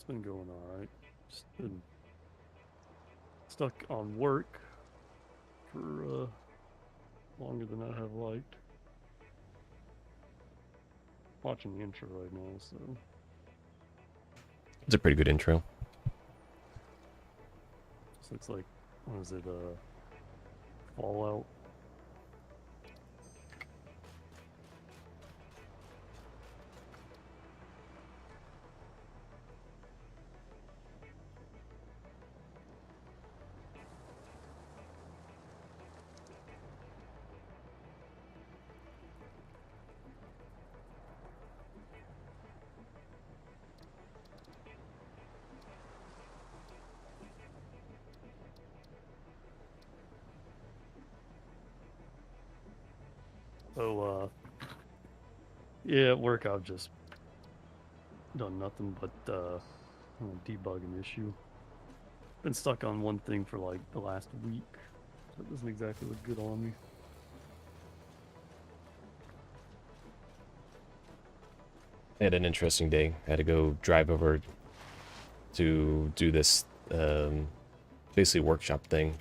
been going alright. Just been stuck on work for longer than I have liked. Watching the intro right now, so It's a pretty good intro. this looks like, what is it, Fallout? So, yeah, at work I've just done nothing but debug an issue. Been stuck on one thing for like the last week, so it doesn't exactly look good on me. I had an interesting day. I had to go drive over to do this basically workshop thing.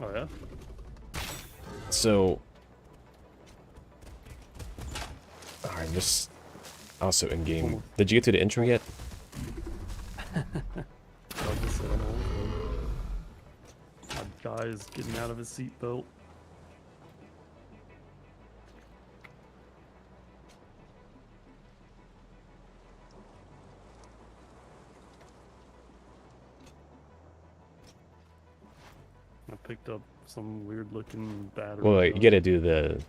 Oh yeah? So, alright, just also in game. Did you get to the intro yet? I'll just say my guy is getting out of his seatbelt. I picked up some weird looking battery. Well, you gotta do the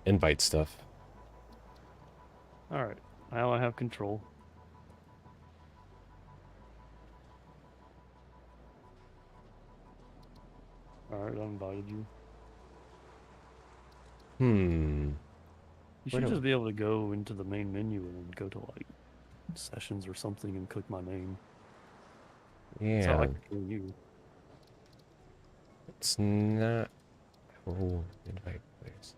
invite stuff. Alright, now I have control. Alright, I invited you. You should just be able to go into the main menu and go to like sessions or something and click my name. Yeah. That's how I can join you. It's not. Oh, invite players.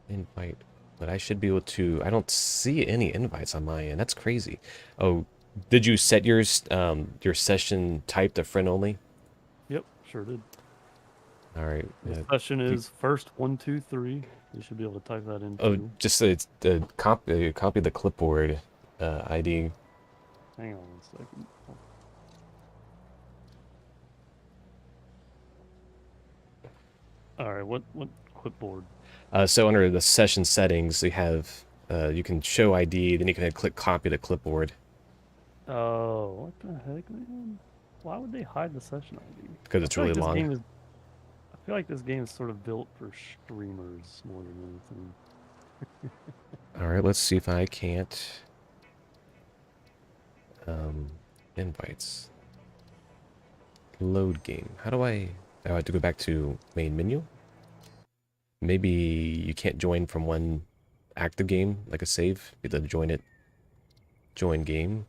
Invite. But I should be able to. I don't see any invites on my end. That's crazy. Oh, did you set your session type to friend only? Yep, sure did. All right. The session is first 1, 2, 3. You should be able to type that in. Oh, too. just copy the clipboard ID. Hang on 1 second. All right, what clipboard? So under the session settings, you have you can show ID, then you can click copy to clipboard. Oh, what the heck, man? Why would they hide the session ID? Because it's really long. I feel like this game is sort of built for streamers more than anything. All right, let's see if I can't. Invites. Load game. How do I... Oh, I have to go back to main menu? Maybe you can't join from one active game, like a save. You have to join it. Join game.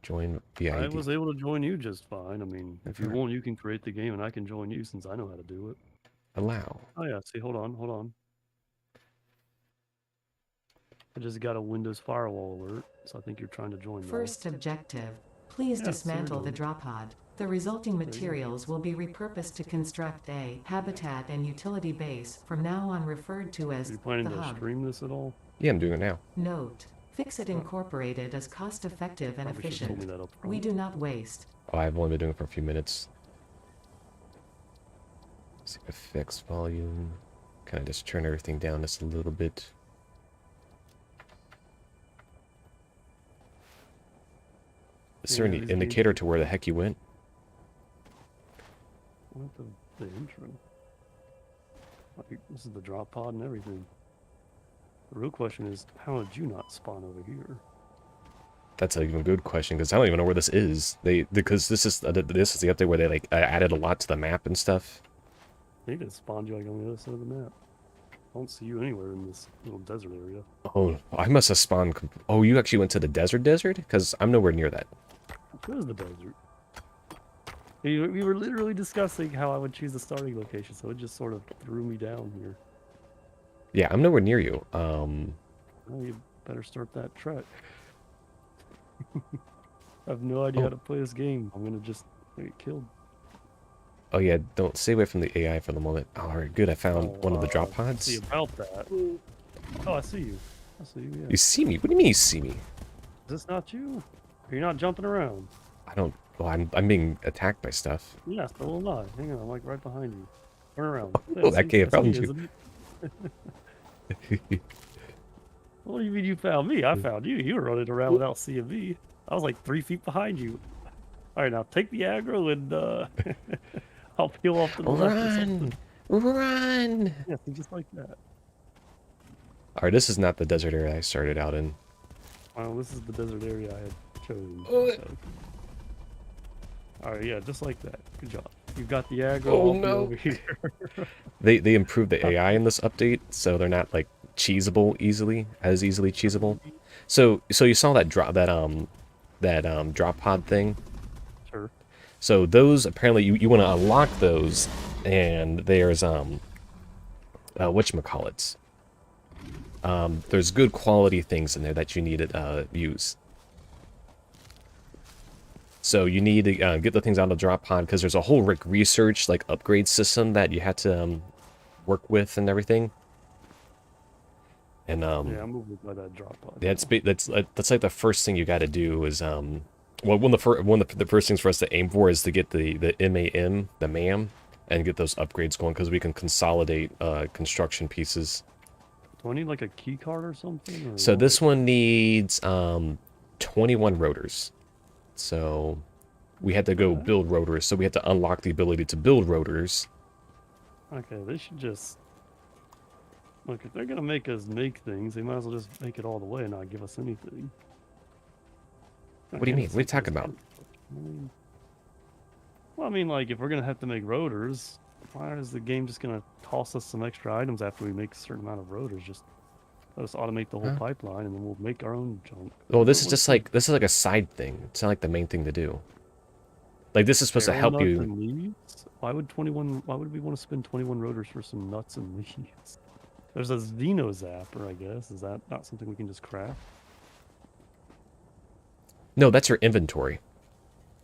Join the ID. I was able to join you just fine. I mean, if you want, you can create the game and I can join you since I know how to do it. Allow. Oh yeah, see, hold on. I just got a Windows firewall alert, so I think you're trying to join. First objective, please dismantle the drop pod. The resulting materials will be repurposed to construct a habitat and utility base, from now on referred to as Are you planning the to hub. stream this at all? Yeah, I'm doing it now. Note, Fixit Incorporated is cost-effective and Probably should've told me efficient. that up front. We do not waste. Oh, I've only been doing it for a few minutes. Let's see, effects volume. Kind of just turn everything down just a little bit. Is there any indicator to where the heck you went? What the intro? Like, this is the drop pod and everything. The real question is, how did you not spawn over here? That's an even good question, because I don't even know where this is. Because this is the update where they like added a lot to the map and stuff. They just spawned you like on the other side of the map. I don't see you anywhere in this little desert area. Oh, I must have spawned. Oh, you actually went to the desert? Because I'm nowhere near that. What is the desert? We were literally discussing how I would choose the starting location, so it just sort of threw me down here. Yeah, I'm nowhere near you. Well, you better start that trek. I have no idea how Oh, to play this game. I'm gonna just get killed. oh yeah, don't stay away from the AI for the moment. All right, good. I found Oh, one of the drop see pods. about that. Oh, I see you. I see you. Yeah. You see me? What do you mean you see me? Is this not you? Are you not jumping around? I don't. Well, I'm being attacked by stuff. Yeah, so am I. Hang on, I'm like right behind you. Turn around. Yeah, Oh, that see, gay that's me, found you. isn't it? What do you mean you found me? I found you. You were running around without seeing me. I was like 3 feet behind you. All right, now take the aggro and I'll peel off to the left or something. Run! Yeah, see, just like that. All right, this is not the desert area I started out in. Well, this is the desert area I had chosen. Oh, So. All right, yeah, just like that. Good job. You got the aggro. Oh, I'll be no. over here. They improved the AI in this update, so they're not like cheesable as easily cheesable. So you saw that drop drop pod thing. Sure. So those apparently you want to unlock those, and there's whatchamacallits. There's good quality things in there that you need to use. So you need to get the things out of the drop pod because there's a whole research like upgrade system that you had to work with and everything. And Yeah, I'm moving by that drop pod. yeah, that's like the first thing you got to do is well, one of the first things for us to aim for is to get the MAM, and get those upgrades going because we can consolidate construction pieces. Do I need like a key card or something? Or So what? this one needs 21 rotors. So we had to go build rotors. So we had to unlock the ability to build rotors. Okay, they should just look. If they're gonna make us make things, they might as well just make it all the way and not give us anything. What do you mean? What are you talking about? Well, I mean, like if we're gonna have to make rotors, why is the game just gonna toss us some extra items after we make a certain amount of rotors? Just let us automate the whole pipeline, and then we'll make our own junk. Well, this is like a side thing. It's not like the main thing to do. Like this is supposed to help you. Leaves? Why would we want to spend 21 rotors for some nuts and leaves? There's a Xeno Zapper, I guess. Is that not something we can just craft? No, that's your inventory.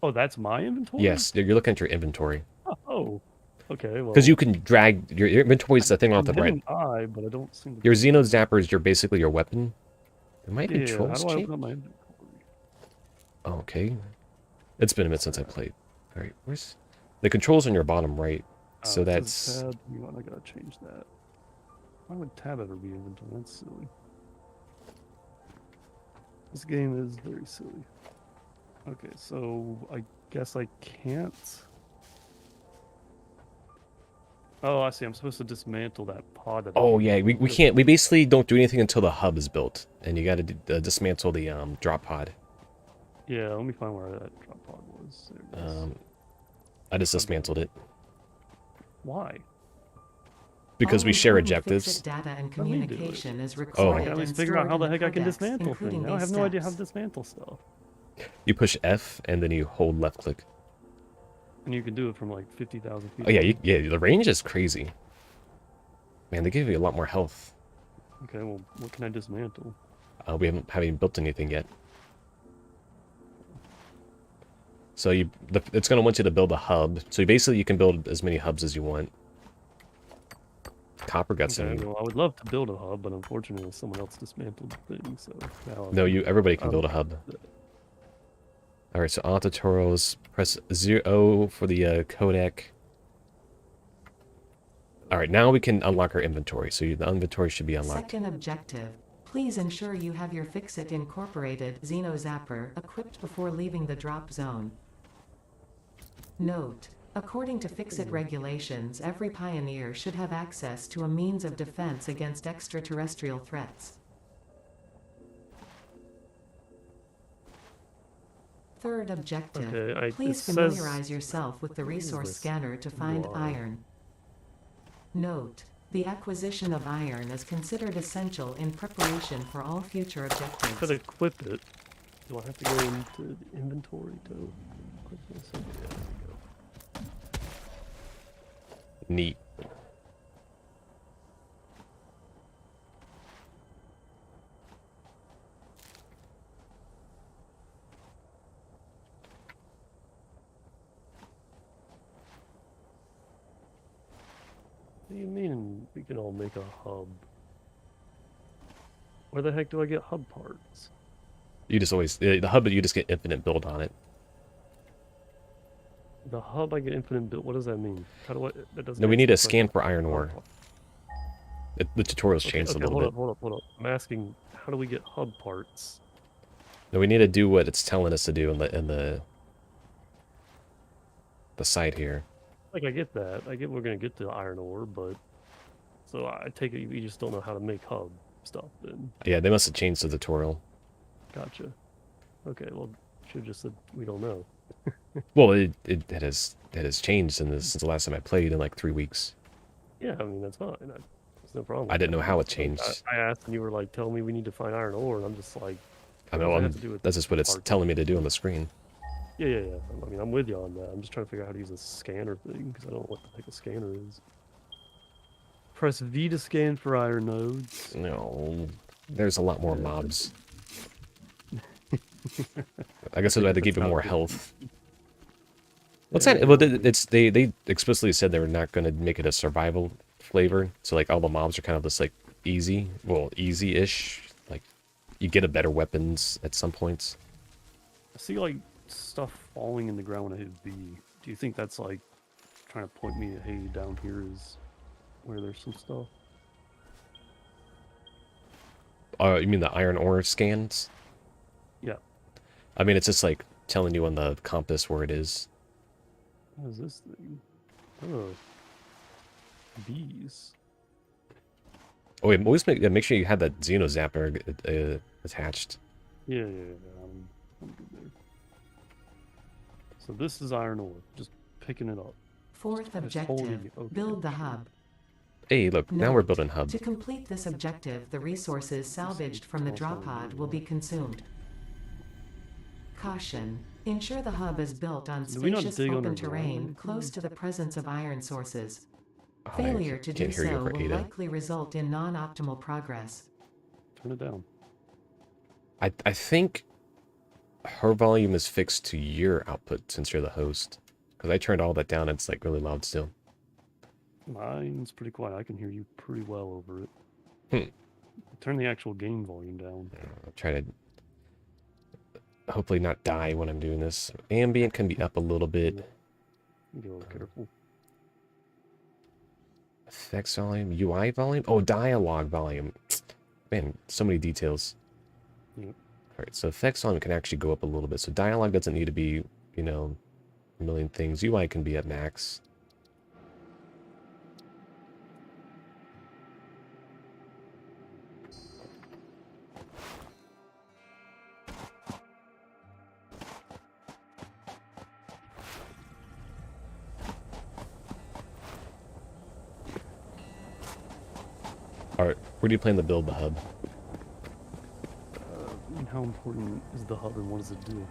Oh, that's my inventory? Yes, you're looking at your inventory. Oh, okay. Well, Because you can drag your inventory is the thing off the right. But I don't seem to. Your Xeno Zapper is basically your weapon. There might be How trolls do I change. open up my inventory? Oh, okay. It's been a minute since I played. All right, where's the controls on your bottom right? So that's Tab. You know what, I gotta change that. Why would tab ever be inventory? That's silly. This game is very silly. Okay, so I guess I can't. Oh, I see. I'm supposed to dismantle that pod. Oh yeah, we can't. We basically don't do anything until the hub is built, and you got to dismantle the drop pod. Yeah, let me find where that drop pod was. There it is. I just dismantled it Why? because we All share important objectives. fixit data and Let me do it. communication is I recorded can at and least figure out stored how in the heck I can codex, dismantle things. including Now I have these no idea how to steps. dismantle stuff. You push F and then you hold left click. And you can do it from like 50,000 feet. Oh yeah, yeah. The range is crazy. Man, they give you a lot more health. Okay, well, what can I dismantle? We haven't built anything yet. So it's gonna want you to build a hub. So you can build as many hubs as you want. Copper got some. Well, I would love to build a hub, but unfortunately, someone else dismantled the thing. So now No, everybody can build a hub. All right, so auto tutorials. Press 0 for the codec. All right, now we can unlock our inventory. So the inventory should be unlocked. Second objective. Please ensure you have your Fixit Incorporated Xeno Zapper equipped before leaving the drop zone. Note: according to Fixit regulations, every pioneer should have access to a means of defense against extraterrestrial threats. Third objective. Okay, Please familiarize yourself with the resource scanner to find iron. Note: the acquisition of iron is considered essential in preparation for all future objectives. Could equip it. Do I have to go into the inventory to equip this? Okay, there we go. Neat. do you mean we can all make a hub? Where the heck do I get hub parts? You just always the hub. You just get infinite build on it. The hub I get infinite build. What does that mean? How do I? That doesn't. No, we make need a sense. scan for iron ore. The tutorial's changed a little bit. Hold up. I'm asking, how do we get hub parts? No, we need to do what it's telling us to do in the site here. Like, I get that. I get we're gonna get to iron ore, but so I take it you just don't know how to make hub stuff. Then Yeah, they must have changed the tutorial. gotcha. Okay, well, should have just said we don't know. Well, it has changed since the last time I played in like 3 weeks. Yeah, I mean that's fine. There's no problem. I didn't know how it Like, changed. I asked, and you were like, "Tell me we need to find iron ore," and I'm just like, I what know does that have to do with that's just what it's parts? telling me to do on the screen. Yeah. I mean, I'm with you on that. I'm just trying to figure out how to use a scanner thing because I don't know what the heck a scanner is. Press V to scan for iron nodes. No, there's a lot more mobs. I guess I had to give it more health. What's that? Well, they explicitly said they were not going to make it a survival flavor. So like all the mobs are kind of just like easy, well, easy-ish. Like you get a better weapons at some points. I see like stuff falling in the ground when I hit V. Do you think that's like trying to point me to, hey, down here is where there's some stuff? You mean the iron ore scans? Yeah. I mean, it's just like telling you on the compass where it is. What is this thing? Oh. Bees. Oh, wait, always make sure you have that Xeno Zapper attached. Yeah. I'm good there. So this is iron ore. Just picking it up. Fourth Just holding objective, it. Okay, build the hub. Hey, look, now we're Note, building hub. To complete this objective, the resources salvaged from the drop pod will be consumed. Caution. Ensure the hub is built on Do we not spacious dig open underground or terrain anything? close to the presence of iron sources. Oh, I Failure to do can't hear you so over will Ada. likely result in non-optimal progress. Turn it down. I think her volume is fixed to your output since you're the host. Because I turned all that down, it's like really loud still. Mine's pretty quiet. I can hear you pretty well over it. Hmm. Turn the actual game volume down. I'll try to hopefully not die when I'm doing this. Ambient can be up a little bit. Be a little careful. Effects volume, UI volume? Oh, dialogue volume. Man, so many details. Yep. Alright, so effects volume can actually go up a little bit. So dialogue doesn't need to be, you know, a million things. UI can be at max. Alright, where do you plan to build the hub? And how important is the hub and what does it do?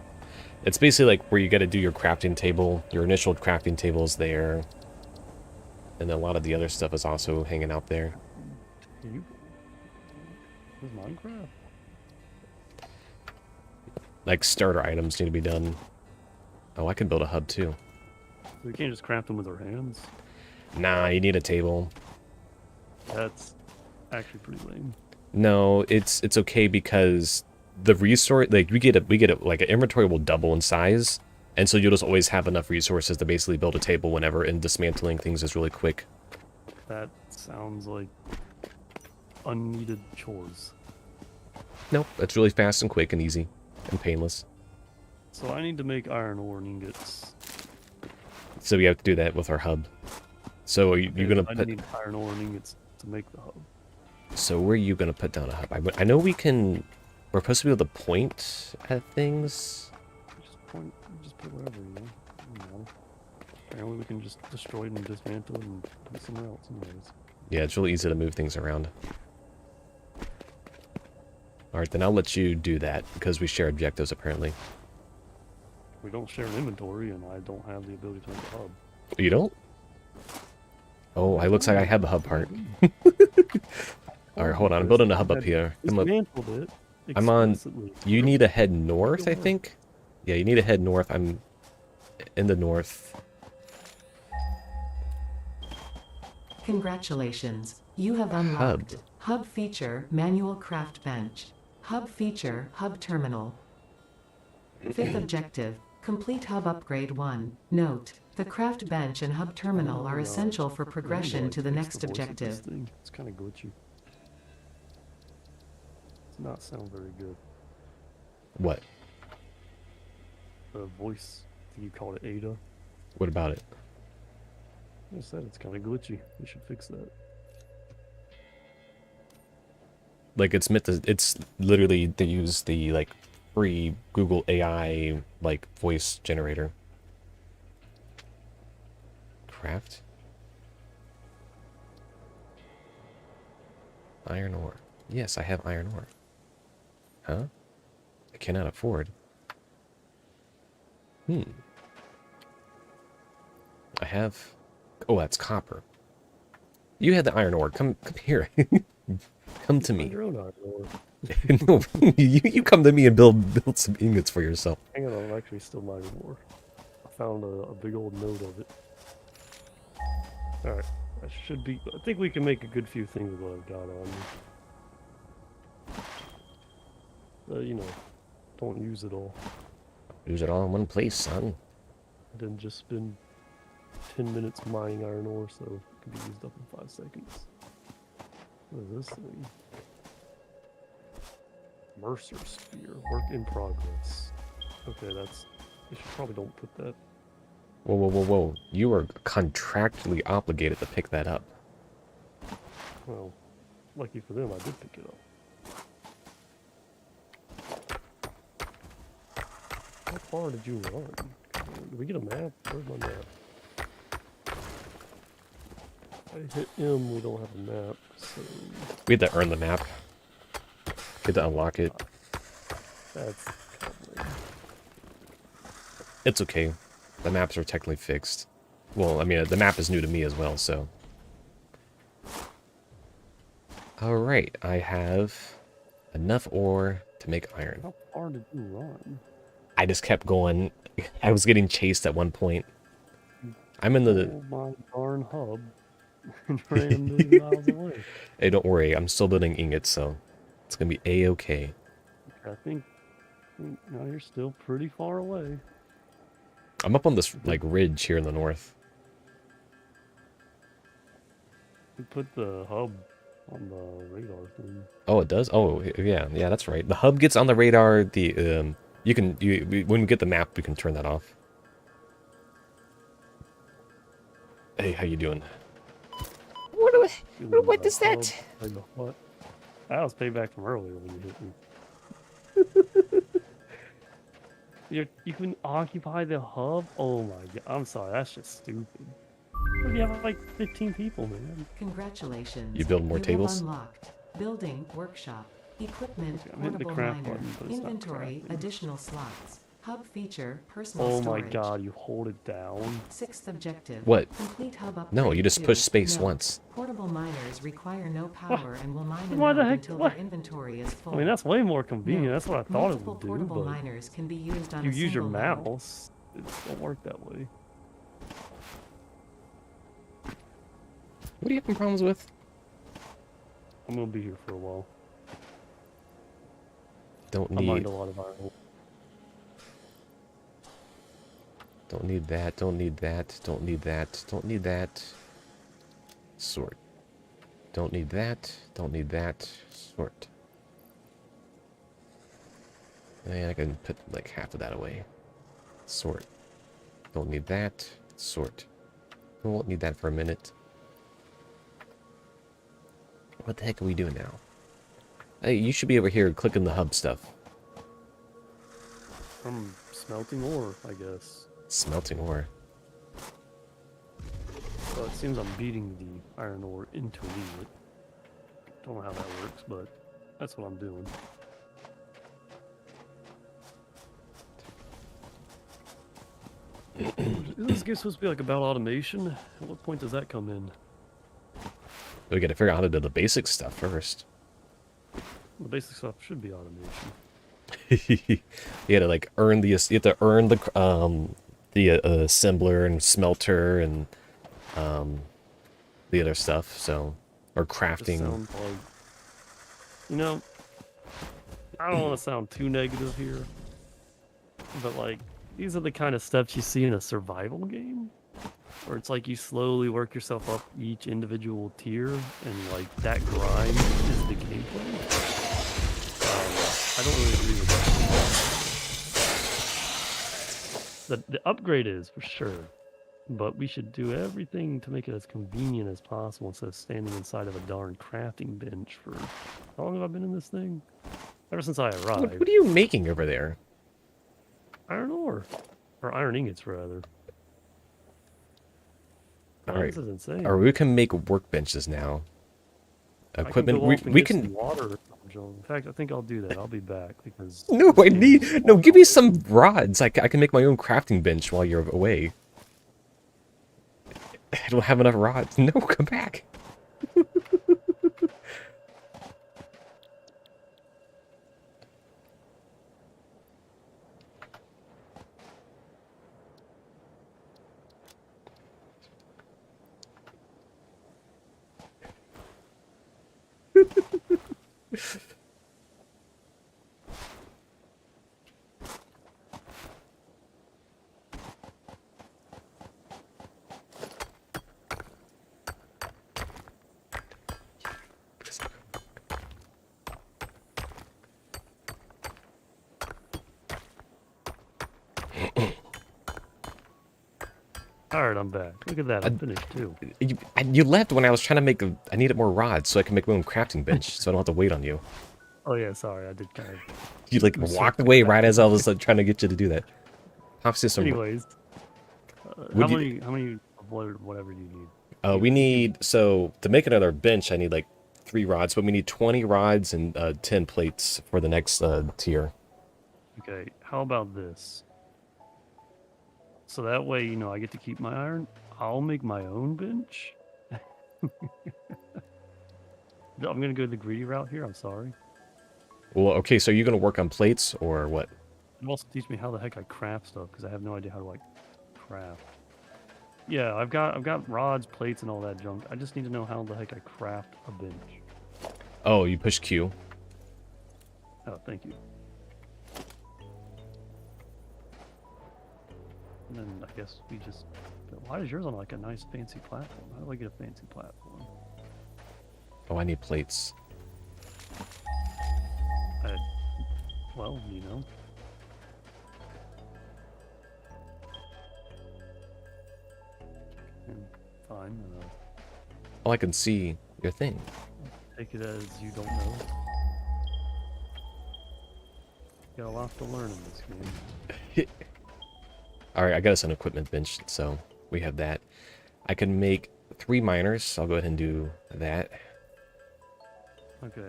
It's basically like where you got to do your crafting table. Your initial crafting table is there. And then a lot of the other stuff is also hanging out there. You? Where's Minecraft? Like starter items need to be done. Oh, I can build a hub too. We can't just craft them with our hands. Nah, you need a table. That's actually pretty lame. No, it's okay because the resource, like we get it like an inventory will double in size, and so you'll just always have enough resources to basically build a table whenever, and dismantling things is really quick. That sounds like unneeded chores. Nope, it's really fast and quick and easy and painless. So I need to make iron ore ingots. So we have to do that with our hub. So you're And gonna I put. need iron ore ingots to make the hub. So where are you gonna put down a hub? I know we can. We're supposed to be able to point at things. Just put wherever, you know. Doesn't matter. Apparently we can just destroy it and dismantle it and put it somewhere else anyways. Yeah, it's really easy to move things around. Alright, then I'll let you do that, because we share objectives, apparently. We don't share an inventory and I don't have the ability to make a hub. You don't? Oh, it looks like I have the hub part. Alright, hold on, I'm building a hub up here. Dismantled it. I'm on... explicitly. You need to head north, I think? Yeah, you need to head north. I'm in the north. Congratulations. You have unlocked Hub feature Manual Craft Bench. Hub feature Hub Terminal. Fifth objective. Complete Hub Upgrade 1. Note: the craft bench and hub terminal are essential for progression to the next objective. It's kind of glitchy. Does not sound very good. What? The voice, I think you called it Ada. What about it? I said it's kind of glitchy. We should fix that. Like it's meant to, it's literally to use the like free Google AI like voice generator. Craft? Iron ore. Yes, I have iron ore. Huh? I cannot afford. I have... Oh, that's copper. You had the iron ore. Come here. Come to me. Your own iron ore. No, you come to me and build some ingots for yourself. Hang on, I'm actually still mining ore. I found a big old node of it. Alright, that should be... I think we can make a good few things with what I've got on me. You know, don't use it all. Use it all in one place, son. I didn't just spend 10 minutes mining iron ore, so it can be used up in 5 seconds. What is this thing? Mercer Spear. Work in progress. Okay, that's... I should probably don't put that... Whoa, whoa, whoa, whoa. You are contractually obligated to pick that up. Well, lucky for them, I did pick it up. How far did you run? Did we get a map? Where's my map? I hit M, we don't have a map, so... We had to earn the map. We had to unlock it. That's kind of lame. It's okay. The maps are technically fixed. Well, I mean, the map is new to me as well, so... Alright, I have enough ore to make iron. How far did you run? I just kept going. I was getting chased at one point. I'm in the... Oh my darn hub. Ran a million miles away. Hey, don't worry. I'm still building ingots, so it's gonna be a-okay. I think no, you're still pretty far away. I'm up on this like ridge here in the north. We put the hub on the radar thing. Oh, it does. Oh, yeah, that's right. The hub gets on the radar. The when we get the map, we can turn that off. Hey, how you doing? What is that? What? That was payback from earlier when you hit me. You can occupy the hub? Oh my god. I'm sorry, that's just stupid. What if you have like 15 people, man? Congratulations. You build more tables? Unlocked. Building workshop. Equipment Okay, I'm hitting the portable craft miner. button, but it's not Inventory crafting. additional slots. Hub feature personal Oh storage. my god, you hold it down. Sixth objective. What? Complete hub upgrade No, you just 2. push space Note: once. Portable miners require no power and will mine a Why the node heck- until what? their inventory is full. I mean, that's way more convenient. Note: That's what I thought it multiple would do, portable but miners can be used on you a use your single node. mouse. It don't work that way. What are you having problems with? I'm gonna be here for a while. Don't I mined need. a lot of iron ore. Don't need that. Don't need that. Don't need that. Don't need that. Sort. Don't need that. Don't need that. Sort. And I can put like half of that away. Sort. Don't need that. Sort. We won't need that for a minute. What the heck are we doing now? Hey, you should be over here clicking the hub stuff. I'm smelting ore, I guess. Smelting ore. So it seems I'm beating the iron ore into an ingot. Don't know how that works, but that's what I'm doing. Isn't this game supposed to be like about automation? At what point does that come in? We gotta figure out how to do the basic stuff first. The basic stuff should be automation. You gotta like earn the. You have to earn the assembler and smelter and the other stuff. So, or Just crafting. sounds like, you know, I don't want to sound too negative here, but like these are the kind of steps you see in a survival game, where it's like you slowly work yourself up each individual tier, and like that grind is the gameplay. I don't really agree with that. The upgrade is for sure, but we should do everything to make it as convenient as possible instead of standing inside of a darn crafting bench for how long have I been in this thing? Ever since I arrived. What are you making over there? Iron ore. Or iron ingots, rather. All Man, right. this is insane. Or we can make workbenches now. Equipment. I can go off and We get can. some water. In fact, I think I'll do that. I'll be back because. No, this I game need. is No, wild. give me some rods. I can make my own crafting bench while you're away. I don't have enough rods. No, come back. Alright, I'm back. Look at that. I'm finished too. You left when I was trying to make. I needed more rods so I can make my own crafting bench, so I don't have to wait on you. Oh, yeah, sorry. I did kind of. You like usurp walked the away back. right as I was like, trying to get you to do that. Obviously, some. Anyways. Would How you- many of whatever you need? We need, so to make another bench, I need like 3 rods, but we need 20 rods and 10 plates for the next tier. Okay, how about this? So that way, you know, I get to keep my iron. I'll make my own bench. I'm gonna go the greedy route here. I'm sorry. Well, okay, so are you going to work on plates or what? And also teach me how the heck I craft stuff because I have no idea how to like craft. Yeah, I've got rods, plates, and all that junk. I just need to know how the heck I craft a bench. Oh, you push Q. Oh, thank you. And then I guess we just. Why is yours on like a nice fancy platform? How do I get a fancy platform? Oh, I need plates. Well, you know. Fine. Oh, I can see your thing. Take it as you don't know. Got a lot to learn in this game. Alright, I got us an equipment bench, so we have that. I can make 3 miners. I'll go ahead and do that. Okay,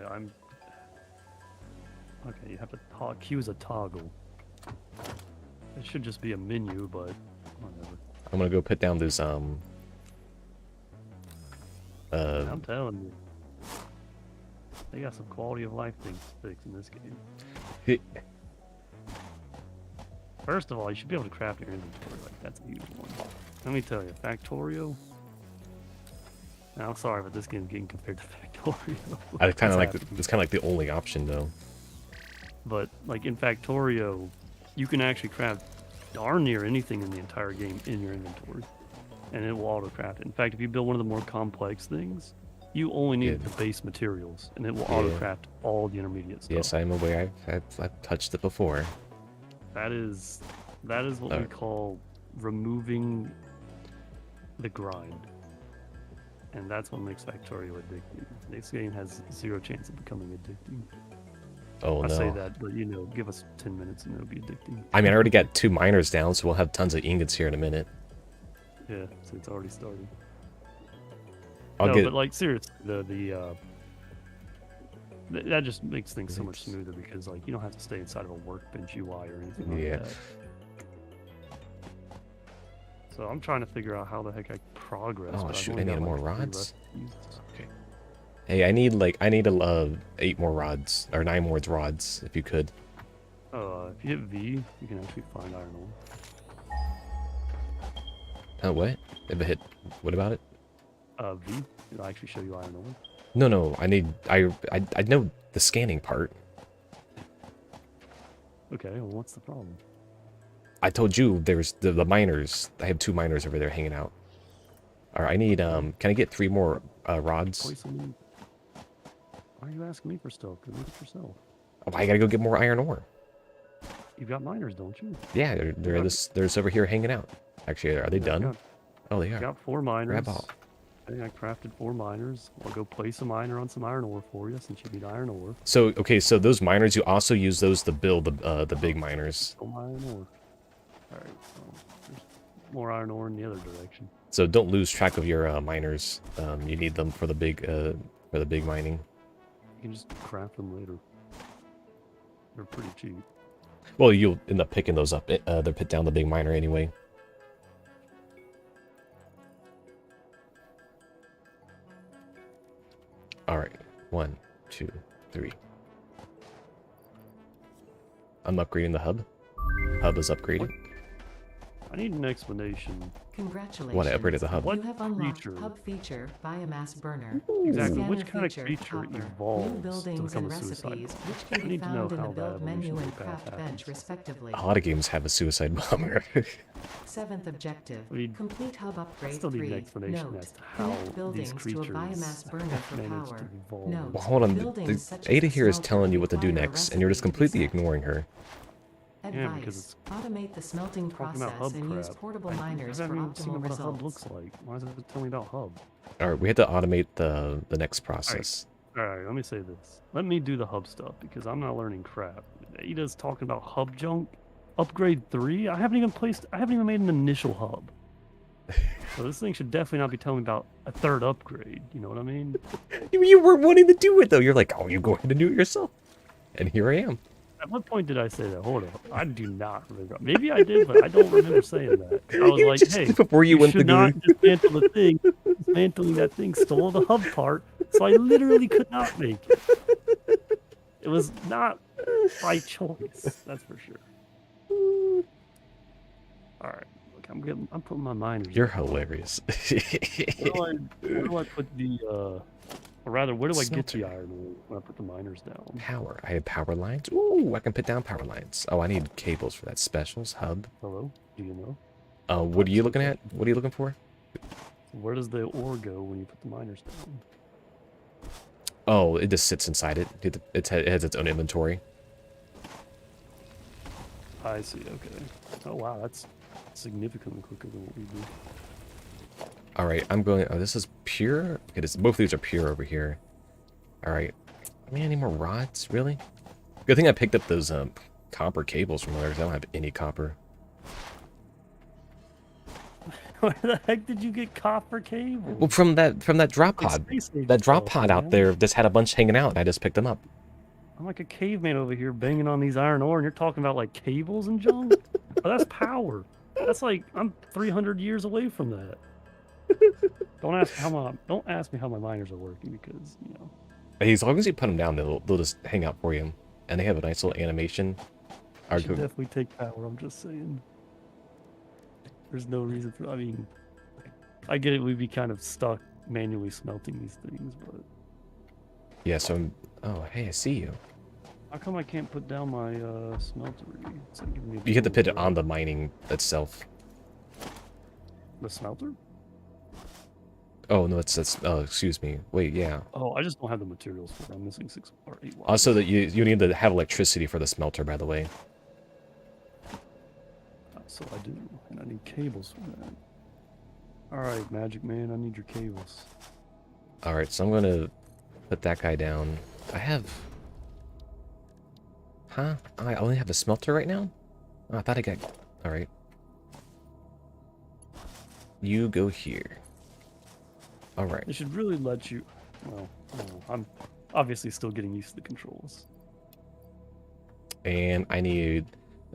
Okay, you have to Q is a toggle. It should just be a menu, but whatever. I'm gonna go put down this, I'm telling you. They got some quality of life things fixed in this game. First of all, you should be able to craft your inventory. Like, that's a huge one. Let me tell you, Factorio. Now, I'm sorry, but this game's getting compared to Factorio. I kind of like What's it's kind of like the only option though. But like in Factorio, you can actually craft darn near anything in the entire game in your inventory, and it will auto craft it. In fact, if you build one of the more complex things, you only need the base materials, and it will auto craft all the intermediate stuff. Yes, I'm aware. I've touched it before. That is what we call removing the grind, and that's what makes Factorio addicting. This game has 0 chance of becoming addicting. Oh I no. say that, but you know, give us 10 minutes and it'll be addicting. I mean, I already got 2 miners down, so we'll have tons of ingots here in a minute. Yeah, so it's already started. I'll No, get. but like seriously, that just makes things so much smoother because like you don't have to stay inside of a workbench UI or anything like that. So I'm trying to figure out how the heck I progress. Oh but I've shoot! only I need got, more like, 3 rods. recipes. Okay. Hey, I need 8 more rods or 9 more rods if you could. If you hit V, you can actually find iron ore. Oh what? If I hit, what about it? V. Did I actually show you iron ore? No. I know the scanning part. Okay, well, what's the problem? I told you there's the miners. I have 2 miners over there hanging out. All right, I need can I get 3 more rods? Poison. Why are you asking me for stuff? Go get it yourself. Oh, I gotta go get more iron ore. You've got miners, don't you? Yeah, they're this over here hanging out. Actually, are they done? Oh, they I are. got 4 miners. Grab all. Okay, I crafted 4 miners. I'll go place a miner on some iron ore for you since you need iron ore. So okay, so those miners, you also use those to build the big miners. Oh, iron ore. All right, so there's more iron ore in the other direction. So don't lose track of your miners. You need them for the big mining. You can just craft them later. They're pretty cheap. Well, you'll end up picking those up. They'll put down the big miner anyway. All right, 1, 2, 3. I'm upgrading the hub. Hub is upgraded. I need an explanation. Congratulations. What, I upgraded the hub? You have unlocked creature? hub feature biomass burner. Exactly. Scanner Which kind of feature, creature copper. evolves New buildings to become and a suicide recipes, bomber? which I can be need to know found in how the that build menu evolutionary and path craft bench, happens. respectively. A lot of games have a suicide bomber. 7th objective. I mean, Complete hub upgrade still need an 3. explanation Note. as to how Connect these buildings to a creatures biomass burner for managed to power. evolve. Note. Well, hold on. Buildings such as Ada the here is smelter telling you what to do require a next, and you're just recipe to be completely set. ignoring her. Yeah, because Advice. Automate the smelting talking about process hub and use crap. portable I miners for haven't even seen optimal what a hub results. looks like. Why does it tell me about hub? All right, we had to automate the next process. All right, let me say this. Let me do the hub stuff because I'm not learning crap. Ada's talking about hub junk. Upgrade 3? I haven't even made an initial hub. So this thing should definitely not be telling me about a 3rd upgrade. You know what I mean? You were wanting to do it though. You're like, oh, you go ahead and do it yourself. And here I am. At what point did I say that? Hold up. I do not remember. Maybe I did, but I don't remember saying that. I was You like, just- hey, before you went should to not dismantle the thing. Dismantling that thing stole the hub part, so I literally could not make it. It was not by choice, that's for sure. All right, look, I'm putting my miners. You're hilarious. Where do I put the or rather, where do I get Smelter. the iron ore when I put the miners down? Power. I have power lines. Ooh, I can put down power lines. Oh, I need cables for that. Specials, hub. Hello? Do you know? What are you looking at? What are you looking for? Where does the ore go when you put the miners down? Oh, it just sits inside it. It has its own inventory. I see, okay. Oh wow, that's significantly quicker than what we do. All right, I'm going. Oh, this is pure. It is. Both of these are pure over here. All right. I mean, any more rods? Really? Good thing I picked up those copper cables from there, 'cause I don't have any copper. Where the heck did you get copper cable? Well, from that drop pod. That drop pod out there just had a bunch hanging out, and I just picked them up. I'm like a caveman over here banging on these iron ore, and you're talking about like cables and junk? Oh, that's power. That's like I'm 300 years away from that. Don't ask me how my miners are working because you know. Hey, as long as you put them down, they'll just hang out for you, and they have a nice little animation. I should definitely take power. I'm just saying. There's no reason for. I mean, I get it. We'd be kind of stuck manually smelting these things, but Yeah. So, oh, hey, I see you. how come I can't put down my smeltery? It's not giving me You get to put it control. on the mining itself. The smelter? Oh no, that's. Oh, excuse me. Wait, yeah. Oh, I just don't have the materials for it. I'm missing 6 or 8 wires. Also, that you need to have electricity for the smelter, by the way. So I do, and I need cables for that. All right, Magic Man, I need your cables. All right, so I'm gonna put that guy down. I have. Huh? I only have a smelter right now? Oh, I thought I got. All right. You go here. All right. They should really let you. Well, I don't know. I'm obviously still getting used to the controls. And I need.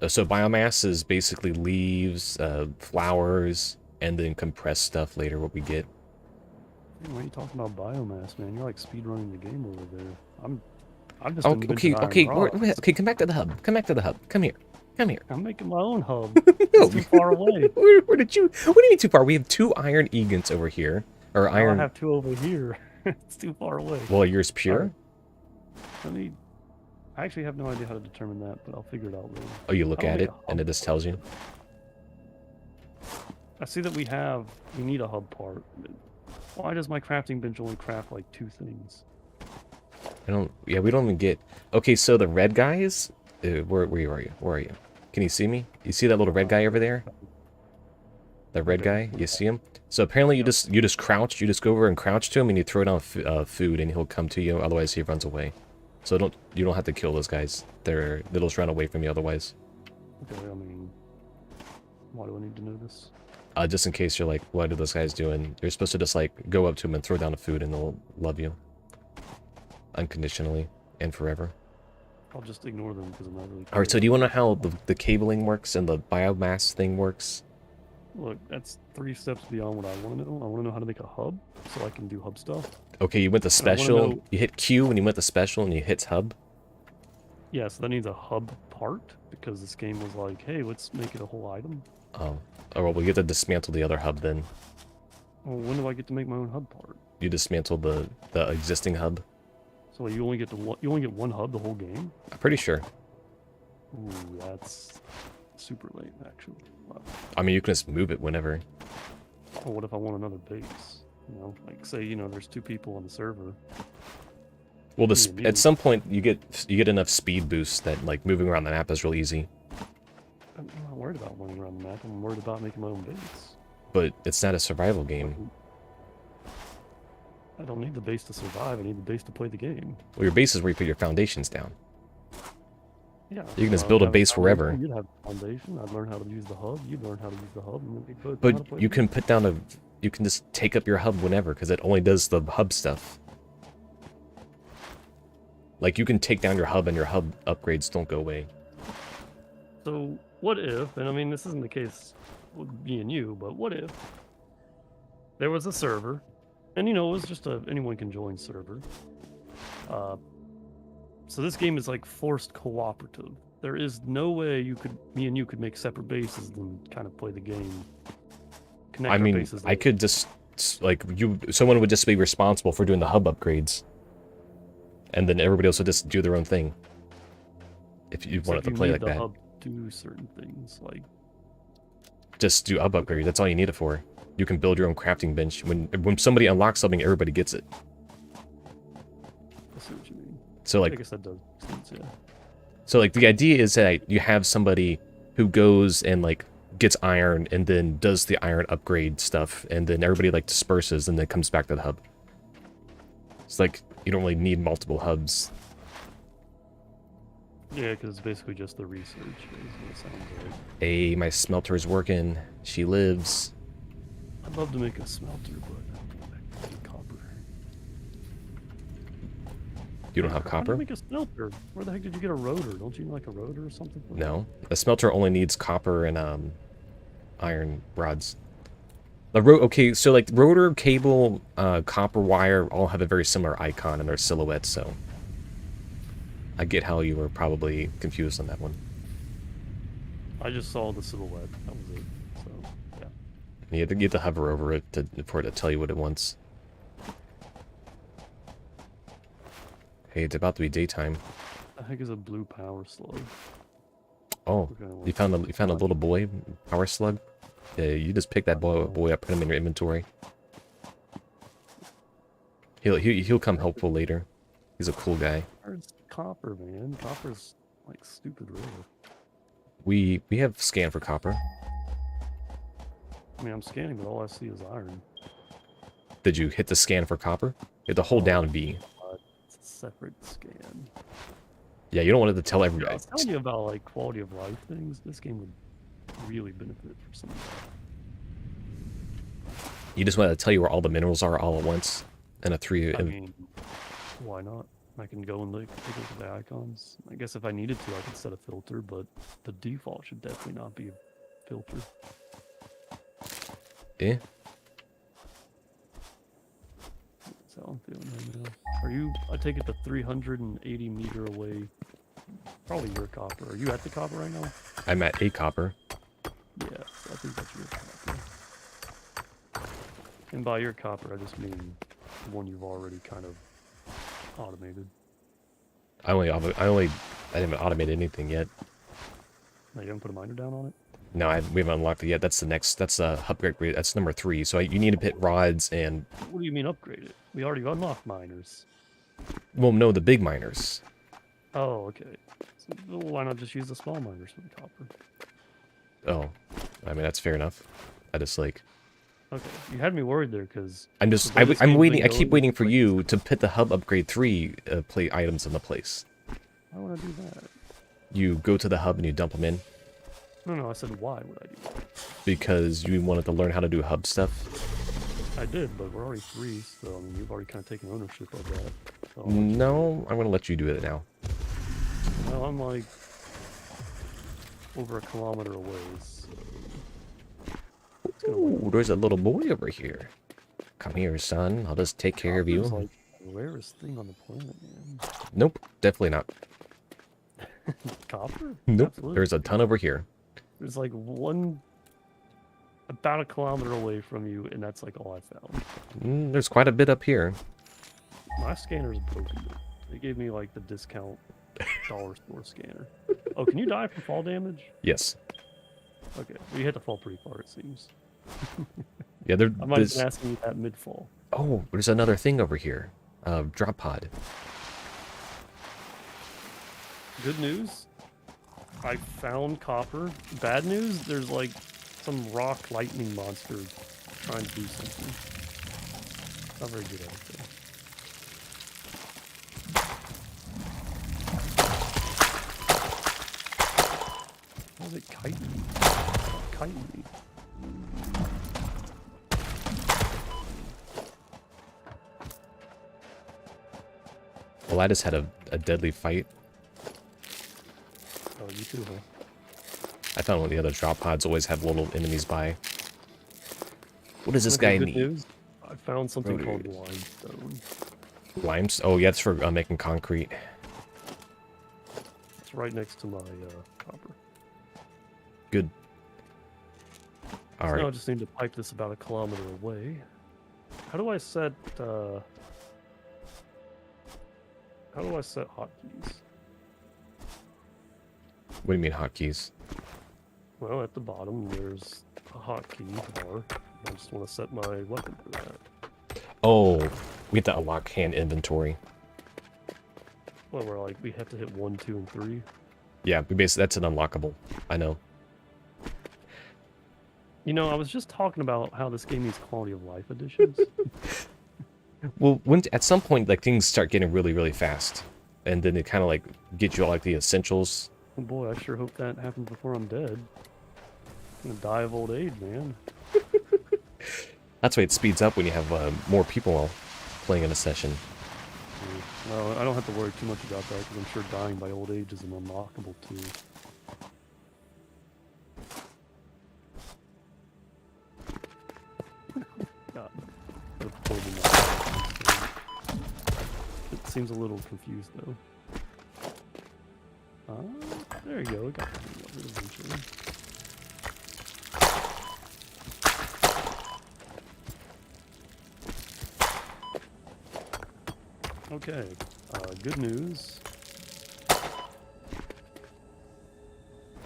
So biomass is basically leaves, flowers, and then compressed stuff later. What we get. Hey, why are you talking about biomass, man? You're like speedrunning the game over there. I'm just. Okay, inventing iron okay, rods. okay. Come back to the hub. Come back to the hub. Come here. Come here. I'm making my own hub. No, It's too far away. Where did you? What do you mean too far? We have 2 iron ingots over here. Or Now I iron. have 2 over here. It's too far away. Well, yours pure. Alright, let me. I actually have no idea how to determine that, but I'll figure it out later. Oh, you How look do I at make it a and it hub just part? tells you. I see that we need a hub part. Why does my crafting bench only craft like 2 things? I don't. Yeah, we don't even get. Okay, so the red guys. Where are you? Where are you? Can you see me? You see that little red guy over there? The red Okay. guy. You see him? So apparently you Yep. just crouch. You just go over and crouch to him, and you throw down food, and he'll come to you. Otherwise, he runs away. So you don't have to kill those guys. They'll just run away from you otherwise. Okay, I mean, why do I need to know this? Just in case you're like, what are those guys doing? You're supposed to just like go up to them and throw down the food, and they'll love you unconditionally and forever. I'll just ignore them because I'm not really. All right. So do you want to know how the cabling works and the biomass thing works? Look, that's 3 steps beyond what I want to know. I want to know how to make a hub so I can do hub stuff. Okay, you went to And I wanna special. know- You hit Q when you went to special, and you hit hub. Yeah, so that needs a hub part because this game was like, hey, let's make it a whole item. Oh, well, we get to dismantle the other hub then. Well, when do I get to make my own hub part? You dismantle the existing hub. So you only get one hub the whole game? I'm pretty sure. Ooh, that's super late actually. Wow. I mean, you can just move it whenever. Well, what if I want another base? You know, like say, there's 2 people on the server. Well, Yeah, at some point you get enough speed boost that like moving around the map is real easy. I'm not worried about running around the map. I'm worried about making my own base. But it's not a survival game. I don't need the base to survive. I need the base to play the game. Well, your base is where you put your foundations down. Yeah. You can just so build I'd a have base foundation, wherever. You'd have a foundation. I'd learn how to use the hub. You'd learn how to use the hub, and then we both know how to But play you the can game. put down you can just take up your hub whenever because it only does the hub stuff. Like you can take down your hub and your hub upgrades don't go away. So what if? And I mean, this isn't the case with me and you, but what if there was a server, and it was just anyone can join server. So this game is like forced cooperative. There is no way me and you could make separate bases and kind of play the game. Connect I our mean, bases I could just like someone would just be responsible for doing the hub upgrades, and then everybody else would just do their own thing. If you wanted to play like that, hub to do certain things like just do hub upgrades. That's all you need it for. You can build your own crafting bench. When somebody unlocks something, everybody gets it. I see what you mean. So I like, guess that does sense, yeah. so like the idea is that you have somebody who goes and like gets iron and then does the iron upgrade stuff, and then everybody like disperses and then comes back to the hub. It's like you don't really need multiple hubs. Yeah, because it's basically just the research. Is what it sounds like. Hey, my smelter is working. She lives. I'd love to make a smelter, but I need copper. You don't have How do copper? you make a smelter? Where the heck did you get a rotor? Don't you need like a rotor or something? for that? No. A smelter only needs copper and iron rods. Okay, so like rotor, cable, copper wire all have a very similar icon in their silhouette, so I get how you were probably confused on that one. I just saw the silhouette. That was it. So yeah. You have to hover over it for it to tell you what it wants. Hey, it's about to be daytime. The heck is a blue power slug? Oh, We're gonna you found a little boy power slug? Yeah, you just pick that boy up, put him in your inventory. He'll come helpful later. He's a cool guy. Where's copper, man? Copper's like stupid rare. We have scan for copper. I mean, I'm scanning, but all I see is iron. Did you hit the scan for copper? You have to hold down B. It's a separate scan. Yeah, you don't want it to tell Yeah, I everybody. was telling you about like quality of life things. This game would really benefit from some of that. You just want to tell you where all the minerals are all at once. And a three. I mean, why not? I can go and take a look at the icons. I guess if I needed to, I could set a filter, but the default should definitely not be a filter. Eh? That's how I'm feeling right now. Are you? I take it the 380 meter away. Probably your copper. Are you at the copper right now? I'm at a copper. Yeah, I think that's your copper. And by your copper, I just mean the one you've already kind of automated. I didn't even automate anything yet. No, you haven't put a miner down on it? No, we haven't unlocked it yet. That's the next. That's upgrade. That's number 3. So you need to put rods and. What do you mean upgrade it? We already unlocked miners. Well, no, the big miners. Oh, okay. So, well, why not just use the small miners for the copper? Oh, I mean that's fair enough. I just like. Okay, you had me worried there because I'm waiting. I keep waiting for you to put the hub upgrade 3 play items in the place. I want to do that. You go to the hub and you dump them in. No, I said why would I do that? Because you wanted to learn how to do hub stuff. I did, but we're already 3, so I mean, you've already kind of taken ownership of that. So No, I'm gonna let you do it now. well, I'm like over a kilometer away. So it's gonna Ooh, there's a little boy over here. Come here, son. I'll just take care of you. Copper's like the rarest thing on the planet, man. Nope, definitely not. Copper? Nope, Absolutely. there's a ton over here. There's like one about a kilometer away from you, and that's like all I found. There's quite a bit up here. My scanner's broken. They gave me like the discount dollar store scanner. Oh, can you die from fall damage? Yes. Okay, well, you had to fall pretty far, it seems. Yeah, I might have been asking you that mid-fall. Oh, there's another thing over here. Drop pod. Good news, I found copper. Bad news, there's like some rock lightning monster trying to do something. Not very good at it though. Why is it kiting me? Kiting me. Well, I just had a deadly fight. Oh, you too, huh? I found one of the other drop pods always have little enemies by. What does this Okay, guy good need? news. I found something Rotary. called limestone. Limes? Oh, yeah, it's for making concrete. It's right next to my copper. Good. All So right. now I just need to pipe this about a kilometer away. How do I set hotkeys? What do you mean hotkeys? Well, at the bottom there's a hotkey bar. I just want to set my weapon for that. Oh, we have to unlock hand inventory. Well, we're like we have to hit 1, 2, and 3. Yeah, we basically that's an unlockable. I know. You know, I was just talking about how this game needs quality of life additions. Well, at some point, like things start getting really, really fast, and then it kind of like get you all like the essentials. Oh boy, I sure hope that happens before I'm dead. I'm gonna die of old age, man. That's why it speeds up when you have more people playing in a session. Well, I don't have to worry too much about that because I'm sure dying by old age is an unlockable too. God. It seems a little confused though. There you go. We got that eventually. Okay. Good news.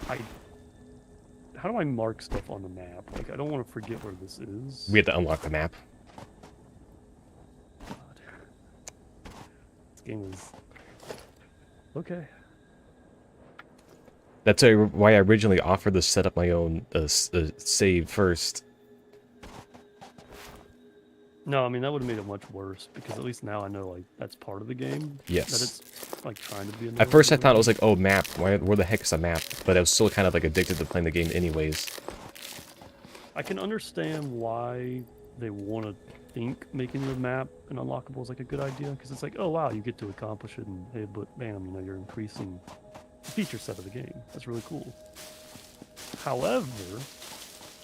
How do I mark stuff on the map? Like, I don't want to forget where this is. We have to unlock the map. God. This game is... Okay. That's why I originally offered to set up my own save first. No, I mean, that would have made it much worse, because at least now I know, like, that's part of the game. Yes. That it's, like, trying to be At first I thought it was like, oh, map. Where the heck is a map? But I was still kind of like addicted to playing the game anyways. I can understand why they want to think making the map an unlockable is, like, a good idea, because it's like, oh, wow, you get to accomplish it, and hey, but bam, you know, you're increasing the feature set of the game. That's really cool. However,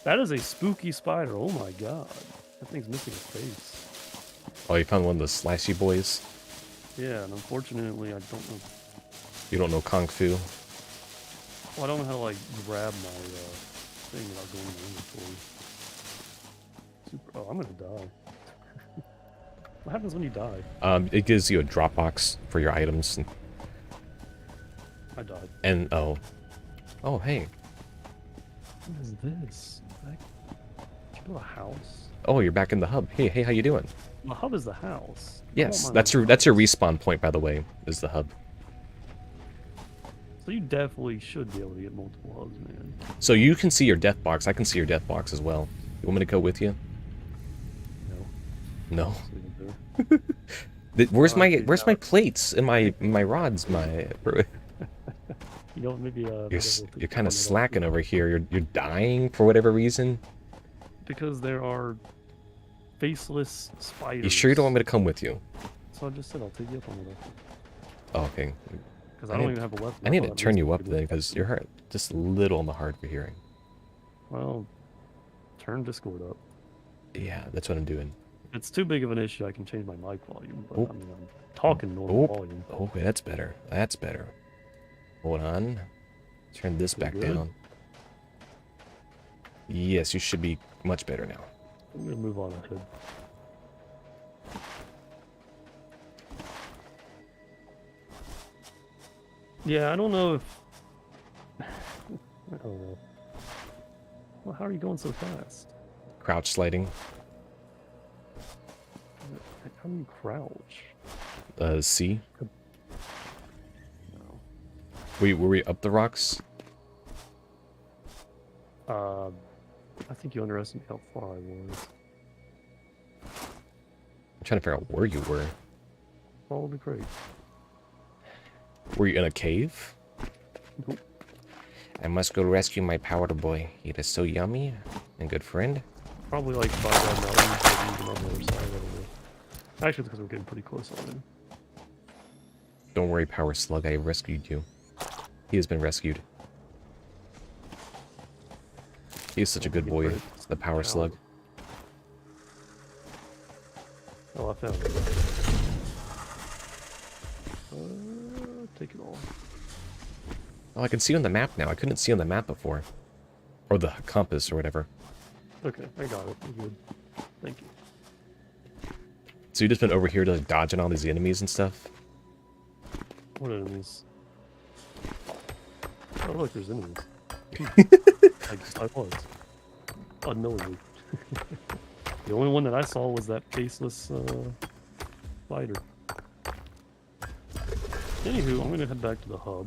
that is a spooky spider. Oh my god. That thing's missing a face. Oh, you found one of the slicey boys? Yeah, and unfortunately, I don't know. You don't know Kung Fu? Well, I don't know how to, like, grab my thing without going in the inventory. So super. Oh, I'm gonna die. What happens when you die? It gives you a Dropbox for your items. I died. And oh, hey. What is this? Did you build a house? Oh, you're back in the hub. Hey, how you doing? The hub is the house. Yes, that's your respawn point, by the way, is the hub. So you definitely should be able to get multiple hubs, man. So you can see your death box. I can see your death box as well. You want me to go with you? No. No. Leave it there. Where's my plates and my rods? You know, maybe You're kind of slacking over here. You're dying for whatever reason. Because there are faceless spiders. You sure you don't want me to come with you? So I just said I'll take you up on it. Oh, okay. Because I don't even have a weapon. I need to turn you up then, because you're hurt just a little on the hard for hearing. Well, turn Discord up. Yeah, that's what I'm doing. If it's too big of an issue, I can change my mic volume. But I mean, I'm talking normal volume. Oh, okay, that's better. That's better. Hold on. Turn this back down. Yes, you should be much better now. I'm gonna move on ahead. Yeah, I don't know if... I don't know. Well, how are you going so fast? Crouch sliding. How do you crouch? C. No. Were we up the rocks? I think you underestimate how far I was. I'm trying to figure out where you were. Follow the crate. Were you in a cave? Nope. I must go rescue my powder boy. It is so yummy and good friend. Probably like by that mountain, but even on the other side. I don't know. Actually, because we're getting pretty close already. Don't worry, Power Slug. I have rescued you. He has been rescued. He is such a good boy, the Power Slug. Oh, I found it. Take it all. Oh, I can see on the map now. I couldn't see on the map before. Or the compass or whatever. Okay, I got it. We're good. Thank you. So you just been over here to like, dodging all these enemies and stuff? What enemies? Oh, look, there's enemies. I was. Unknowingly. The only one that I saw was that faceless spider. Anywho, I'm gonna head back to the hub.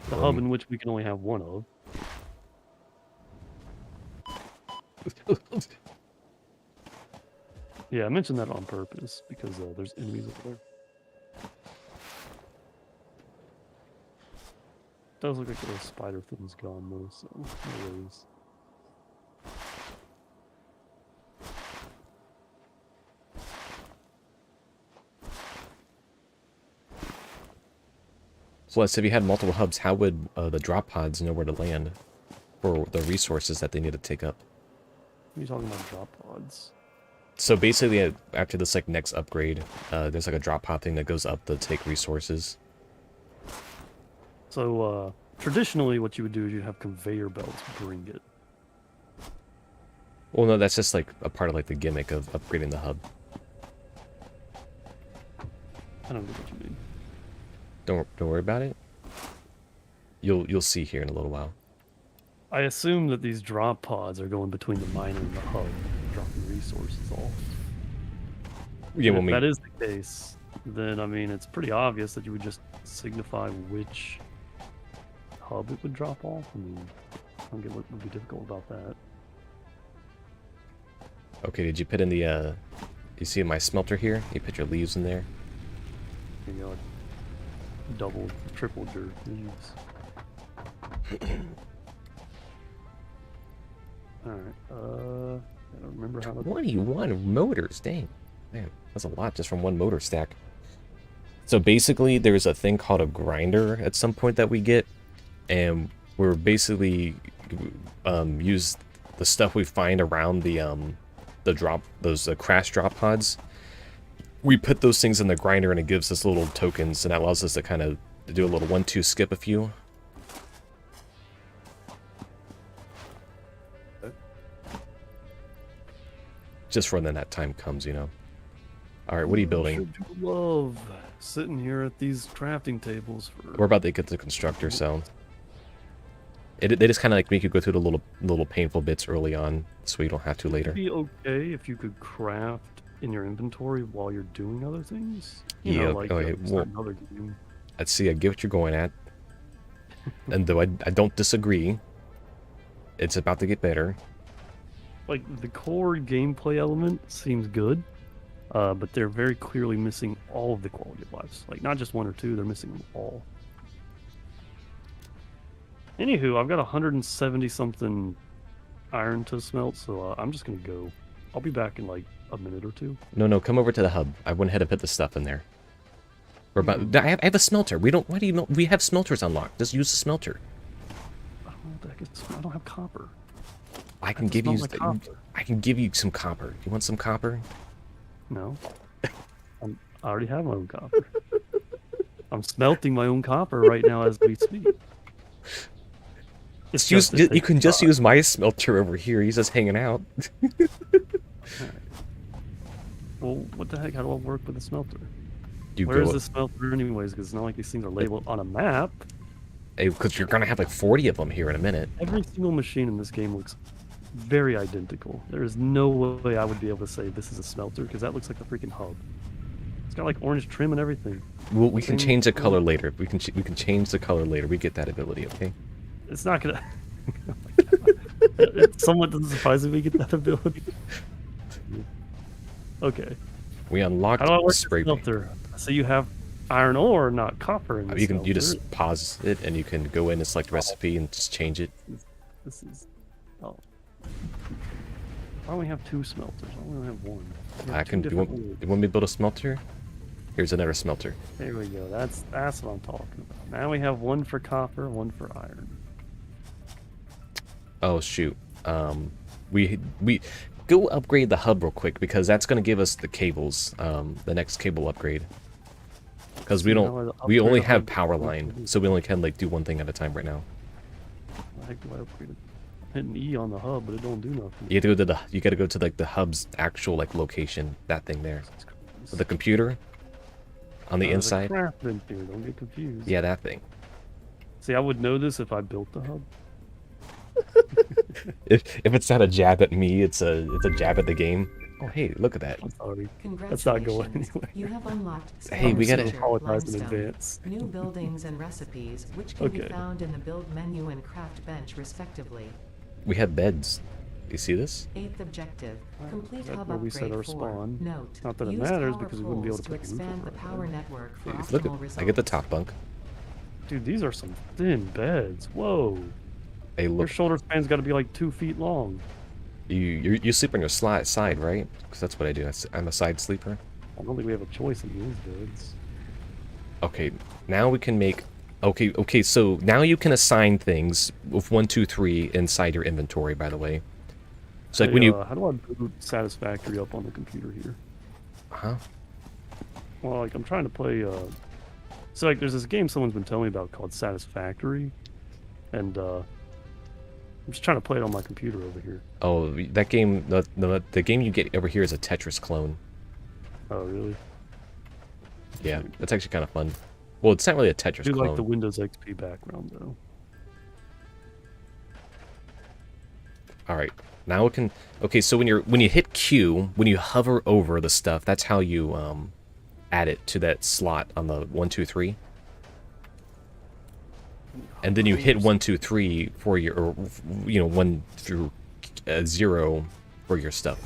The hub in which we can only have one of. Yeah, I mentioned that on purpose because there's enemies over there. Does look like the spider thing's gone though, so no worries. Plus, if you had multiple hubs, how would the drop pods know where to land for the resources that they need to take up? What are you talking about, drop pods? So basically, after this like next upgrade, there's like a drop pod thing that goes up to take resources. So traditionally, what you would do is you'd have conveyor belts bring it. Well, no, that's just like a part of like the gimmick of upgrading the hub. I don't know what you mean. Don't worry about it. You'll see here in a little while. I assume that these drop pods are going between the miner and the hub, dropping resources off. Yeah, if that is the case, then I mean it's pretty obvious that you would just signify which hub it would drop off. I mean, I don't get what would be difficult about that. Okay, did you put in the you see my smelter here? You put your leaves in there. You know, double, triple your leaves. Alright, I don't remember how to... 21 motors, dang. Man, that's a lot just from one motor stack. So basically, there's a thing called a grinder at some point that we get, and we're basically use the stuff we find around the crash drop pods. We put those things in the grinder and it gives us little tokens, and that allows us to kind of do a little 1-2 skip a few. just for when that time comes, you know. All right, what are you building? Sure do love sitting here at these crafting tables for. We're about to get to the constructor, so they just kind of like make you go through the little painful bits early on, so you don't have to later. It'd be okay if you could craft in your inventory while you're doing other things. Yeah. Like Okay. Well, another game. let's see. I get what you're going at, and though I don't disagree, it's about to get better. Like the core gameplay element seems good, but they're very clearly missing all of the quality of lives. Like not just one or two, they're missing them all. Anywho, I've got 170 something iron to smelt, so I'm just gonna go. I'll be back in like a minute or two. No, come over to the hub. I went ahead and put the stuff in there. We're about. I have a smelter. We don't. Why do you? We have smelters unlocked. Just use the smelter. I don't have copper. I can give you. I can give you some copper. You want some copper? No. I already have my own copper. I'm smelting my own copper right now as we speak. You can just use my smelter over here. He's just hanging out. Right. Well, what the heck? How do I work with the smelter? Where is the smelter anyways? Because it's not like these things are labeled on a map. Because you're going to have like 40 of them here in a minute. Every single machine in this game looks very identical. There is no way I would be able to say this is a smelter, because that looks like a freaking hub. It's got like orange trim and everything. Well, we can change the color later. We can change the color later. We get that ability, okay? It's not gonna. Oh my God. It somewhat doesn't surprise me we get that ability. Okay. We unlocked How do I work the spray paint. smelter? So you have iron ore, not copper. In the you just pause it and you can go in and select recipe and just change it. This is. Oh. Why don't we have two smelters? Why don't we only have one? I can. You want me to build a smelter? Here's another smelter. There we go. That's what I'm talking about. Now we have one for copper, one for iron. Oh shoot. We go upgrade the hub real quick, because that's going to give us the cables. The next cable upgrade. Because we only have power line, so we only can like do one thing at a time right now. How the heck do I upgrade it? I'm hitting E on the hub, but it don't do nothing. You have to go to you got to go to like the hub's actual like location. That thing there, with the computer on the inside. The craft interior, don't get confused. Yeah, that thing. See, I would know this if I built the hub. if it's not a jab at me, it's a jab at the game. Oh hey, look at that. I'm sorry. That's not going anywhere. You have unlocked Hey, we gotta apologize in advance. New buildings and recipes, which can be found in the build menu and craft bench, respectively. We have beds. You see this? 8th objective: complete That's hub where we upgrade set our 4. spawn. Note: Not that it use matters, power because we wouldn't be able to poles put to expand the roof power over it. network for Look optimal at results. I get the top bunk. Dude, these are some thin beds. Whoa. Hey, Your look. shoulder span's got to be like 2 feet long. You sleep on your side, right? Because that's what I do. I'm a side sleeper. I don't think we have a choice in these beds. Okay, now we can make. Okay. So now you can assign things with 1, 2, 3 inside your inventory. By the way, so like Hey, when you. how do I boot Satisfactory up on the computer here? Huh? Well, like I'm trying to play. So like there's this game someone's been telling me about called Satisfactory, and I'm just trying to play it on my computer over here. Oh, that game. The game you get over here is a Tetris clone. Oh really? Yeah, that's actually kind of fun. Well, it's not really a Tetris I do clone. like the Windows XP background though. All right, now it can. Okay, so when you hit Q, when you hover over the stuff, that's how you add it to that slot on the 1, 2, 3. And then you hit 1, 2, 3 for your, or, 1 through 0 for your stuff.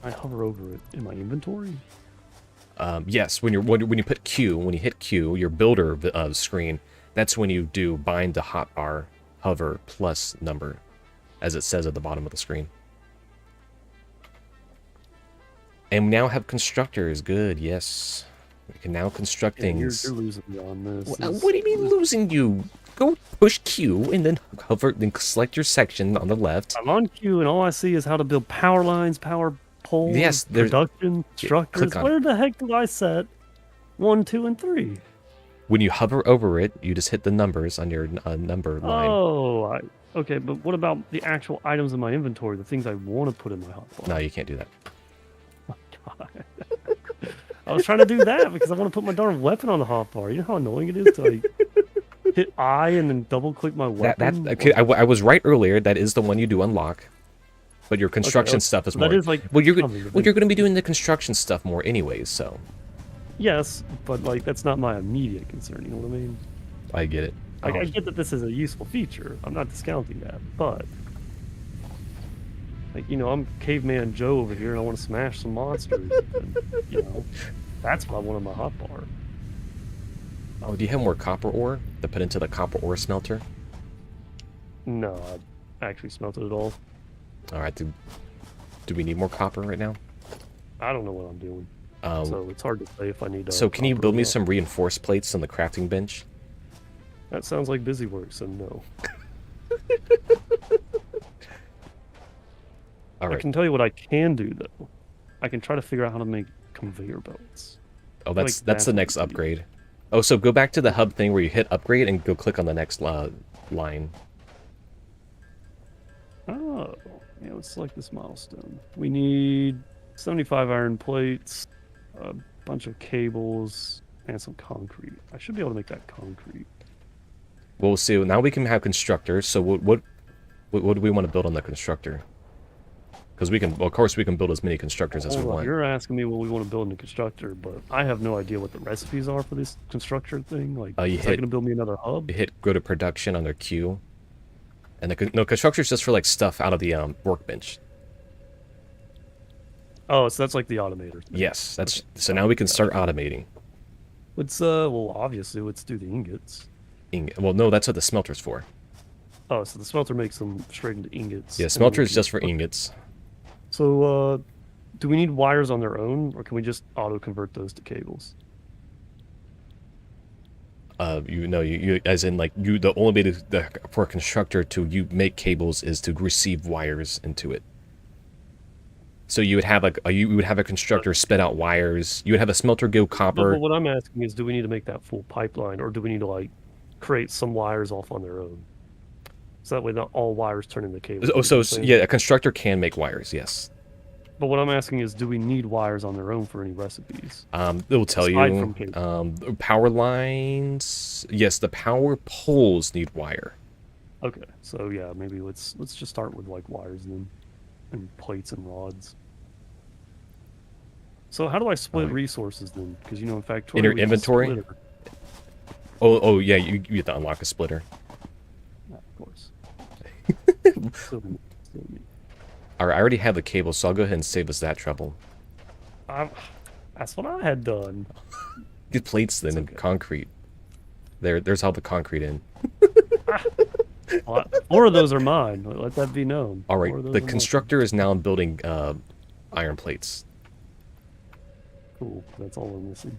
I hover over it in my inventory. Yes, when you put Q, when you hit Q, your builder screen, that's when you do bind to hotbar hover plus number, as it says at the bottom of the screen. And we now have constructors. Good, yes. We can now construct things. You're losing me on this. What do you mean losing you? Go push Q and then hover, then select your section on the left. I'm on Q and all I see is how to build power lines, power poles, Yes, there's production structures. click on Where the heck do I set 1, 2, and 3? When you hover over it, you just hit the numbers on your number line. Oh, okay, but what about the actual items in my inventory, the things I want to put in my hotbar? No, you can't do that. Oh, God. I was trying to do that because I want to put my darn weapon on the hotbar. You know how annoying it is to like hit I and then double click my weapon? Okay, I was right earlier. That is the one you do unlock. But your construction stuff is so more. that is like well, you're going to be doing the construction stuff more anyways, so. Yes, but like that's not my immediate concern. You know what I mean? I get it. Like, I get that this is a useful feature. I'm not discounting that, but like, you know, I'm Caveman Joe over here, and I want to smash some monsters. And, you know, that's what I want on my hotbar. Oh, do you have more copper ore to put into the copper ore smelter? No, I actually smelted it all. All right. Do we need more copper right now? I don't know what I'm doing, so it's hard to say if I need. So can you build me some reinforced plates on the crafting bench? That sounds like busy work, so no. All right. I can tell you what I can do though. I can try to figure out how to make conveyor belts. Oh, that's the next upgrade. Oh, so go back to the hub thing where you hit upgrade and go click on the next line. Oh, yeah, let's select this milestone. We need 75 iron plates, a bunch of cables, and some concrete. I should be able to make that concrete. Well, we'll see. Now we can have constructors. So what do we want to build on the constructor? Because we can, well, of course, we can build as many constructors as we want. You're asking me what we want to build in the constructor, but I have no idea what the recipes are for this constructor thing. Like, is that going to build me another hub? You hit go to production under Q. And no, constructor is just for like stuff out of the workbench. Oh, so that's like the automator thing. Yes, that's okay. So now we can start automating. Let's well, obviously, let's do the ingots. Well, no, that's what the smelter's for. Oh, so the smelter makes them straight into ingots. Yeah, smelter is just for ingots. So, do we need wires on their own, or can we just auto-convert those to cables? You as in like the only way for a constructor to make cables is to receive wires into it. So you would have you would have a constructor spit out wires. You would have a smelter go copper. But what I'm asking is, do we need to make that full pipeline, or do we need to like create some wires off on their own? So that way not all wires turn into cables. Oh, so yeah, a constructor can make wires, yes. But what I'm asking is, do we need wires on their own for any recipes? It will tell you. Power lines. Yes, the power poles need wire. Okay, so yeah, maybe let's just start with like wires then, and plates and rods. So how do I split resources then? Because you know, in fact, in your inventory. Oh yeah, you have to unlock a splitter. Yeah, of course. Alright, I already have the cable, so I'll go ahead and save us that trouble. That's what I had done. Get plates then and concrete. There's all the concrete in. Well, 4 of those are mine. Let that be known. Alright, the constructor is now building iron plates. Cool, that's all we're missing.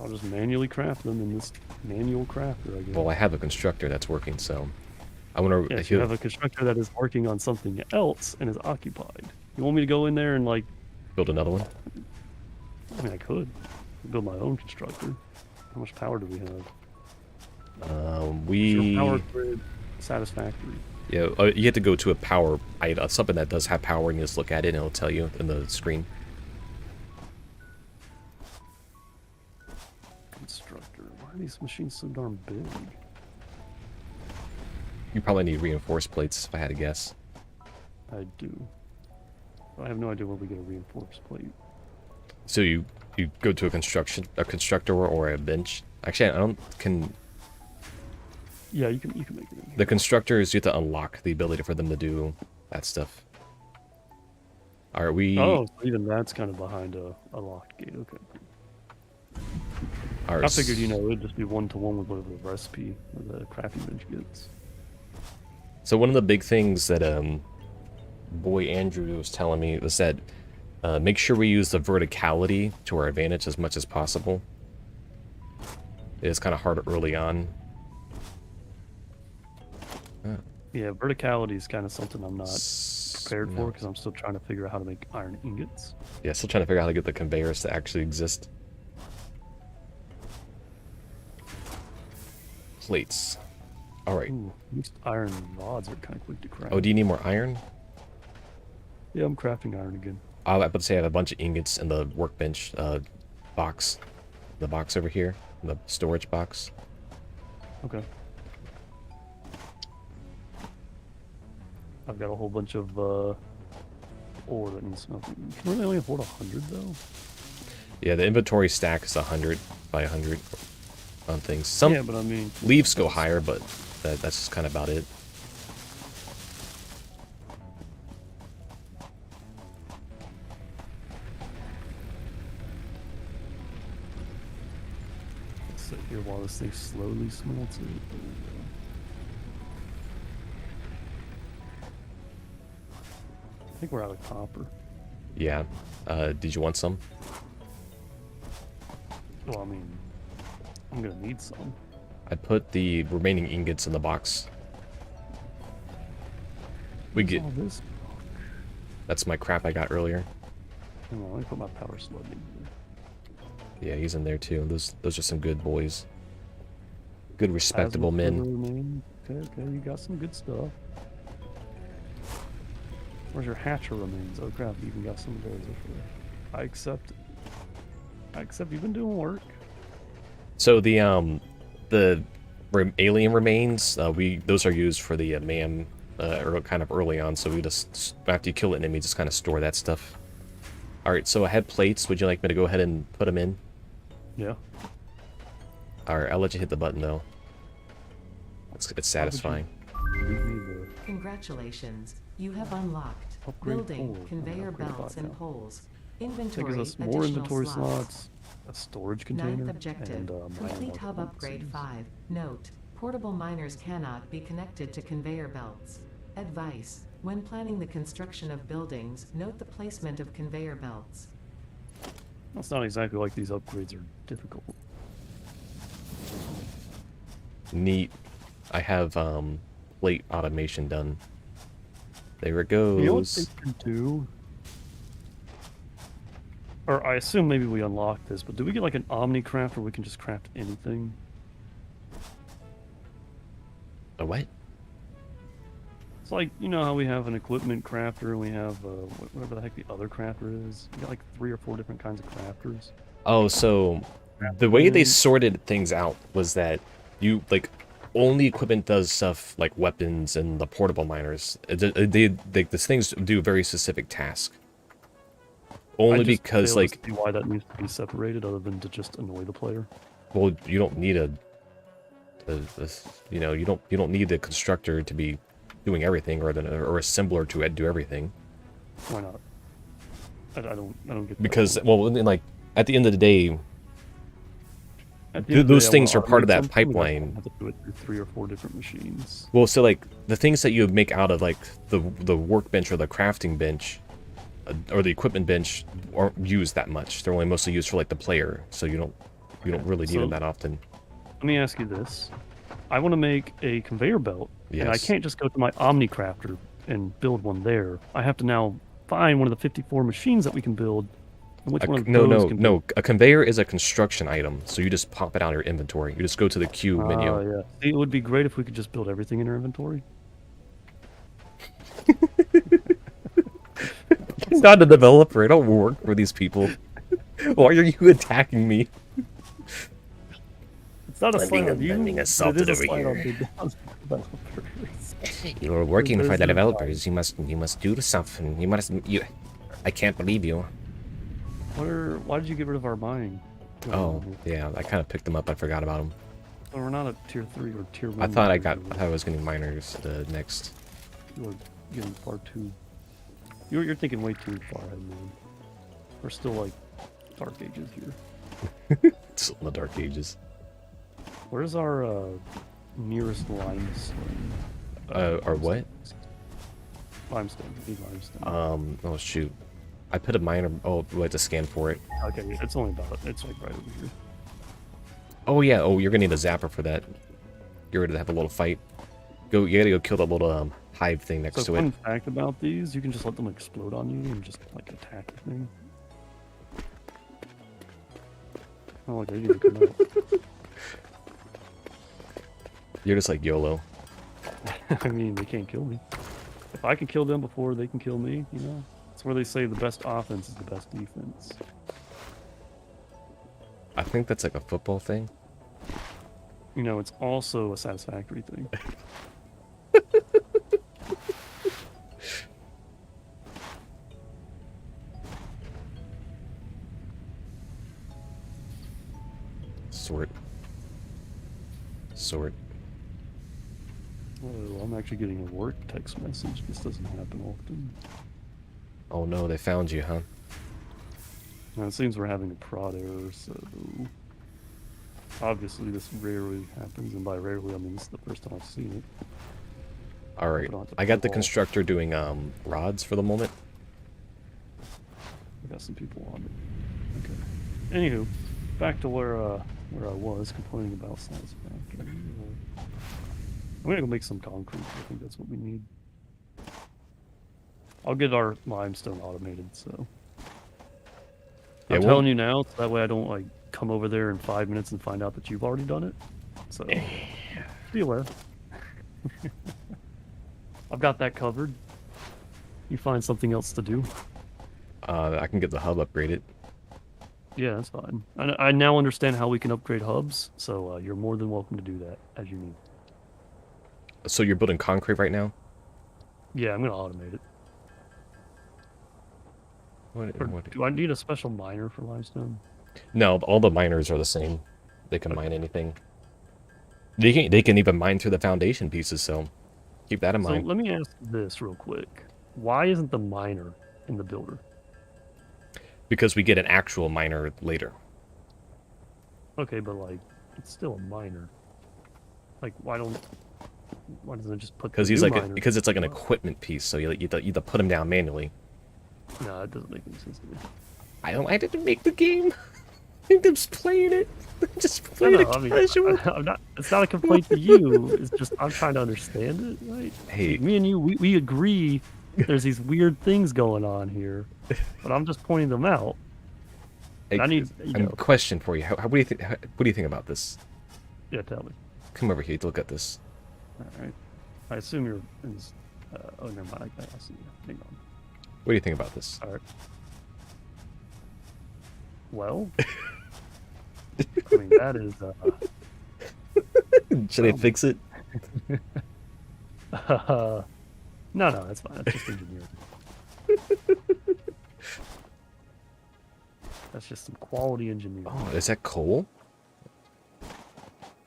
I'll just manually craft them in this manual crafter, I guess. Well, I have a constructor that's working, so I want to. Yes, you have a constructor that is working on something else and is occupied. You want me to go in there and like build another one? I mean, I could build my own constructor. How much power do we have? Power grid satisfactory. Yeah, you have to go to a power something that does have power, and you just look at it, and it'll tell you in the screen. Constructor. Why are these machines so darn big? You probably need reinforced plates, if I had to guess. I do. I have no idea where we get a reinforced plate. So you go to a constructor or a bench. Actually, I don't can. Yeah, you can make it in here. The constructors, you have to unlock the ability for them to do that stuff. Are we? Oh, so even that's kind of behind a locked gate. Okay. I figured, you know, it'd just be one-to-one with whatever the recipe or the crafting bench gets. So one of the big things that boy Andrew was telling me was that make sure we use the verticality to our advantage as much as possible. It's kind of hard early on. Yeah, verticality is kind of something I'm not prepared for because I'm still trying to figure out how to make iron ingots. Yeah, still trying to figure out how to get the conveyors to actually exist. Plates. Alright. Ooh, these iron rods are kind of quick to craft. Oh, do you need more iron? Yeah, I'm crafting iron again. I was about to say I have a bunch of ingots in the workbench box. The box over here. The storage box. Okay. I've got a whole bunch of ore that needs smelting. Can really only afford 100 though? Yeah, the inventory stack is 100 by 100 on things. Some yeah, but I mean... leaves go higher, but that's just kind of about it. Let's sit here while this thing slowly smelts it. I think we're out of copper. Yeah. Did you want some? Well, I mean, I'm gonna need some. I put the remaining ingots in the box. We get... all this? That's my crap I got earlier. Hang on, let me put my power slug in here. Yeah, he's in there too. Those are some good boys. Good, respectable men. Okay, you got some good stuff. Where's your hatcher remains? Oh crap, you even got some of those over there. I accept it. I accept you've been doing work. So the alien remains, those are used for the MAM kind of early on. So we just, after you kill an enemy, just kind of store that stuff. All right, so I had plates. Would you like me to go ahead and put them in? Yeah. All right, I'll let you hit the button though. It's satisfying. Congratulations, you have unlocked building conveyor belts and poles. That Inventory gives us more inventory slots, a storage container, Ninth objective, and complete hub upgrade 5. Note, portable miners cannot be connected to conveyor belts. Advice, when planning the construction of buildings, note the placement of conveyor belts. It's not exactly like these upgrades are difficult. Neat. I have plate automation done. There it goes. You know what they can do? Or I assume maybe we unlock this, but do we get like an Omni craft where we can just craft anything? A what? It's like, you know how we have an equipment crafter and we have whatever the heck the other crafter is? We got like 3 or 4 different kinds of crafters. Oh, so the way they sorted things out was that you, like, only equipment does stuff like weapons and the portable miners. These things do a very specific task. Only because, like, see why that needs to be separated other than to just annoy the player. Well, you don't need you don't need the constructor to be doing everything, or assembler to do everything. Why not? I don't get that. Because, well, like, at the end of the day, those things are part of that pipeline. Have to do it through 3 or 4 different machines. Well, so, like, the things that you make out of, like, the workbench or the crafting bench, or the equipment bench, aren't used that much. They're only mostly used for, like, the player, so you don't really need them that often. Let me ask you this. I want to make a conveyor belt, yes. And I can't just go to my Omni crafter and build one there. I have to now find one of the 54 machines that we can build. And which one of those can no. A conveyor is a construction item, so you just pop it out of your inventory. You just go to the queue menu. Oh, yeah. See, it would be great if we could just build everything in our inventory. I'm not a developer. I don't work for these people. Why are you attacking me? It's not a slight on you. I'm being assaulted over here. You're working for the developers. You must do something. I can't believe you. Why did you get rid of our mining? Oh, yeah. I kind of picked them up. I forgot about them. Well, we're not at tier 3 or tier 1. I thought I was getting miners next. You were getting far too... You're thinking way too far ahead, man. We're still, like, Dark Ages here. Still in the Dark Ages. Where's our nearest limestone? Our what? Limestone. We need limestone. Oh shoot. I put a miner. Oh, we have to scan for it. Okay, it's only about... It's, like, right over here. Oh, yeah. Oh, you're gonna need a zapper for that. You're ready to have a little fight. You gotta go kill that little hive thing next So to it. fun fact about these, you can just let them explode on you and just like attack the thing. Oh, like they didn't come out. You're just like YOLO. I mean, they can't kill me. If I can kill them before they can kill me, you know? That's where they say the best offense is the best defense. I think that's like a football thing. You know, it's also a satisfactory thing. Sort. Oh, I'm actually getting a work text message. This doesn't happen often. Oh no, they found you, huh? Now it seems we're having a prod error, so obviously this rarely happens, and by rarely I mean this is the first time I've seen it. Alright, I got the constructor doing rods for the moment. I got some people on it. Okay. Anywho, back to where I was complaining about Satisfactory. I'm gonna go make some concrete. I think that's what we need. I'll get our limestone automated, so Yeah, I'm telling you now, so that way I don't like come over there in 5 minutes and find out that you've already done it. So be aware. I've got that covered. You find something else to do. I can get the hub upgraded. Yeah, that's fine. I now understand how we can upgrade hubs, so you're more than welcome to do that as you need. So you're building concrete right now? Yeah, I'm gonna automate it. Do I need a special miner for limestone? No, all the miners are the same. They can mine anything. They can even mine through the foundation pieces, so keep that in mind. So let me ask this real quick. Why isn't the miner in the builder? Because we get an actual miner later. Okay, but like, it's still a miner. Like, why doesn't it just put? Because he's like because it's like an equipment piece, so you have to put him down manually. No, it doesn't make any sense to me. I didn't make the game. I'm just playing it. I'm just playing it casual. I'm not. It's not a complaint to you. It's just I'm trying to understand it, right? Hey, me and you, we agree. There's these weird things going on here, but I'm just pointing them out. I need. Question for you. What do you think? What do you think about this? Yeah, tell me. Come over here. Look at this. All right. I assume you're in this. Oh, never mind. I see you. Hang on. What do you think about this? All right. Well, I mean that is. Should I fix it? No, that's fine. That's just engineering. That's just some quality engineering. Oh, is that coal?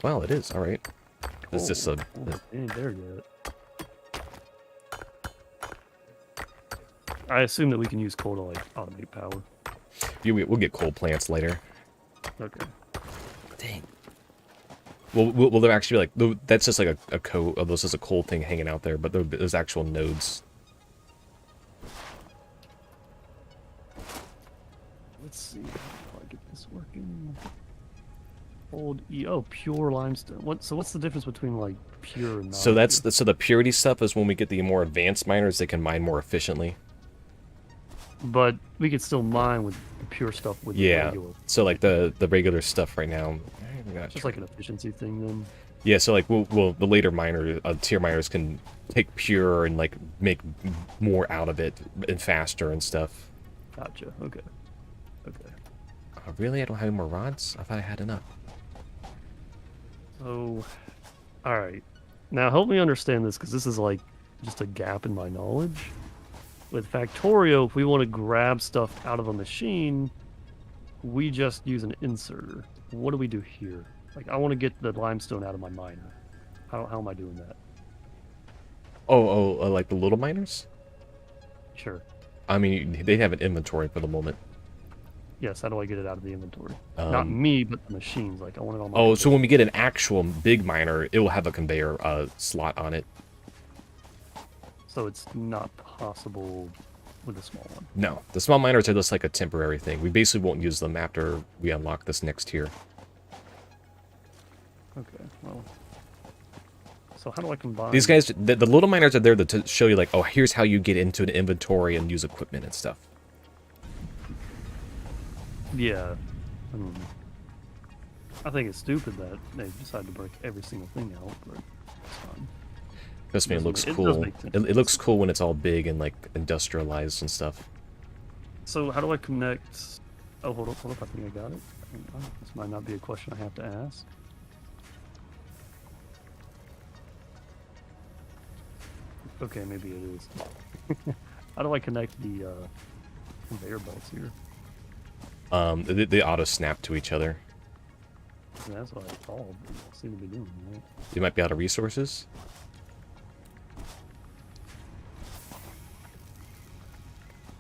Well, it is. All right. Is this a? Ain't there yet. I assume that we can use coal to like automate power. We'll get coal plants later. Okay. Dang. Will there actually be like that's just like a coal? Oh, this is a coal thing hanging out there, but there's actual nodes. Let's see how I get this working. Old pure limestone. So what's the difference between like pure and so the purity stuff is when we get the more advanced miners, they can mine more efficiently. But we could still mine with the pure stuff with the regular. So like the regular stuff right now. Just like an efficiency thing then. Yeah, so like we'll the later tier miners can take pure and like make more out of it and faster and stuff. Gotcha. Okay. Okay. Really? I don't have any more rods? I thought I had enough. So, all right. Now help me understand this, because this is like just a gap in my knowledge. With Factorio, if we want to grab stuff out of a machine, we just use an inserter. What do we do here? Like, I want to get the limestone out of my miner. How am I doing that? Like the little miners? Sure. I mean, they have an inventory for the moment. Yes, how do I get it out of the inventory? Not me, but the machines. Like, I want it on my... Oh, so when we get an actual big miner, it will have a conveyor slot on it. So it's not possible with a small one? No. The small miners are just like a temporary thing. We basically won't use them after we unlock this next tier. Okay, well... So how do I combine These guys, the little miners are there to show you, like, oh, here's how you get into an inventory and use equipment and stuff. Yeah. I think it's stupid that they decided to break every single thing out, but it's fine. Trust me, it looks does cool. make sense. It looks cool when it's all big and, like, industrialized and stuff. So how do I connect... Oh, hold up, I think I got it. This might not be a question I have to ask. Okay, maybe it is. How do I connect the conveyor belts here? They auto snap to each other. That's what I thought they seem to be doing, right? You might be out of resources.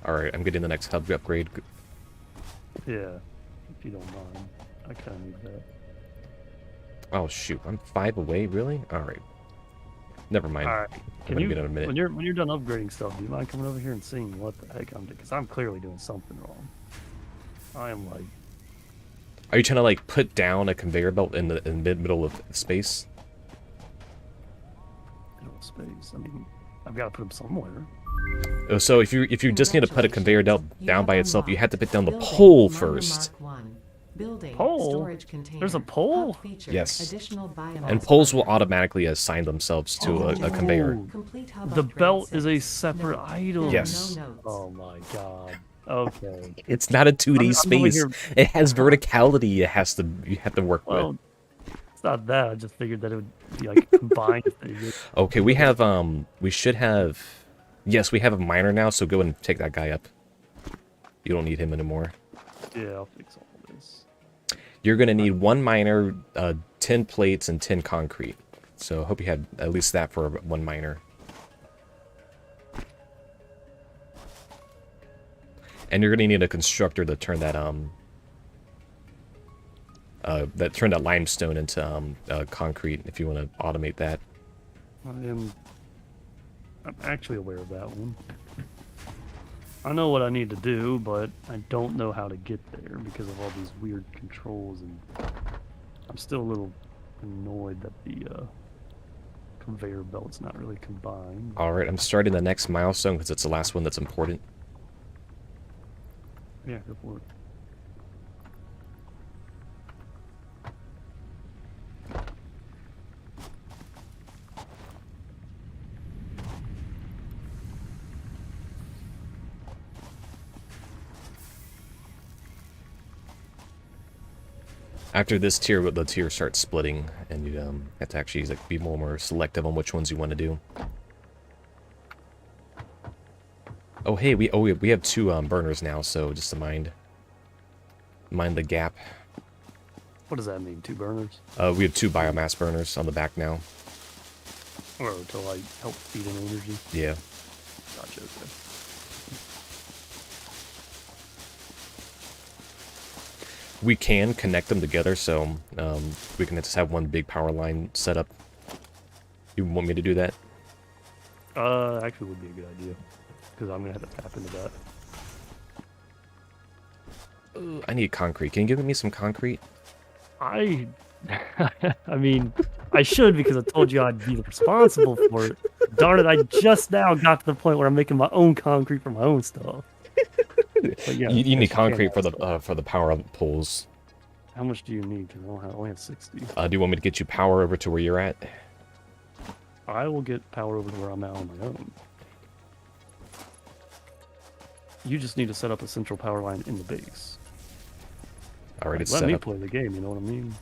Alright, I'm getting the next hub upgrade. Yeah, if you don't mind. I kind of need that. Oh shoot, I'm 5 away, really? Alright. Never mind. All right. I'm gonna get in a minute. When you're done upgrading stuff, do you mind coming over here and seeing what the heck I'm doing? Because I'm clearly doing something wrong. I am like... Are you trying to, like, put down a conveyor belt in the middle of space? Middle of space. I mean, I've got to put them somewhere. Oh, so if you just need to put a conveyor belt down by itself, you have to put down the pole first. Pole? There's a pole? Yes. And And poles will automatically assign themselves to a conveyor. The belt is a separate item. Yes. Oh my god. Okay. It's not a 2D I'm over space. here- It has verticality. You have to work with. Well, it's not that. I just figured that it would be like combined. Okay, we have we should have. Yes, we have a miner now. So go and take that guy up. You don't need him anymore. Yeah, I'll fix all this. You're gonna need 1 miner, 10 plates, and 10 concrete. So I hope you had at least that for 1 miner. And you're gonna need a constructor to turn that turn that limestone into concrete if you want to automate that. I'm actually aware of that one. I know what I need to do, but I don't know how to get there because of all these weird controls, and I'm still a little annoyed that the conveyor belt's not really combined. All right, I'm starting the next milestone because it's the last one that's important. Yeah, go for it. After this tier, the tier starts splitting, and you have to actually like be more selective on which ones you want to do. Oh hey, we have 2 burners now, so just to mind the gap. What does that mean? 2 burners? We have 2 biomass burners on the back now. Or to like help feed in energy? Yeah. Gotcha, okay. We can connect them together, so we can just have one big power line set up. You want me to do that? Actually would be a good idea. Because I'm going to have to tap into that. I need concrete. Can you give me some concrete? I mean, I should because I told you I'd be responsible for it. Darn it, I just now got to the point where I'm making my own concrete for my own stuff. But yeah, you need concrete for the the power up poles. How much do you need? I only have 60. Do you want me to get you power over to where you're at? I will get power over to where I'm at on my own. You just need to set up a central power line in the base. Alright, it's Let set me up. play the game, you know what I mean?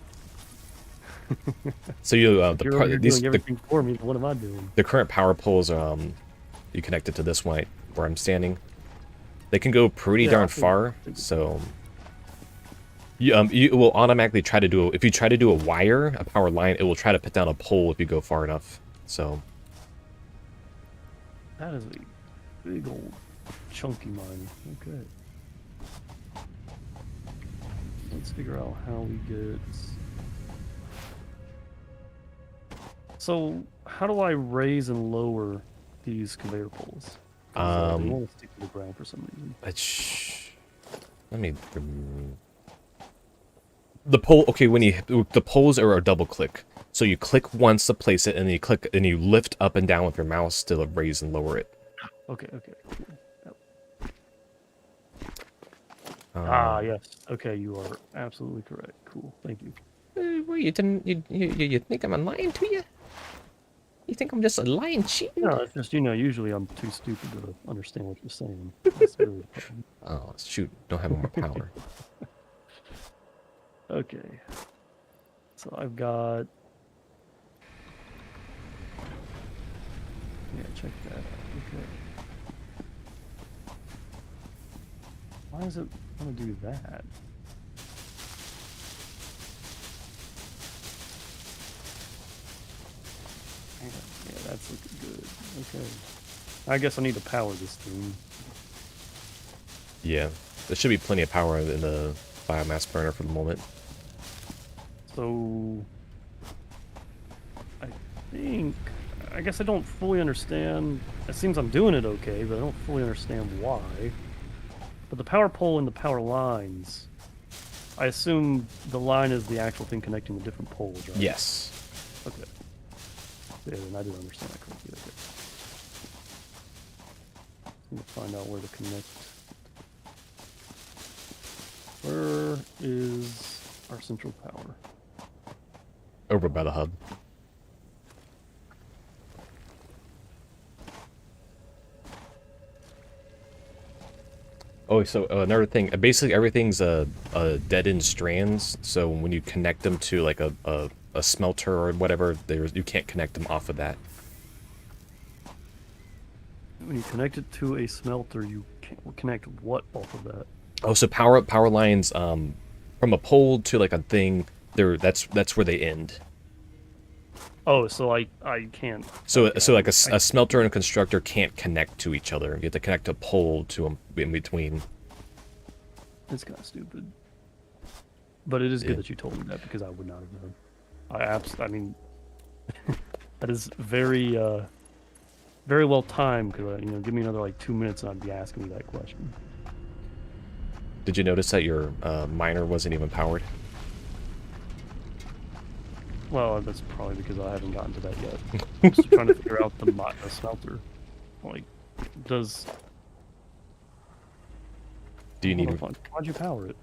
So you You're doing everything for me, what am I doing? the current power poles you connected to this one where I'm standing. They can go pretty darn far, so you will automatically try to do if you try to do a power line, it will try to put down a pole if you go far enough. So That is a big old chunky mine. Okay. Let's figure out how we get... So, how do I raise and lower these conveyor poles? They want to stick to the ground for some reason. Let me... The pole... Okay, the poles are a double click. So you click once to place it, and then you click and you lift up and down with your mouse to raise and lower it. Okay. Cool. Yep. Um, Yes. Okay, you are absolutely correct. Cool. Thank you. Well, you didn't. You think I'm lying to you? You think I'm just a lying cheat? No, it's just usually I'm too stupid to understand what you're saying. That's really the problem. Oh shoot! Don't have more power. Okay. So I've got. Yeah, check that out. Okay. Why does it want to do that? Yeah, that's looking good. Okay. I guess I need to power this thing. Yeah, there should be plenty of power in the biomass burner for the moment. So I guess I don't fully understand. It seems I'm doing it okay, but I don't fully understand why. But the power pole and the power lines, I assume the line is the actual thing connecting the different poles, right? Yes. Okay. Yeah, then I didn't understand that correctly. Okay. Need to find out where to connect. Where is our central power? Over by the hub. Oh, so another thing. Basically, everything's a dead-end strands. So when you connect them to like a smelter or whatever, you can't connect them off of that. When you connect it to a smelter, you connect what off of that? Oh, so power lines from a pole to like a thing. That's where they end. Oh, so I can't. So Okay, so like a smelter and a constructor can't connect to each other. You have to connect a pole to them in between. It's kind of stupid. But it is Yeah. good that you told me that because I would not have known. I mean, that is very very well timed because give me another like 2 minutes and I'd be asking you that question. Did you notice that your miner wasn't even powered? Well, that's probably because I haven't gotten to that yet. I'm just trying to figure out the smelter. Like, does... Do you need... Why'd you power it?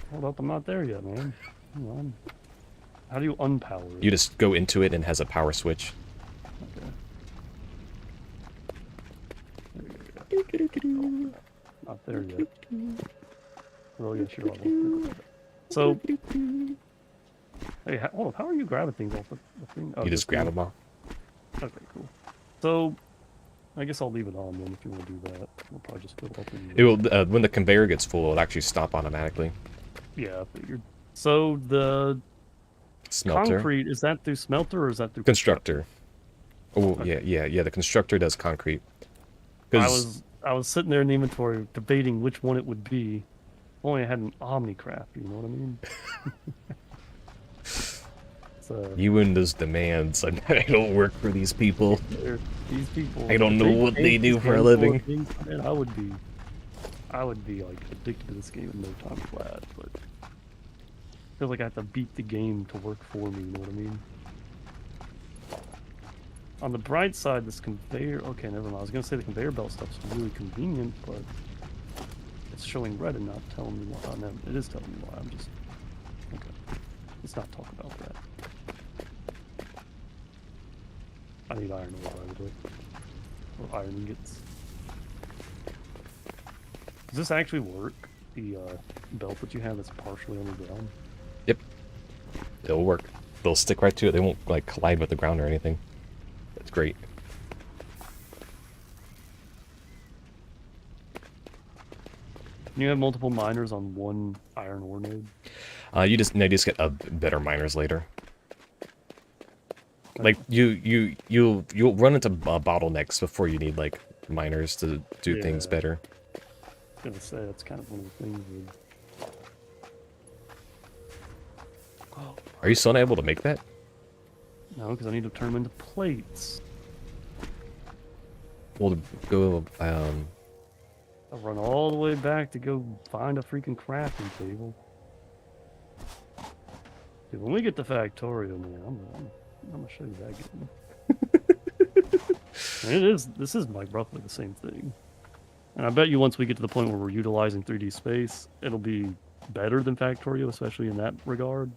Hold up, I'm not there yet, man. Hang on. How do you unpower it? You just go into it and it has a power switch. Okay. There you go. Not there yet. Well, yes, you're level. So... Hey, how are you grabbing things off the thing? Oh, you just grab them off. Okay, cool. So, I guess I'll leave it on then if you want to do that. We'll probably just fill up. It will when the conveyor gets full, it'll actually stop automatically. Yeah, I figured. So the smelter. Concrete, is that through smelter or is that through constructor? Oh okay. yeah. The constructor does concrete. I was sitting there in the inventory debating which one it would be. If only I had an Omnicraft, you know what I mean? You and those demands. I don't work for these people. These people. I don't know what they do for a living. Man, I would be like addicted to this game in no time flat. But I feel like I have to beat the game to work for me. You know what I mean? On the bright side, this conveyor. Okay, never mind. I was gonna say the conveyor belt stuff's really convenient, but it's showing red and not telling me why. No, it is telling me why. I'm just okay. Let's not talk about that. I need iron ore, by the way. Or iron ingots. Does this actually work? The belt that you have that's partially underground? Yep. It'll work. They'll stick right to it. They won't like collide with the ground or anything. That's great. Can you have multiple miners on one iron ore node? You just get better miners later. Like you'll run into bottlenecks before you need like miners to do things better. I was gonna say that's kind of one of the things. Are you still not able to make that? No, because I need to turn them into plates. Well, go. I'll run all the way back to go find a freaking crafting table. Dude, when we get to Factorio, man, I'm gonna show you that again. This is like roughly the same thing. And I bet you once we get to the point where we're utilizing 3D space, it'll be better than Factorio, especially in that regard.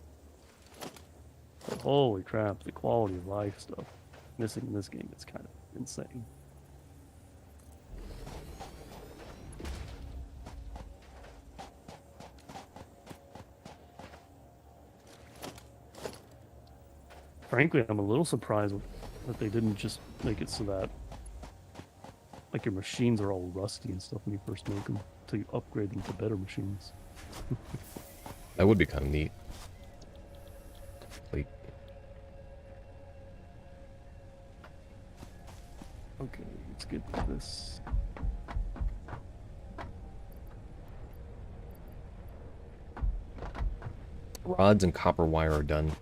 But holy crap, the quality of life stuff missing in this game is kind of insane. Frankly, I'm a little surprised that they didn't just make it so that like your machines are all rusty and stuff when you first make them until you upgrade them to better machines. That would be kind of neat. Like, okay, let's get this. rods and copper wire are done.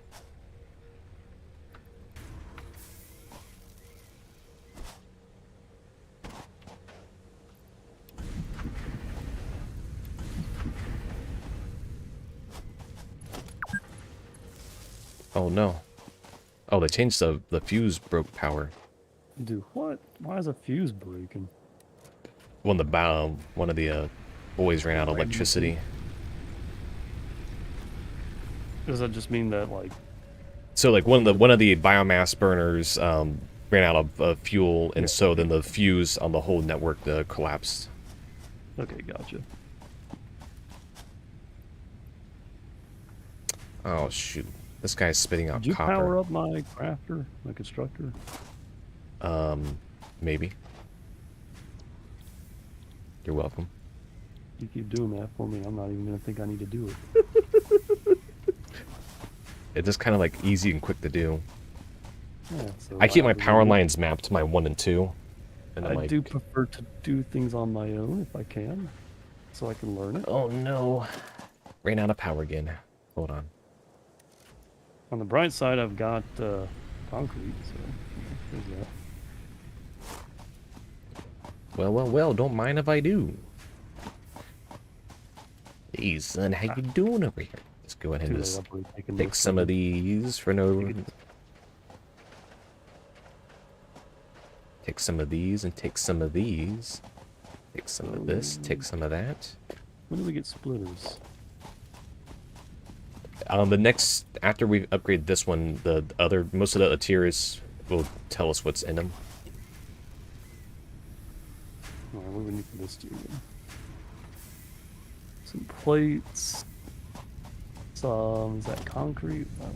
Oh no. Oh, they changed the fuse broke power. Dude, what? Why is a fuse breaking? One of the boys ran out of electricity. Does that just mean that like? So like one of the biomass burners ran out of fuel, and so then the fuse on the whole network collapsed. Okay, gotcha. Oh shoot! This guy's spitting out Did you copper. power up my crafter, my constructor? Maybe. You're welcome. You keep doing that for me. I'm not even gonna think I need to do it. It's just kind of like easy and quick to do. Yeah, so I keep my power lines mapped to my 1 and 2. And I do prefer to do things on my own if I can, so I can learn it. Oh no. Ran out of power again. Hold on. On the bright side, I've got concrete, so there's that. Well, don't mind if I do. Hey, son, how you doing over here? Let's go ahead and just take some of these for no... Take some of these and take some of these. Take some of this, take some of that. When do we get splitters? The next, after we upgrade this one, most of the other tiers will tell us what's in them. Alright, what do we need for this tier then? Some plates. Some, is that concrete? Well,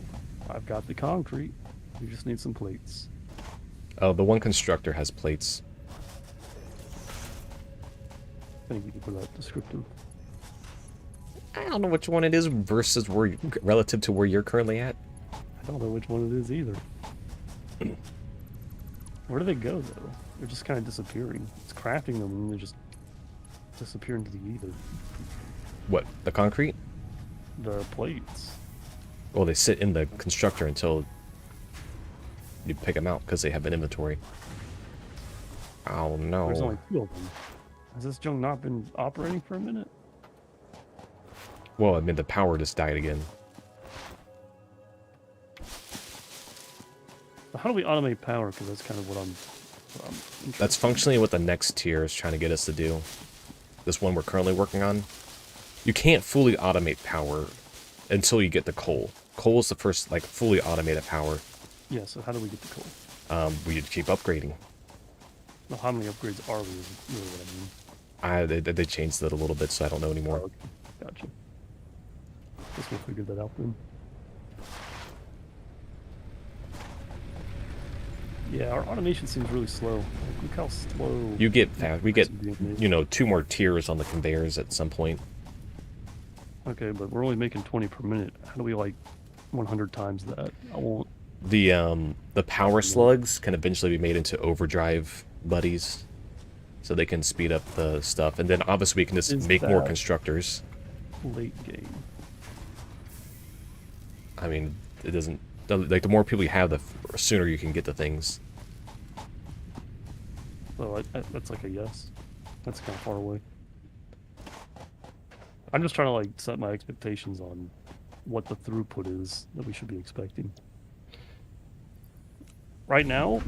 I've got the concrete. We just need some plates. Oh, the one constructor has plates. Thank you for that descriptive. I don't know which one it is versus relative to where you're currently at. I don't know which one it is either. Where do they go, though? They're just kind of disappearing. It's crafting them and they just disappear into the ether. What, the concrete? The plates. Well, they sit in the constructor until you pick them out because they have an inventory. Oh no. There's only 2 of them. Has this junk not been operating for a minute? Well, I mean, the power just died again. So how do we automate power? Because that's kind of what I'm That's functionally what the next tier is trying to get us to do. This one we're currently working on. You can't fully automate power until you get the coal. Coal is the first, like, fully automated power. Yeah, so how do we get the coal? We keep upgrading. Well, how many upgrades are we is really what I mean. They changed that a little bit, so I don't know anymore. Oh, okay. Gotcha. Guess we'll figure that out then. Yeah, our automation seems really slow. Like, look how slow... You get fast. We get, 2 more tiers on the conveyors at some point. Okay, but we're only making 20 per minute. How do we, like, 100 times that? I won't... The power slugs can eventually be made into overdrive buddies, so they can speed up the stuff. And then obviously we can just make more constructors. Late game. I mean, it doesn't... Like, the more people you have, the sooner you can get the things. So that's like a yes. That's kind of far away. I'm just trying to, like, set my expectations on what the throughput is that we should be expecting. right now,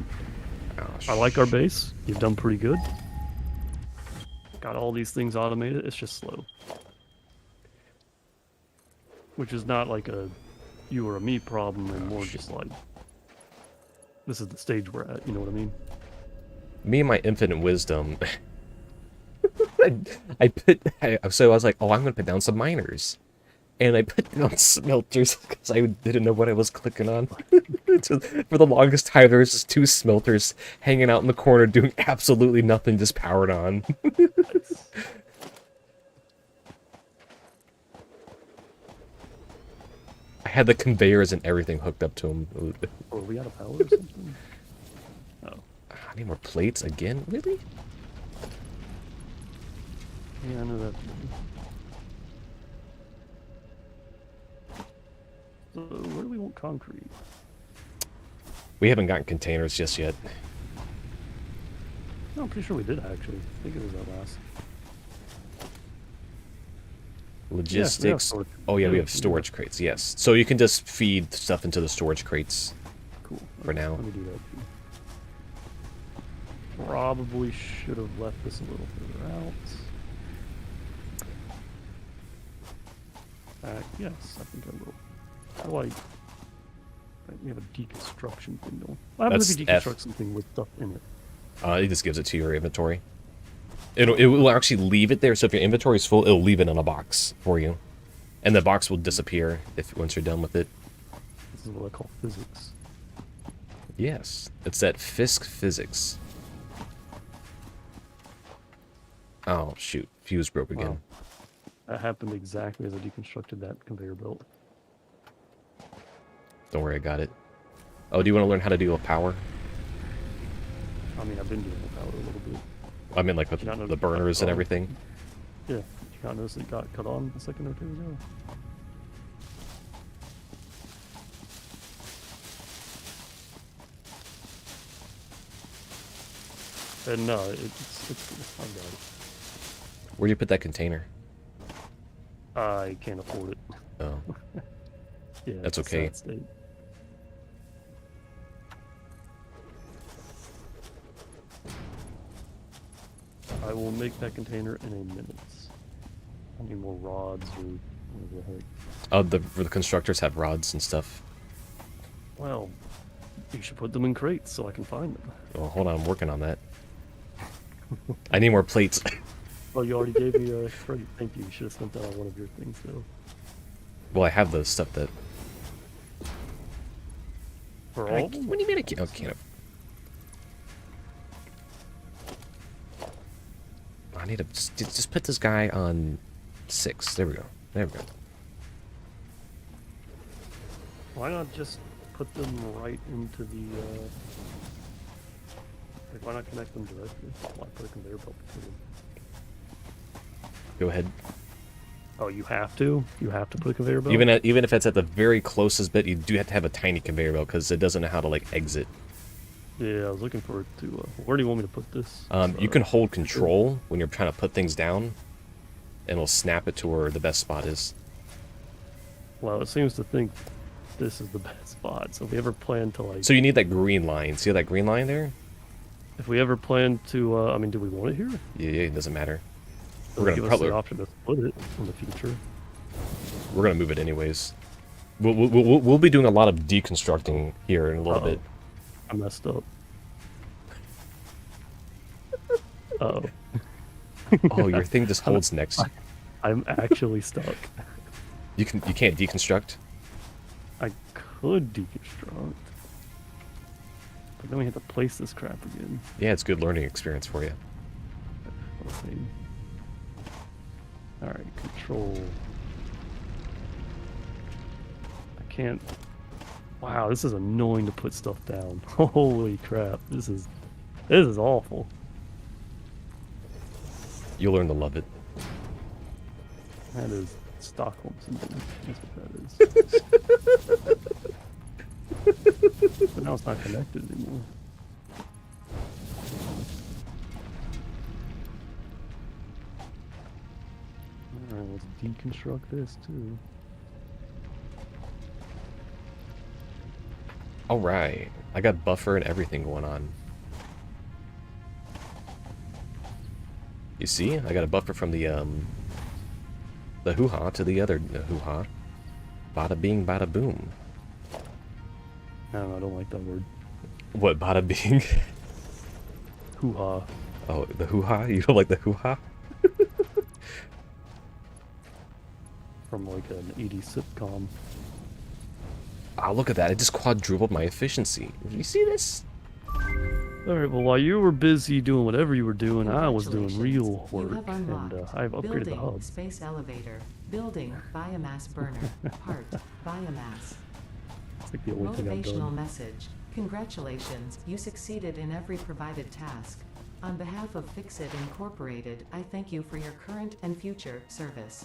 Oh, I like our base. You've done pretty good. Got all these things automated. It's just slow. Which is not like a you or a me problem, and more just like this is the stage we're at. You know what I mean? Me and my infinite wisdom. So I was like, oh, I'm gonna put down some miners, and I put down smelters because I didn't know what I was clicking on. For the longest time, there was just 2 smelters hanging out in the corner doing absolutely nothing, just powered on. I had the conveyors and everything hooked up to them. Or are we out of power or something? Oh. I need more plates again? Really? Yeah, I know that. So, where do we want concrete? We haven't gotten containers just yet. No, I'm pretty sure we did actually. I think it was that last. Logistics. Yeah, Oh yeah, we have storage crates. Yes. So you can just feed stuff into the storage crates. Cool. For now. Let me do that too. Probably should have left this a little further out. Yes, I think I will. How do I... We have a deconstruction thing going. What happens if you That's deconstruct something with stuff in it? It just gives it to your inventory. It will actually leave it there, so if your inventory is full, it'll leave it in a box for you. And the box will disappear once you're done with it. This is what I call physics. Yes, it's that Fisk physics. Oh, shoot. Fuse broke again. Wow. That happened exactly as I deconstructed that conveyor belt. Don't worry, I got it. Oh, do you want to learn how to deal with power? I mean, I've been dealing with power a little bit. I mean, like with the burners and everything. Yeah, you not notice it got cut on a second or two ago. And no, it's cool. I've got it. Where do you put that container? I can't afford it. Oh, Yeah, that's it's a okay. sad state. I will make that container in a minute. I need more rods or whatever the heck. Oh, the constructors have rods and stuff. Well, you should put them in crates so I can find them. Oh, hold on, I'm working on that. I need more plates. Well, you already gave me a crate. Thank you. You should have sent that on one of your things, though. Well, I have the stuff that... For all of them? What do you mean I can't? Oh, can't. I need to just put this guy on 6. There we go. There we go. Why not just put them right into the, like, why not connect them directly? Why put a conveyor belt between them? Go ahead. Oh, you have to? You have to put a conveyor belt? Even if it's at the very closest bit, you do have to have a tiny conveyor belt because it doesn't know how to, like, exit. Yeah, I was looking for it to, where do you want me to put this? You can hold control when you're trying to put things down, and it'll snap it to where the best spot is. Well, it seems to think this is the best spot, so if we ever plan to, like... So you need that green line. See that green line there? If we ever plan to, I mean, do we want it here? Yeah, it doesn't matter. We're gonna give us the option to split it in the future. We're gonna move it anyways. We'll be doing a lot of deconstructing here in a little bit. I messed up. Uh-oh. Oh, your thing just holds next. I'm actually stuck. You can't deconstruct? I could deconstruct. But then we have to place this crap again. Yeah, it's good learning experience for you. Okay. Alright, control. I can't... Wow, this is annoying to put stuff down. Holy crap, this is awful. You'll learn to love it. That is Stockholm syndrome. That's what that is. But now it's not connected anymore. Alright, let's deconstruct this too. All right, I got buffer and everything going on. You see, I got a buffer from the hoo-ha to the other hoo-ha. Bada bing, bada boom. I don't know, I don't like that word. What, bada bing? Hoo-ha. Oh, the hoo-ha? You don't like the hoo-ha? From like an 80s sitcom. Ah, look at that. It just quadrupled my efficiency. You see this? Alright, well, while you were busy doing whatever you were doing, I was doing Congratulations. real You work, have and unlocked I've upgraded the building hub. space elevator, building biomass burner, part biomass. It's like the only thing I've Motivational done. message. Congratulations, you succeeded in every provided task. On behalf of Fixit Incorporated, I thank you for your current and future service.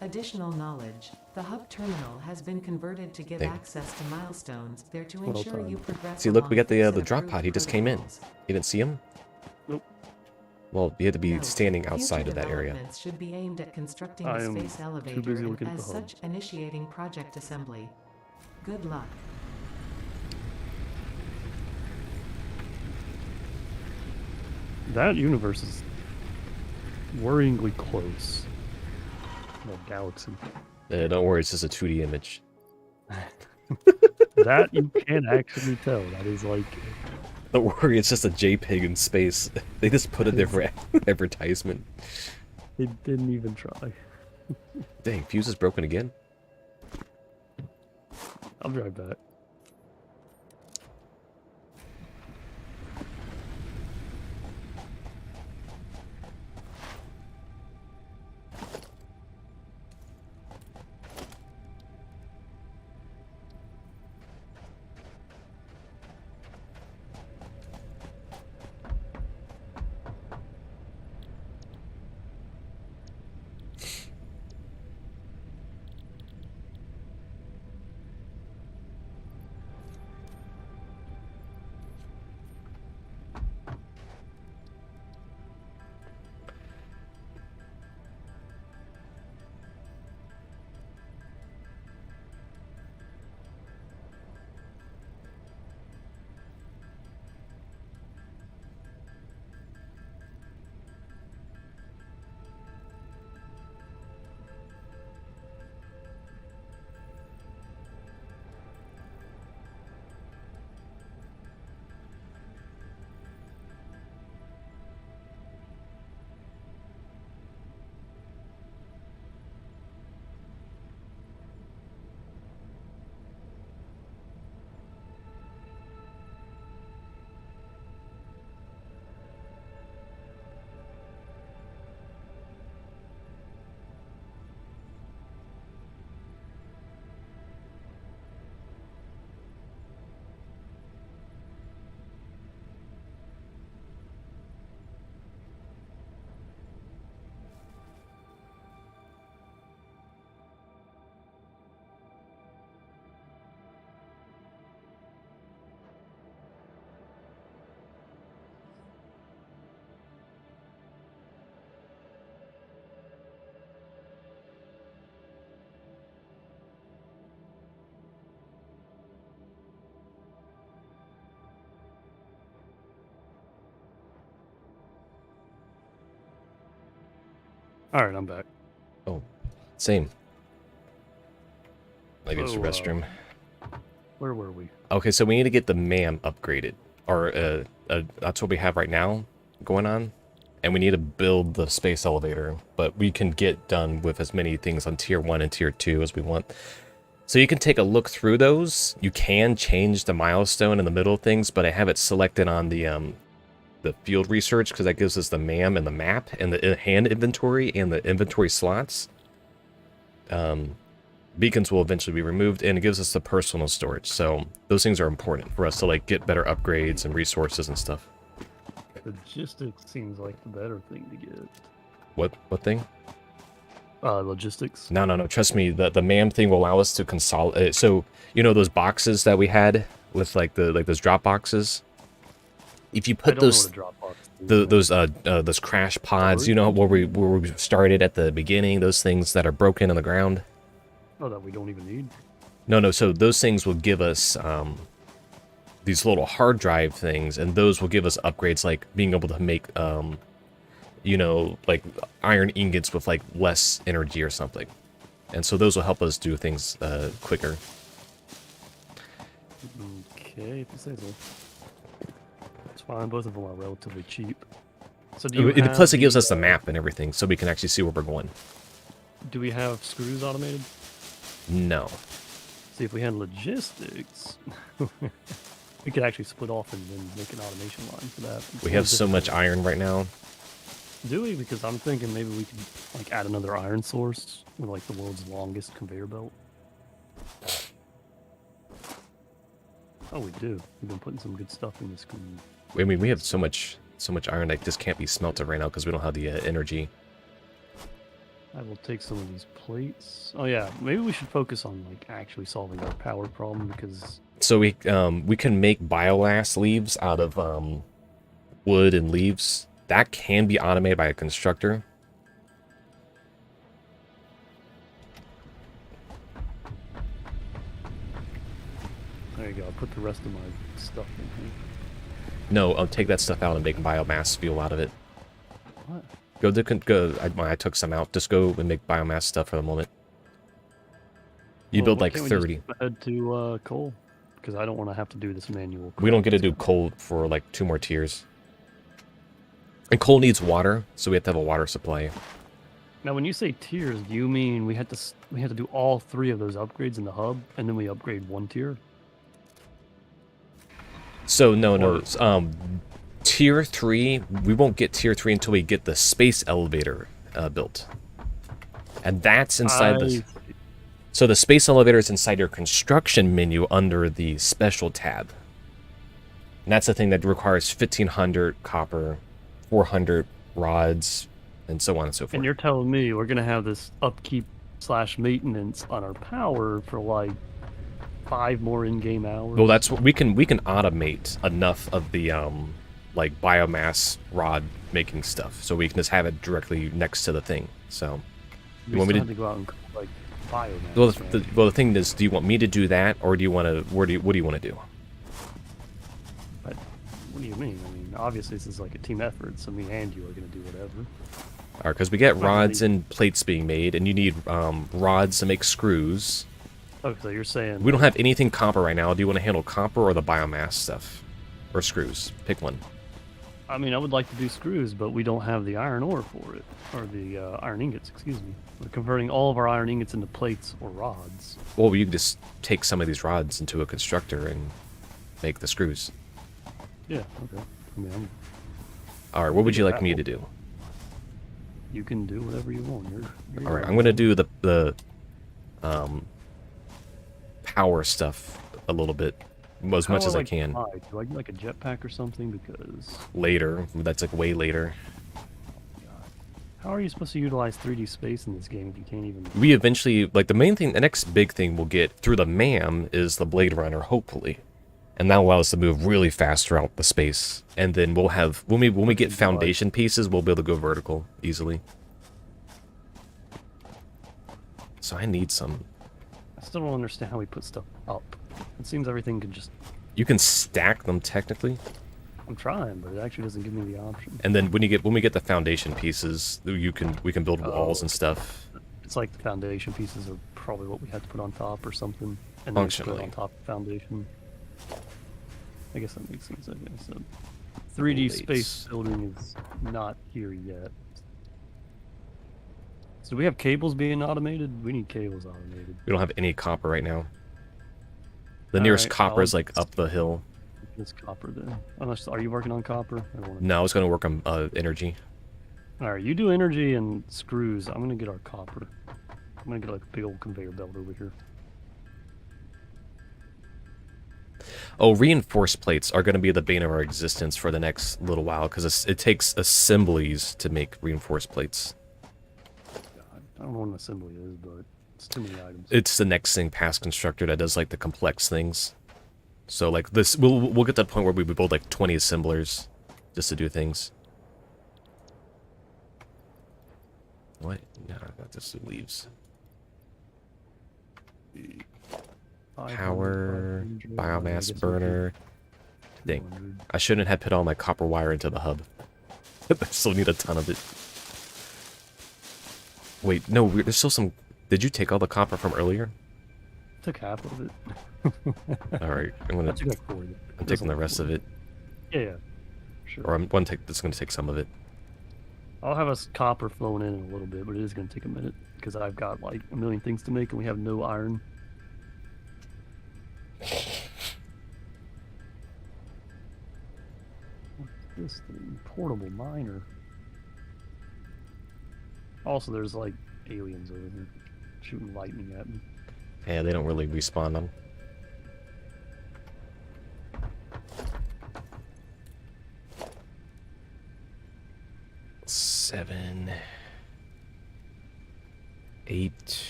Additional knowledge. The hub terminal has been converted to give Dang. access to milestones there to Well ensure done. you progress. See, look, we got the along drop Fixit-approved pod. He just came in. protocols. You didn't see him? Nope. Well, you had to be Note, standing outside future of that area. developments should be aimed at constructing I the am space too elevator busy and looking at as the hub. such initiating project assembly. Good luck. That universe is worryingly close. That galaxy. Don't worry, it's just a 2D image. That you can actually tell. That is like... Don't worry, it's just a JPEG in space. They just put it there for advertisement. They didn't even try. Dang, fuse is broken again? I'll drive back. Alright, I'm back. Oh, same. Maybe it's the So, restroom. Where were we? Okay, so we need to get the MAM upgraded. Or, that's what we have right now going on. And we need to build the space elevator. But we can get done with as many things on Tier 1 and Tier 2 as we want. So you can take a look through those. You can change the milestone in the middle of things, but I have it selected on the field research because that gives us the MAM and the map and the hand inventory and the inventory slots. Beacons will eventually be removed, and it gives us the personal storage. So those things are important for us to like get better upgrades and resources and stuff. Logistics seems like the better thing to get. What thing? Logistics. No. Trust me, the MAM thing will allow us to consolidate. So you know those boxes that we had with like those drop boxes. If you I put don't know those what a Dropbox is. those crash pods, you know where we started at the beginning, those things that are broken on the ground. Oh, that we don't even need. No. So those things will give us these little hard drive things, and those will give us upgrades like being able to make, you know, like iron ingots with like less energy or something. And so those will help us do things quicker. Okay, if you say so. It's fine. Both of them are relatively cheap. So do you have Plus, it gives us the map and everything, so we can actually see where we're going. Do we have screws automated? No. See, if we had logistics, we could actually split off and then make an automation line for that. We have so much iron right now. Do we? Because I'm thinking maybe we could like add another iron source with like the world's longest conveyor belt. Oh, we do. We've been putting some good stuff in this. I mean, we have so much iron that just can't be smelted right now because we don't have the energy. I will take some of these plates. Oh yeah, maybe we should focus on like actually solving our power problem because. So we can make biomass leaves out of wood and leaves. That can be automated by a constructor. There you go. I'll put the rest of my stuff in here. No, I'll take that stuff out and make biomass fuel out of it. What? I took some out. Just go and make biomass stuff for the moment. You build like 30. We just head to coal because I don't want to have to do this manual. We don't get to do coal for like 2 more tiers. And coal needs water, so we have to have a water supply. Now, when you say tiers, do you mean we had to do all 3 of those upgrades in the hub, and then we upgrade 1 tier? So no. Tier 3, we won't get tier 3 until we get the space elevator built, and that's inside the. So the space elevator is inside your construction menu under the special tab. And that's the thing that requires 1,500 copper, 400 rods, and so on and so forth. And you're telling me we're gonna have this upkeep / maintenance on our power for like 5 more in-game hours? Well, that's what we can automate enough of the like biomass rod making stuff, so we can just have it directly next to the thing. So you want me to go out and like biomass? Well, the thing is, do you want me to do that, or do you want to? What do you want to do? But what do you mean? I mean, obviously this is like a team effort, so me and you are gonna do whatever. All right, because we get rods and plates being made, and you need rods to make screws. Oh, so you're saying we don't have anything copper right now. Do you want to handle copper or the biomass stuff, or screws? Pick one. I mean, I would like to do screws, but we don't have the iron ore for it, or the iron ingots. Excuse me. We're converting all of our iron ingots into plates or rods. Well, you can just take some of these rods into a constructor and make the screws. Yeah. Okay. I mean, all right. What would you like me to do? You can do whatever you want. You're all right. I'm gonna do the power stuff a little bit, as much as I can. Do I get like a jetpack or something? Because later, that's like way later. How are you supposed to utilize 3D space in this game if you can't even? We eventually, like, the main thing, the next big thing we'll get through the MAM is the Blade Runner, hopefully, and that will allow us to move really fast throughout the space. And then we'll have when we get foundation pieces, we'll be able to go vertical easily. So I need some. I still don't understand how we put stuff up. It seems everything can just. You can stack them technically. I'm trying, but it actually doesn't give me the option. And then when we get the foundation pieces, we can build walls and stuff. It's like the foundation pieces are probably what we have to put on top or something, and then functionally put on top of foundation. I guess that makes sense. Okay, so 3D space building is not here yet. So do we have cables being automated? We need cables automated. We don't have any copper right now. The nearest copper is like up the hill. It's copper then. Unless, are you working on copper? No, I was going to work on energy. All right, you do energy and screws. I'm going to get our copper. I'm going to get like a big old conveyor belt over here. Oh, reinforced plates are going to be the bane of our existence for the next little while, because it takes assemblies to make reinforced plates. God, I don't know what an assembly is, but it's too many items. It's the next thing past constructor that does like the complex things. So like this, we'll get to the point where we build like 20 assemblers just to do things. What? No, that just leaves. Power, 500, I biomass guess we'll keep burner. Dang. 200. I shouldn't have put all my copper wire into the hub. I still need a ton of it. Wait, no, there's still some... Did you take all the copper from earlier? Took half of it. Alright, I'm I took like 40. taking the rest of it. Yeah, yeah, sure. Or I'm just gonna take some of it. I'll have us copper flowing in a little bit, but it is going to take a minute because I've got like a million things to make and we have no iron. What's this thing? Portable miner. Also, there's like aliens over here shooting lightning at me. Yeah, they don't really respawn them. Seven, 8.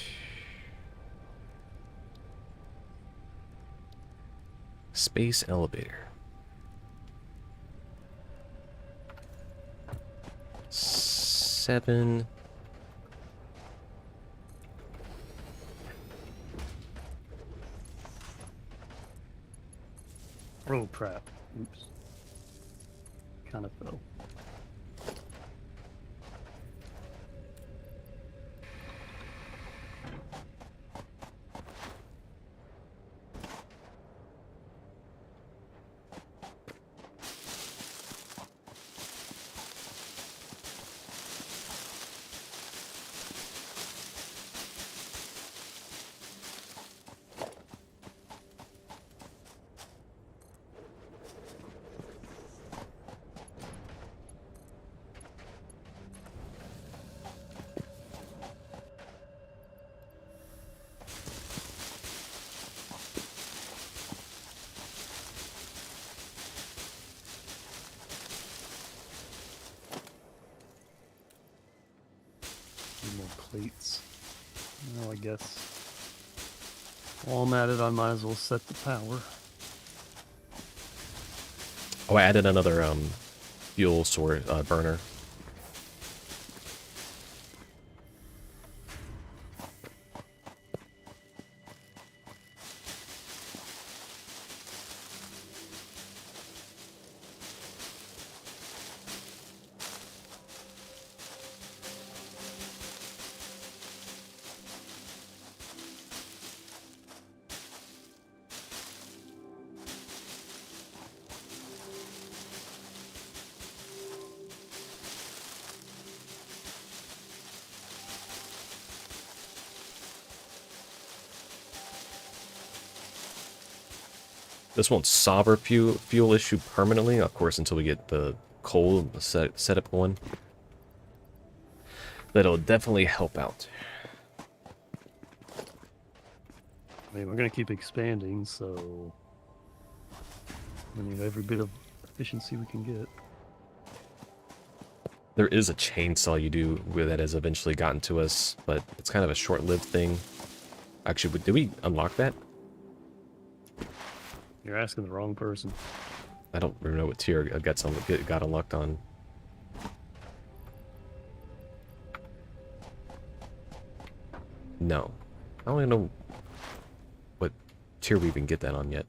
Space elevator. 7. Oh crap. Oops. Kind of fell. More plates. Well, I guess while I'm at it, I might as well set the power. Oh, I added another fuel source burner. This won't solve our fuel issue permanently, of course, until we get the coal setup going. That'll definitely help out. I mean, we're gonna keep expanding, so we need every bit of efficiency we can get. There is a chainsaw you do that has eventually gotten to us, but it's kind of a short-lived thing. Actually, did we unlock that? You're asking the wrong person. I don't remember what tier got unlocked on. No. I don't even know what tier we even get that on yet.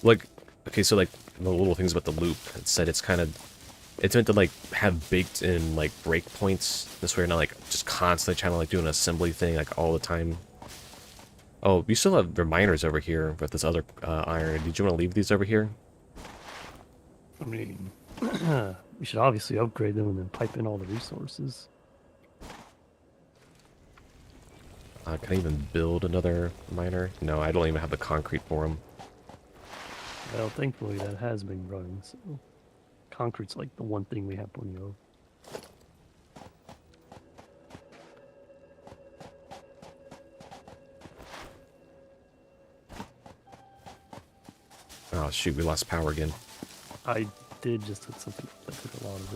Like, okay, so like the little things about the loop, it said it's meant to like have baked in like breakpoints. This way you're not like just constantly trying to like do an assembly thing like all the time. Oh, we still have reminders over here with this other iron. Did you want to leave these over here? I mean, we should obviously upgrade them and then pipe in all the resources. Can I even build another miner? No, I don't even have the concrete for them. Well, thankfully that has been running, so concrete's like the one thing we have plenty of. Oh shoot, we lost power again. I did just hit something that took a lot of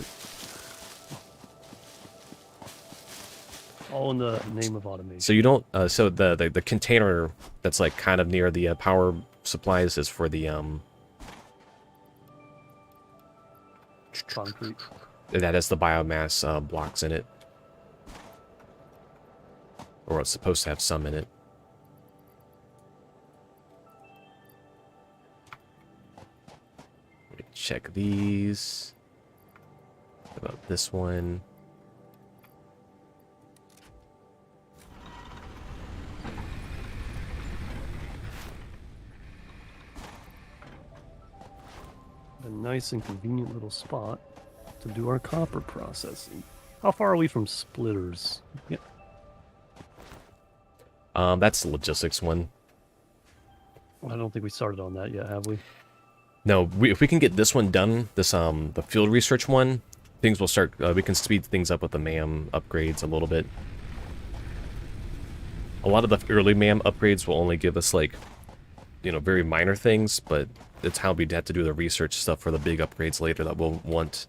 All in the name of automation. So you don't. So the container that's like kind of near the power supplies is for the Concrete. that has the biomass blocks in it, or it's supposed to have some in it. Let me check these. What about this one? A nice and convenient little spot to do our copper processing. How far are we from splitters? Yeah. That's the logistics one. I don't think we started on that yet, have we? No, if we can get this one done, this the field research one, things will start. We can speed things up with the MAM upgrades a little bit. A lot of the early MAM upgrades will only give us like, very minor things, but it's how we'd have to do the research stuff for the big upgrades later that we'll want.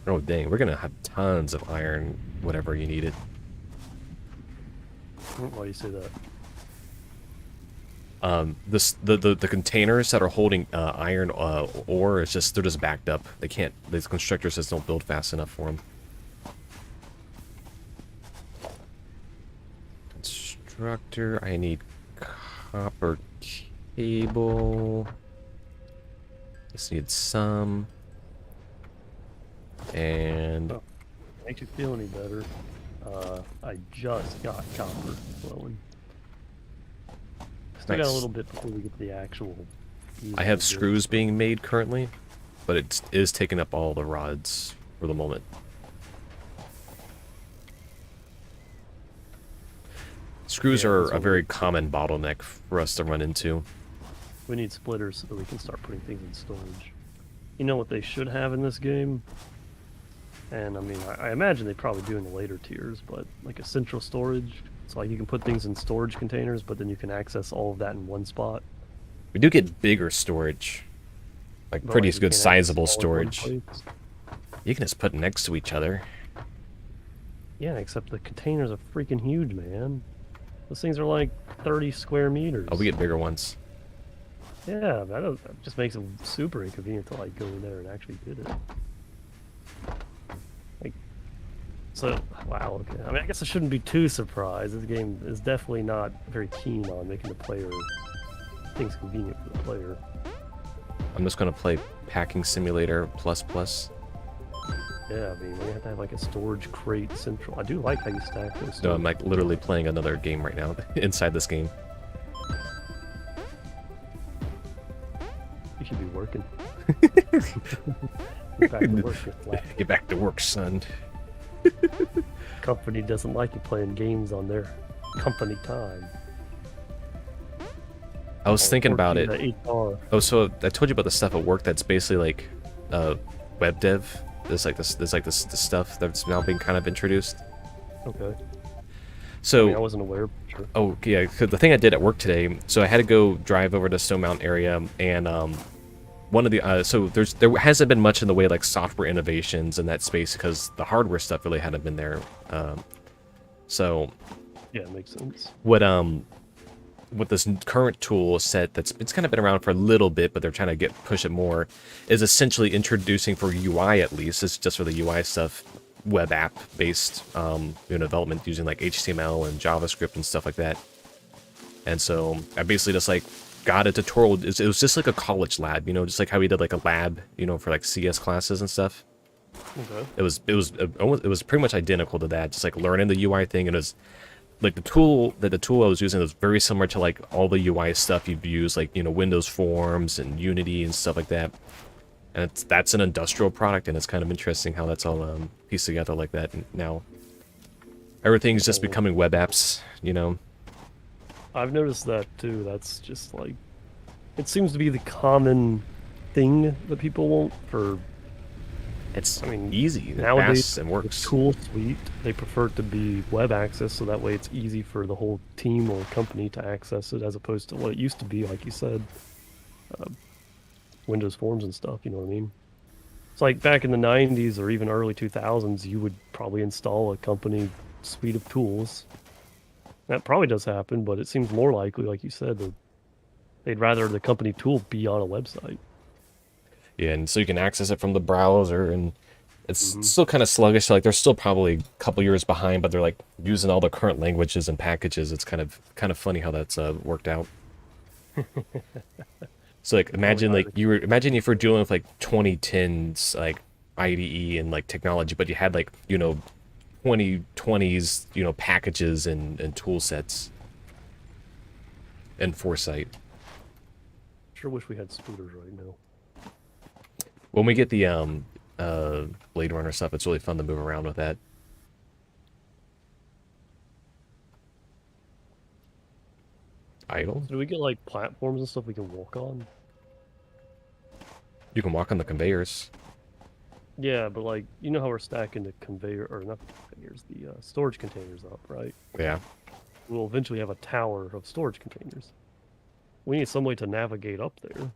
Oh dang, we're gonna have tons of iron, whatever you need it. Why do you say that? The containers that are holding iron ore is just they're just backed up. They can't. These constructors just don't build fast enough for them. Constructor, I need copper cable. Just need some. And Oh, makes you feel any better? I just got copper flowing. Still got a Nice. little bit before we get to the actual. I have screws being made currently, but it is taking up all the rods for the moment. Screws Yeah, are that's a what very we- common bottleneck for us to run into. We need splitters so that we can start putting things in storage. You know what they should have in this game? And I mean, I imagine they probably do in the later tiers, but like a central storage. So like you can put things in storage containers, but then you can access all of that in one spot. We do get bigger storage, like But, pretty like, you good can't access sizable all in one storage. place. You can just put next to each other. Yeah, except the containers are freaking huge, man. Those things are like 30 square meters. Oh, we get bigger ones. Yeah, that just makes it super inconvenient to like go in there and actually get it. Like, so wow. Okay. I mean, I guess I shouldn't be too surprised. This game is definitely not very keen on making the player things convenient for the player. I'm just gonna play Packing Simulator plus. Yeah, I mean, we have to have like a storage crate central. I do like how you stack those. No, I'm storage like literally playing another game right now inside this game. You should be working. Get back to work, you flat. Get back to work, son. Company doesn't like you playing games on their company time. I was thinking about it. HR. Oh, so I told you about the stuff at work that's basically like web dev. There's this stuff that's now being kind of introduced. Okay. So I mean, I wasn't aware. Sure. oh yeah, 'cause the thing I did at work today. So I had to go drive over to Stone Mountain area, and one of the so there hasn't been much in the way of, like software innovations in that space because the hardware stuff really hadn't been there. So Yeah, it makes sense. what this current tool set that's it's kind of been around for a little bit, but they're trying to push it more, is essentially introducing for UI at least. It's just for the UI stuff, web app based development using like HTML and JavaScript and stuff like that. And so I basically just like got a tutorial. It was just like a college lab, just like how we did like a lab, for like CS classes and stuff. Okay. It was pretty much identical to that, just like learning the UI thing. And it was like the tool I was using was very similar to like all the UI stuff you'd use, like Windows Forms and Unity and stuff like that. And that's an industrial product, and it's kind of interesting how that's all pieced together like that. And now everything's just becoming web apps. I've noticed that too. That's just like It seems to be the common thing that people want for. It's I mean, easy, and nowadays fast, and the works. tool suite, they prefer it to be web access, so that way it's easy for the whole team or company to access it, as opposed to what it used to be, like you said, uh, Windows Forms and stuff. You know what I mean? It's like back in the 90s or even early 2000s, you would probably install a company suite of tools. That probably does happen, but it seems more likely, like you said, that they'd rather the company tool be on a website. Yeah, and so you can access it from the browser, and it's Mm-hmm. still kind of sluggish. Like they're still probably a couple years behind, but they're like using all the current languages and packages. It's kind of funny how that's worked out. So like They probably hired imagine if you're dealing with like 2010s like IDE and like technology, but you had like 2020s packages and tool sets and foresight. Sure wish we had spooters right now. When we get the Blade Runner stuff, it's really fun to move around with that. Idle? So do we get like platforms and stuff we can walk on? You can walk on the conveyors. Yeah, but like you know how we're stacking the conveyor or not the conveyors, the storage containers up, right? Yeah. We'll eventually have a tower of storage containers. We need some way to navigate up there.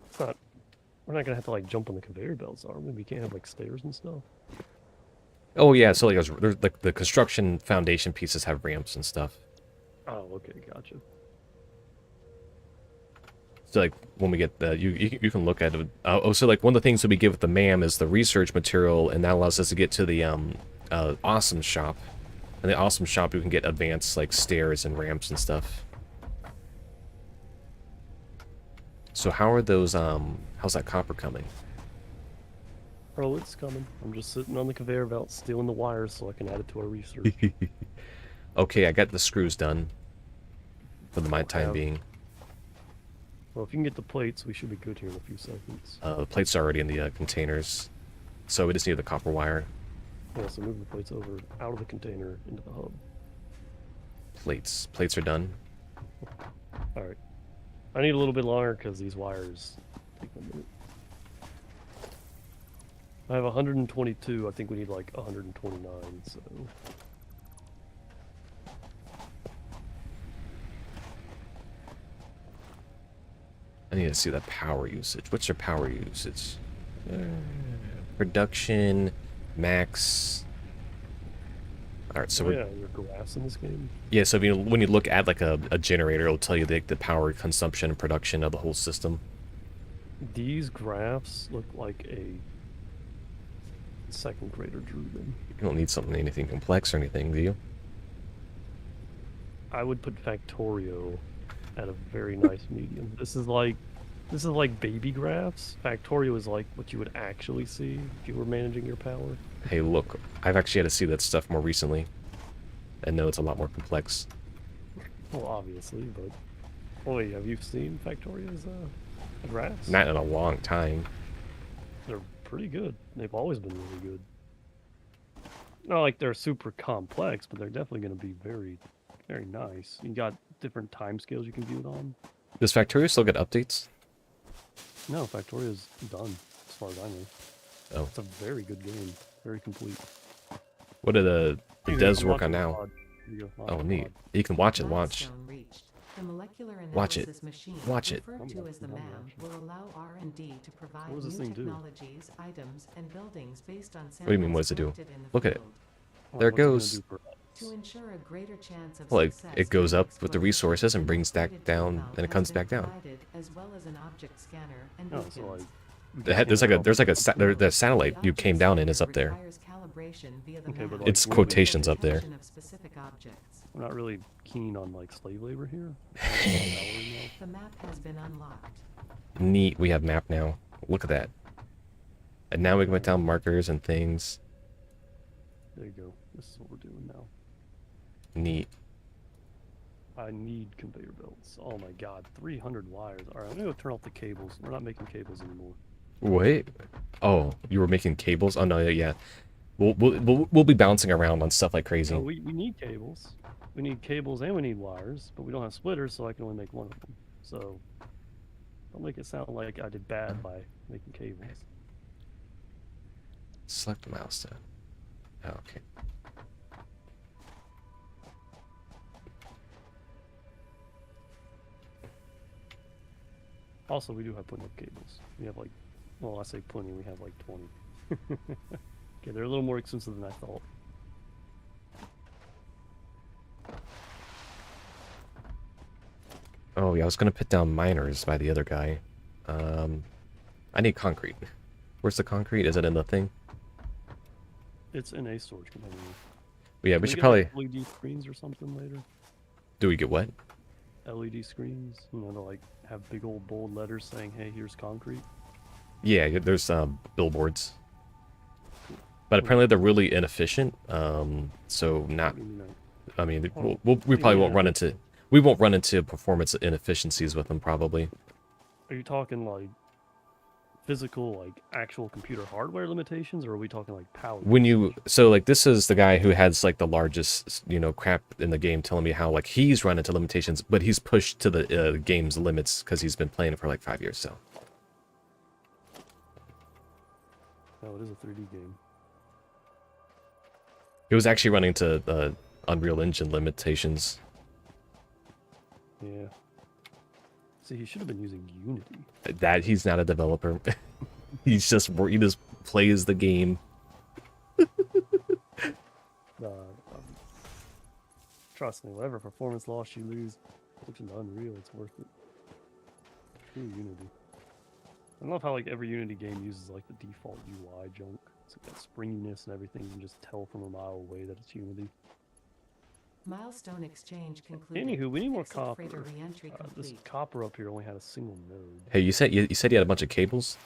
It's not. We're not gonna have to like jump on the conveyor belts, are we? We can't have like stairs and stuff. Oh yeah, so like there's like the construction foundation pieces have ramps and stuff. Oh, okay, gotcha. So like when we get the you can look at it. So like one of the things that we give with the MAM is the research material, and that allows us to get to the awesome shop. In the awesome shop, you can get advanced like stairs and ramps and stuff. So how are those how's that copper coming? Oh, it's coming. I'm just sitting on the conveyor belt, stealing the wires so I can add it to our research. Okay, I got the screws done for the time Have- being. Well, if you can get the plates, we should be good here in a few seconds. The plates are already in the containers, so we just need the copper wire. Yeah, so move the plates over out of the container into the hub. Plates are done. All right. I need a little bit longer because these wires take a minute. I have 122. I think we need like 129. So I need to see the power usage. What's your power usage? Production, max. All right, so oh, yeah, your glass in this game. yeah. So when you look at like a generator, it'll tell you the power consumption and production of the whole system. These graphs look like a second grader drew them. You don't need anything complex or anything, do you? I would put Factorio at a very nice medium. This is like baby graphs. Factorio is like what you would actually see if you were managing your power. Hey, look, I've actually had to see that stuff more recently, and know it's a lot more complex. Well, obviously, but boy, have you seen Factorio's graphs? Not in a long time. They're pretty good. They've always been really good. Not like they're super complex, but they're definitely going to be very, very nice. You got different time scales you can view it on. Does Factorio still get updates? No, Factoria's done, as far as I know. Oh. It's a very good game. Very complete. What did it You does can work watch on it now? mod. You go, Oh, mod. neat. You can watch it. Watch. Milestone reached. The molecular Watch it. analysis machine, Watch it. referred to as the I'm MAM, watching. will allow R&D to provide What does this new thing do? technologies, items, and buildings based on do you mean, what does it do? samples collected in the Look at it. field. Well, There it what's gonna goes. do for us? To ensure a greater chance of Well, success it goes in up with the exploration, resources and an brings that upgraded down, tool and it has comes been back down. provided, as well as an object scanner and Oh, beacons. so like The satellite The you came down in object is up there. scanner requires calibration via the Okay, map but, like, It's what do we- quotations up there. detection of specific objects. I'm not really keen on like slave labor here. The map has been unlocked. Neat. We have map now. Look at that. And now we can put down markers and things. There you go. This is what we're doing now. Neat. I need conveyor belts. Oh my god, 300 wires. All right, I'm gonna go turn off the cables. We're not making cables anymore. Wait. Oh, you were making cables? Oh no, yeah. We'll be bouncing around on stuff like crazy. No, we need cables. we need cables and we need wires, but we don't have splitters, so I can only make one of them. So don't make it sound like I did bad by making cables. Select the milestone. Oh, okay. Also, we do have plenty of cables. We have like, well, I say plenty, we have like 20. Okay, they're a little more expensive than I thought. Oh, yeah, I was gonna put down miners by the other guy. I need concrete. Where's the concrete? Is it in the thing? It's in a storage container. Well, yeah, Can we should get, probably... like, LED screens or something later. Do we get what? LED screens, you know, to like have big old bold letters saying, "Hey, here's concrete." Yeah, there's billboards. But apparently they're really inefficient. So not... I mean, we probably won't run into... We won't run into performance inefficiencies with them, probably. Are you talking like physical, like actual computer hardware limitations, or are we talking like power? When you... So, like, this is the guy who has, like, the largest, you know, crap in the game telling me how, like, he's run into limitations, but he's pushed to the game's limits because he's been playing it for, like, 5 years, so... Oh, it is a 3D game. It was actually running to Unreal Engine limitations. Yeah. See, he should have been using Unity. That he's not a developer. he just plays the game. Trust me, whatever performance loss you lose, switching to Unreal, it's worth it. True Unity. I love how like every Unity game uses like the default UI junk. It's like that springiness and everything. You can just tell from a mile away that it's Unity. Milestone exchange concluded. Anywho, we need more Exit copper. freighter re-entry This complete. copper up here only had a single node. Hey, you said you had a bunch of cables?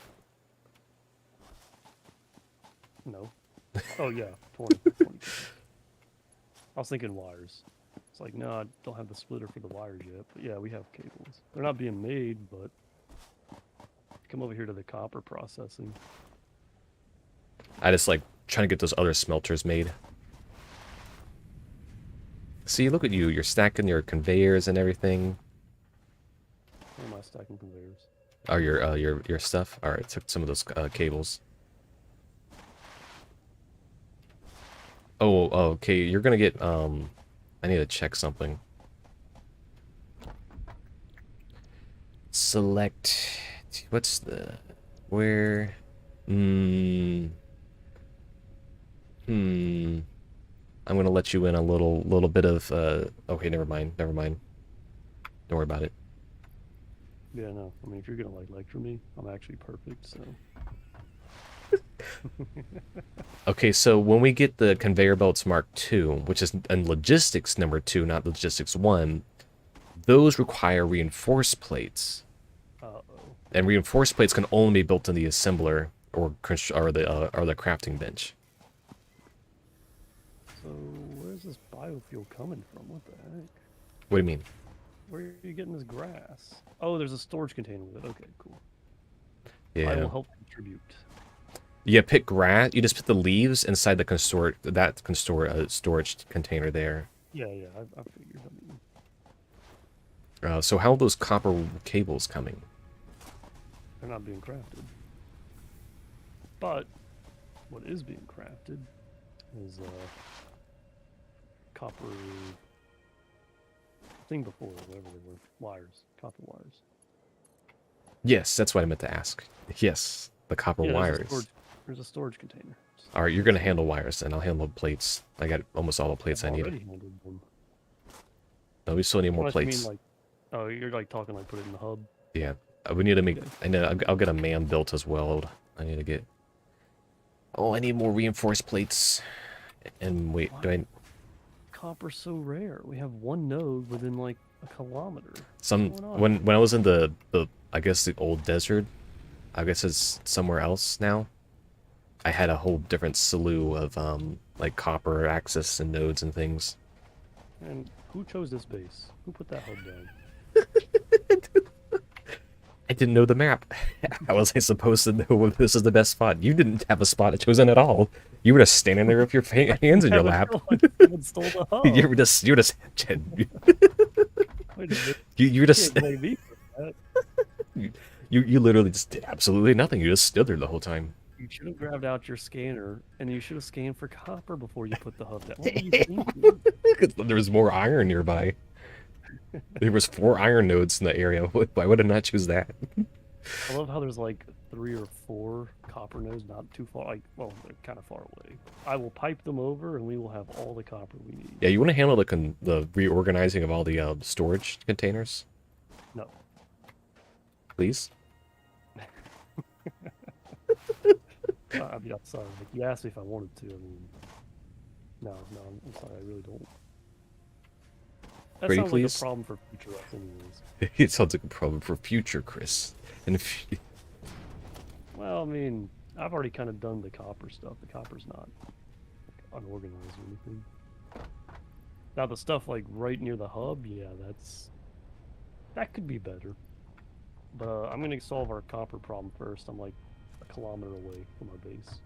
No. Oh yeah, 20. I was thinking wires. It's like, no, I don't have the splitter for the wires yet. But yeah, we have cables. They're not being made, but come over here to the copper processing. I just like trying to get those other smelters made. See, look at you. You're stacking your conveyors and everything. Where am I stacking conveyors? Oh, your stuff. All right, took some of those cables. Oh, okay. You're gonna get. I need to check something. Select. What's the where? I'm gonna let you in a little bit of. Okay, never mind. Don't worry about it. Yeah, no. I mean, if you're gonna like lecture me, I'm actually perfect. So. Okay, so when we get the conveyor belts Mark II, which is in logistics number 2, not logistics 1, those require reinforced plates. Uh-oh. And reinforced plates can only be built in the assembler or the crafting bench. So where's this biofuel coming from? What the heck? What do you mean? Where are you getting this grass? Oh, there's a storage container with it. Okay, cool. I Yeah. will help contribute. Yeah, pick grass. You just put the leaves inside the storage container there. Yeah, I figured. I mean, So how are those copper cables coming? they're not being crafted. But what is being crafted is copper thing before, whatever they were, wires, copper wires. Yes, that's what I meant to ask. Yes, the copper Yeah, wires. There's a storage container. All right, you're gonna handle wires, and I'll handle plates. I got almost all the plates I I've need. already handled them. No, we still need more Unless you plates. mean like, oh, you're like talking like put it in the hub. Yeah, we need to make. Okay. I'll get a man built as well. I need to get. Oh, I need more reinforced plates. And wait, What? do I? Copper's so rare. We have one node within like a kilometer. Some What's going on? when I was in the I guess the old desert, I guess it's somewhere else now. I had a whole different slew of like copper access and nodes and things. And who chose this base? Who put that hub down? I didn't know the map. How was I supposed to know if this is the best spot? You didn't have a spot chosen at all. You were just standing there with your hands in your Never lap. feel like someone stole the You hub. were just, you were just, Wait a minute. you were You just, can't blame me for that. you literally just did absolutely nothing. You just stood there the whole time. You should have grabbed out your scanner and you should have scanned for copper before you put the hub down. What were you thinking? Because there was more iron nearby. There was 4 iron nodes in the area. Why would I not choose that? I love how there's like 3 or 4 copper nodes not too far. Like, well, they're kind of far away. I will pipe them over and we will have all the copper we need. Yeah, you want to handle the reorganizing of all the storage containers, No. please? I mean, I'm sorry. Like, you asked me if I wanted to. I mean, no, I'm sorry. I really don't. That Pretty sounds please? like a problem for future us, anyways. It sounds like a problem for future Chris. And if Well, I mean, I've already kind of done the copper stuff. The copper's not unorganized or anything. Now the stuff like right near the hub, yeah, that could be better. But I'm gonna solve our copper problem first. I'm like a kilometer away from our base.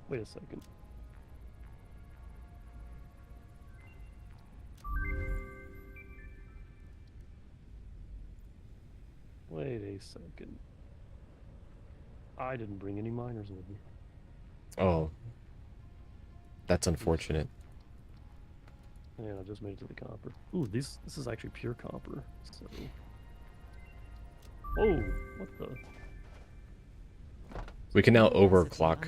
Wait a second. Wait a second. I didn't bring any miners with me. oh, that's unfortunate. And I just made it to the copper. Ooh, this is actually pure copper. So. Oh, what the? We can now New recipe overclock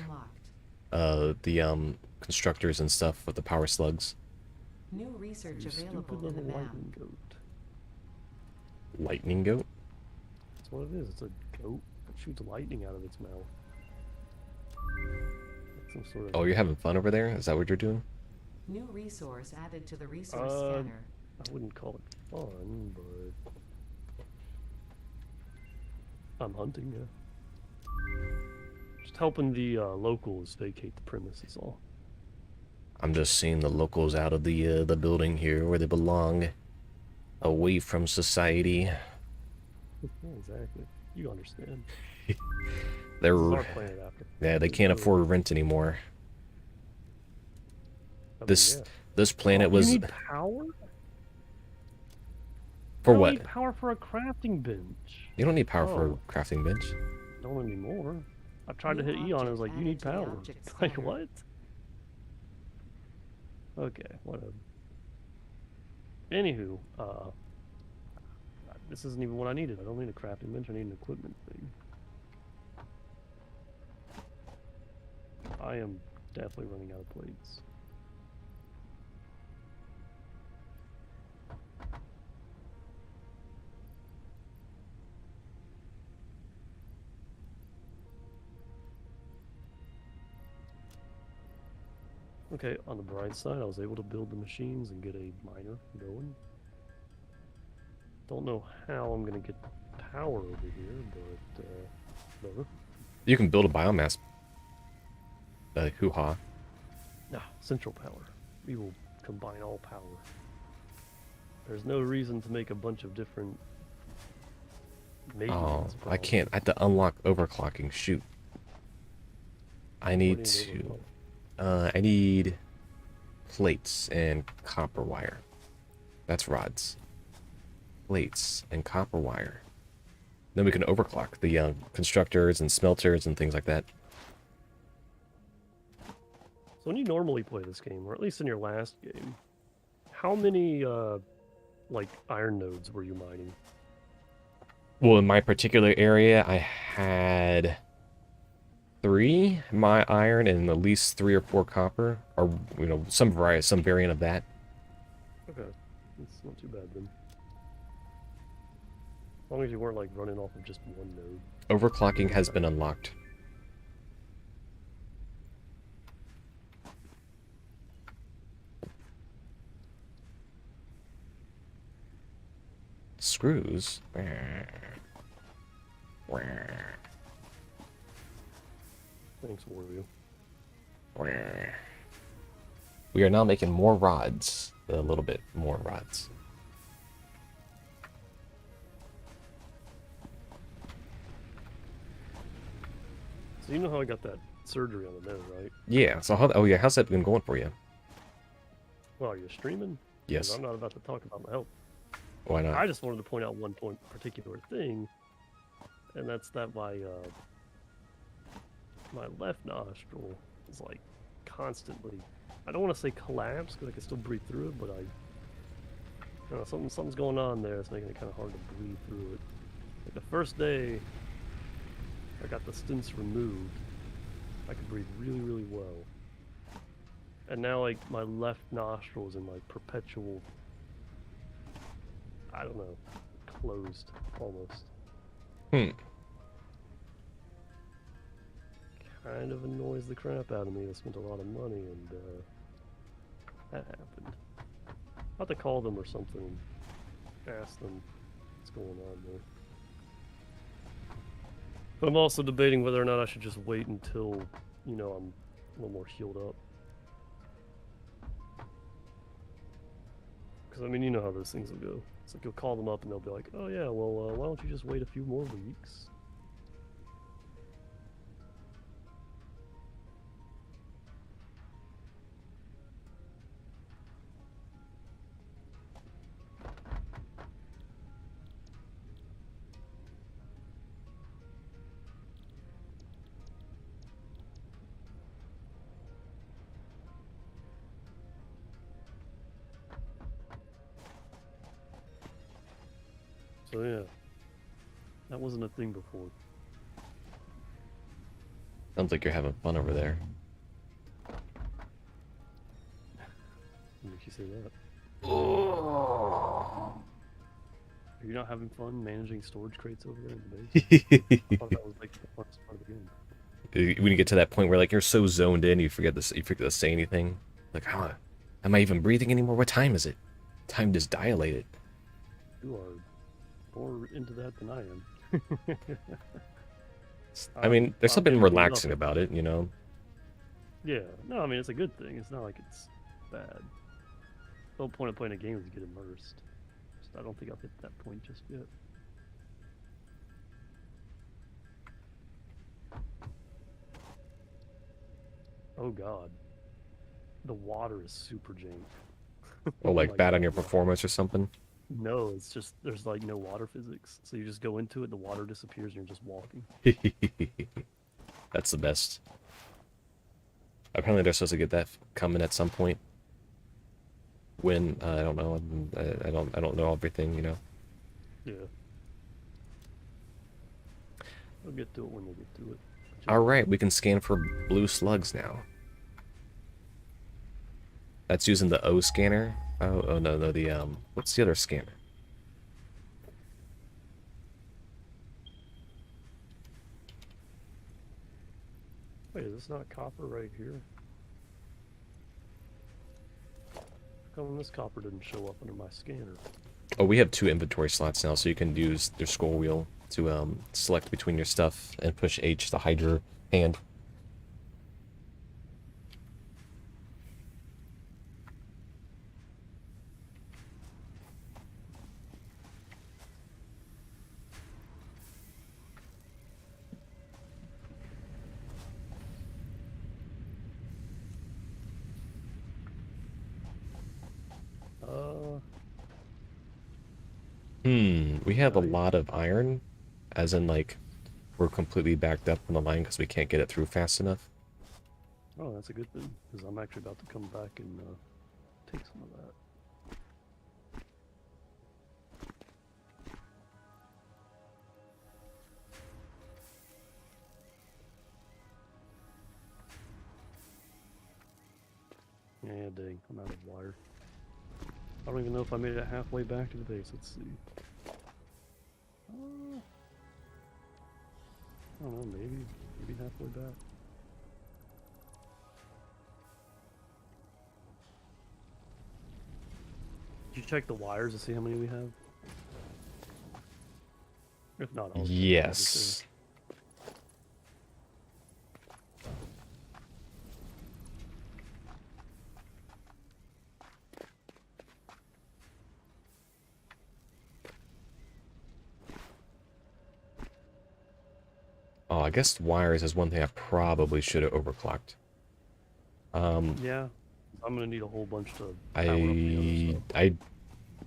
unlocked. the constructors and stuff with the power slugs. New research You stupid available in the little map. lightning goat. Lightning goat? That's what it is. It's a goat that shoots lightning out of its mouth. Like some sort of. Oh, you're having fun over there? Is that what you're doing? New resource added to the resource Uh, scanner. I wouldn't call it fun, but I'm hunting. Yeah. Just helping the locals vacate the premise is all. I'm just seeing the locals out of the building here where they belong, away from society. Yeah, exactly. You understand. They're This is our planet after. yeah, they can't afford rent anymore. I mean, This yeah. this planet was You need power? for You what? need power for a crafting bench. You don't need power for Oh. a crafting bench. Don't anymore. I tried to New hit Eon. I was like, object you need added to the power. object Like scanner. what? Okay, whatever. Anywho, this isn't even what I needed. I don't need a crafting bench. I need an equipment thing. I am definitely running out of plates. Okay, on the bright side, I was able to build the machines and get a miner going. Don't know how I'm gonna get power over here, but whatever. You can build a biomass hoo-ha. Central power. We will combine all power. There's no reason to make a bunch of different Oh, maintenance I can't. I have to unlock overclocking. Shoot. I need to. I need plates and copper wire. That's rods. Plates and copper wire. Then we can overclock the constructors and smelters and things like that. So when you normally play this game, or at least in your last game, how many like iron nodes were you mining? Well, in my particular area, I had 3 my iron and at least 3 or 4 copper, or some variant of that. Okay, it's not too bad then. As long as you weren't like running off of just one node. Overclocking has been unlocked. Screws. Thanks, Wario. We are now making more rods. a little bit more rods. So you know how I got that surgery on the nose, right? Yeah. So how? Oh yeah. How's that been going for you? Well, are you streaming? 'Cause Yes. I'm not about to talk about my health. Why not? I just wanted to point out one particular thing, and that's that my left nostril is like constantly. I don't want to say collapse because I can still breathe through it, but you know, something's going on there. It's making it kind of hard to breathe through it. Like the first day I got the stents removed, I could breathe really, really well. And now, like, my left nostril is in, like, perpetual, I don't know, closed, almost. Hmm. Kind of annoys the crap out of me. I spent a lot of money, and, that happened. I'll have to call them or something and ask them what's going on there. But I'm also debating whether or not I should just wait until, you know, I'm a little more healed up. Because, I mean, you know how those things will go. It's like you'll call them up and they'll be like, oh yeah, well, why don't you just wait a few more weeks? So yeah, that wasn't a thing before. Sounds like you're having fun over there. What makes you say that? Are you not having fun managing storage crates over there in the base? I thought that was like the funnest part of the game. When you get to that point where like you're so zoned in, you forget to say anything. Like, huh, am I even breathing anymore? What time is it? Time just dilated. You are more into that than I am. I mean, there's I'm something getting relaxing enough. about it, you know? Yeah, no, I mean, it's a good thing. It's not like it's bad. The whole point of playing a game is to get immersed. Just, I don't think I've hit that point just yet. Oh god. The water is super jank. Or Oh like my bad on your god. performance or something. No, it's just, there's like no water physics. So you just go into it, the water disappears, and you're just walking. That's the best. Apparently they're supposed to get that coming at some point. When I don't know. I don't know everything, you know. Yeah. They'll get to it when they get to it. All right, we can scan for blue slugs now. That's using the O scanner. Oh no, the what's the other scanner? Wait, is this not copper right here? How come this copper didn't show up under my scanner? Oh, we have 2 inventory slots now, so you can use your scroll wheel to select between your stuff and push H to hide your hand. We have a lot of iron, as in like we're completely backed up on the line because we can't get it through fast enough. Oh, that's a good thing, because I'm actually about to come back and take some of that. Yeah, dang, I'm out of wire. I don't even know if I made it halfway back to the base. Let's see. I don't know, maybe halfway back. Did you check the wires to see how many we have? If not, I'll Yes. Oh, I guess wires is one thing I probably should have overclocked. Yeah, I'm gonna need a whole bunch to power up the other stuff. I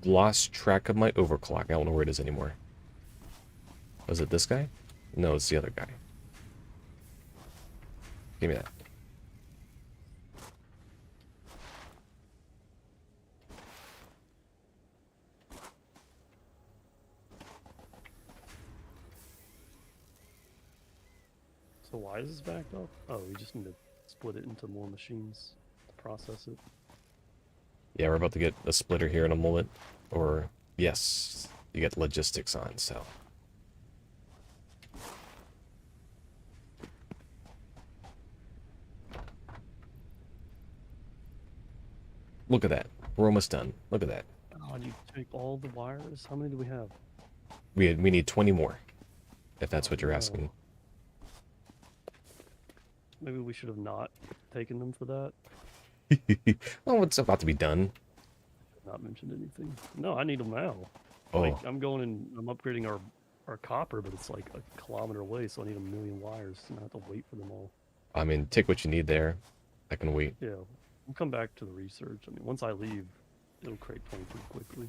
lost track of my overclock. I don't know where it is anymore. Was it this guy? No, it's the other guy. Give me that. So why is this backed up? Oh, we just need to split it into more machines to process it. Yeah, we're about to get a splitter here in a moment. Or, yes, you get logistics on, so. Look at that. We're almost done. Look at that. Oh, you take all the wires? How many do we have? We need 20 more, if that's what you're no. asking. Maybe we should have not taken them for that. Well, it's about to be done. Not mentioned anything. No, I need them now. Oh, Like, I'm going and I'm upgrading our copper, but it's like a kilometer away, so I need a million wires, and I have to wait for them all. I mean, take what you need there. I can wait. Yeah, we'll come back to the research. I mean, once I leave, it'll crate 20 pretty quickly.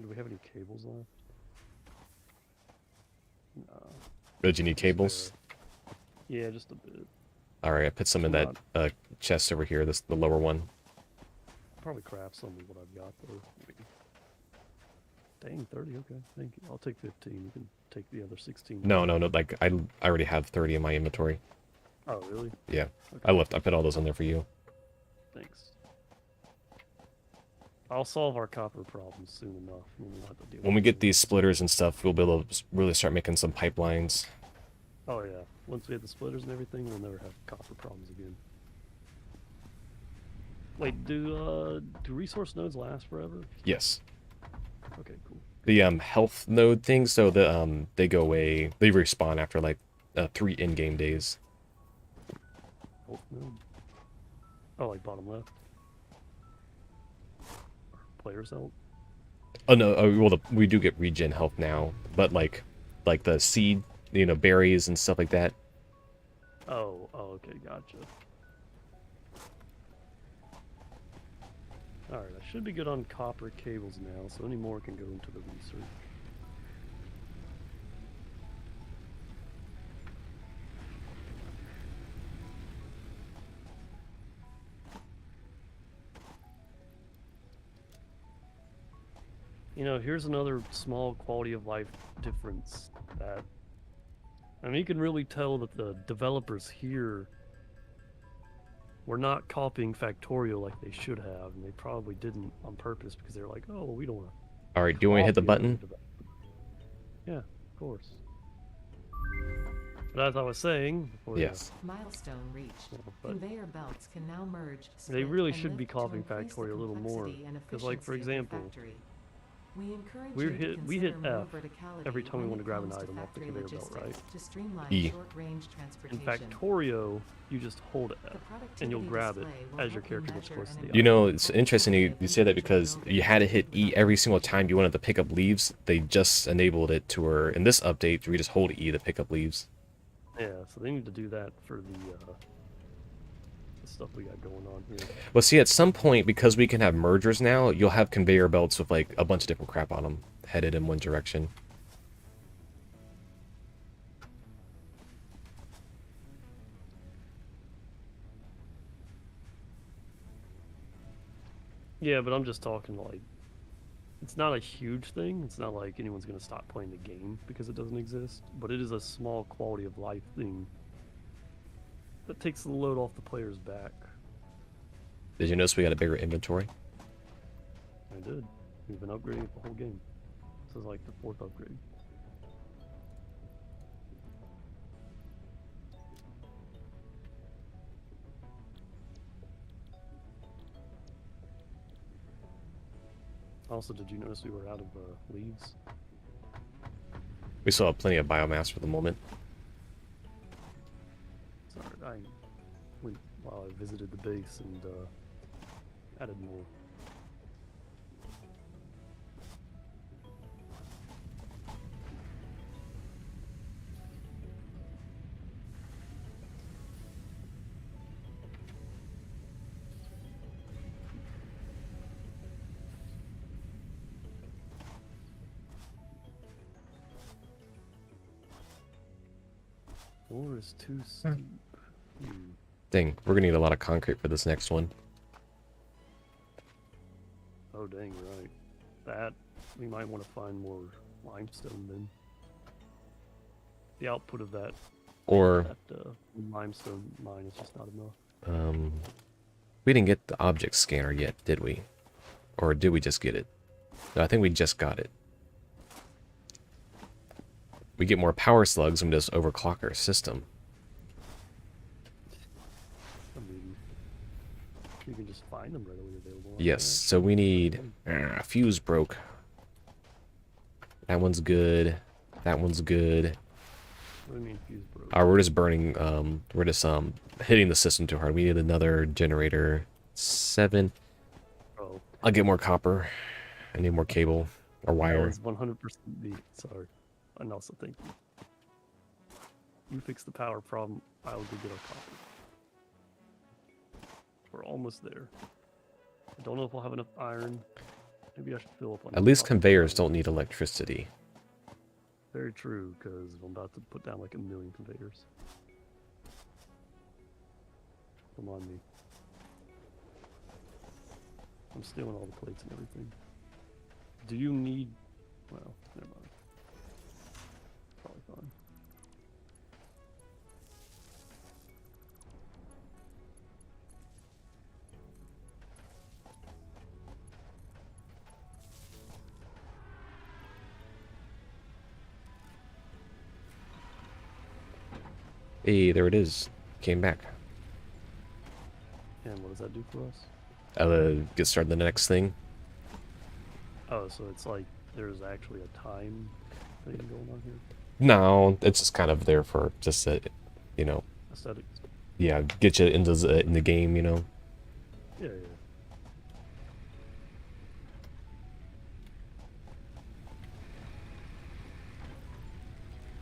Do we have any cables left? No. Did you need cables? Yeah, just a bit. Alright, I put some in that chest over here, the lower one. I'll probably craft some of what I've got, though. Dang, 30, okay. Thank you. I'll take 15. You can take the other 16. No, like, I already have 30 in my inventory. Oh, really? Yeah. Okay. I put all those in there for you. Thanks. I'll solve our copper problems soon enough. We'll have to deal When with we get it. these splitters and stuff, we'll be able to really start making some pipelines. Oh, yeah. Once we have the splitters and everything, we'll never have copper problems again. Wait, do resource nodes last forever? Yes. Okay, cool. The health node things, so they go away. They respawn after like 3 in-game days. Health node. Oh, like bottom left. Player's health. Oh no, well we do get regen health now, but like the seed, berries and stuff like that. Oh, okay, gotcha. Alright, I should be good on copper cables now, so any more can go into the research. Here's another small quality of life difference that, I mean, you can really tell that the developers here were not copying Factorio like they should have, and they probably didn't on purpose because they're like, oh, we don't want to. All right, do you want to hit the button? Yeah, of course. But as I was saying before, Yes. Milestone reached. but Conveyor belts can now merge. they split, really and should be lift to copying increase the Factorio a little more. complexity and Because, like, for efficiency of the example, factory. We encourage we you to hit consider more F verticality every time we when want to it grab an comes to item off the factory conveyor belt, right? logistics to streamline E. short-range In transportation. Factorio, you just hold The F, and you'll productivity grab it display will as your help character gets measure close to and the You item. know, it's interesting you say that because you had to hit E every single time you wanted to pick up leaves. They just enabled it to where in this update we just hold E to pick up leaves. Yeah, so they need to do that for the stuff we got going on here. Well, see, at some point, because we can have mergers now, you'll have conveyor belts with like a bunch of different crap on them, headed in one direction. Yeah, but I'm just talking like, it's not a huge thing. It's not like anyone's going to stop playing the game because it doesn't exist. But it is a small quality of life thing that takes the load off the player's back. Did you notice we got a bigger inventory? I did. We've been upgrading it the whole game. This is like the 4th upgrade. Also, did you notice we were out of leaves? We still have plenty of biomass for the moment. Sorry, I went while I visited the base and added more. Floor is too steep. Dang, we're gonna need a lot of concrete for this next one. Oh, dang, right. That, we might want to find more limestone then. The output of that, Or, limestone mine is just not enough. we didn't get the object scanner yet, did we? Or did we just get it? No, I think we just got it. We get more power slugs and we just overclock our system. I mean, you can just find them readily available. Yes, so we need... fuse broke. That one's good. That one's good. What do you mean fuse broke? We're just burning, we're just, hitting the system too hard. We need another generator. 7. Oh. I'll get more copper. I need more cable or wire. That was 100% me. Sorry. And also thank you. You fix the power problem, I'll go get our copper. We're almost there. I don't know if we'll have enough iron. Maybe I should fill up on At least conveyors don't need electricity. Very true, because I'm about to put down like 1 million conveyors. Come on me. I'm stealing all the plates and everything. Do you need... Well, never mind. Probably fine. Hey, there it is. Came back. And what does that do for us? Get started on the next thing. Oh, so it's like there's actually a time thing going on here? No, it's just kind of there for just you know, Aesthetics. yeah, get you into in the game, you know. Yeah.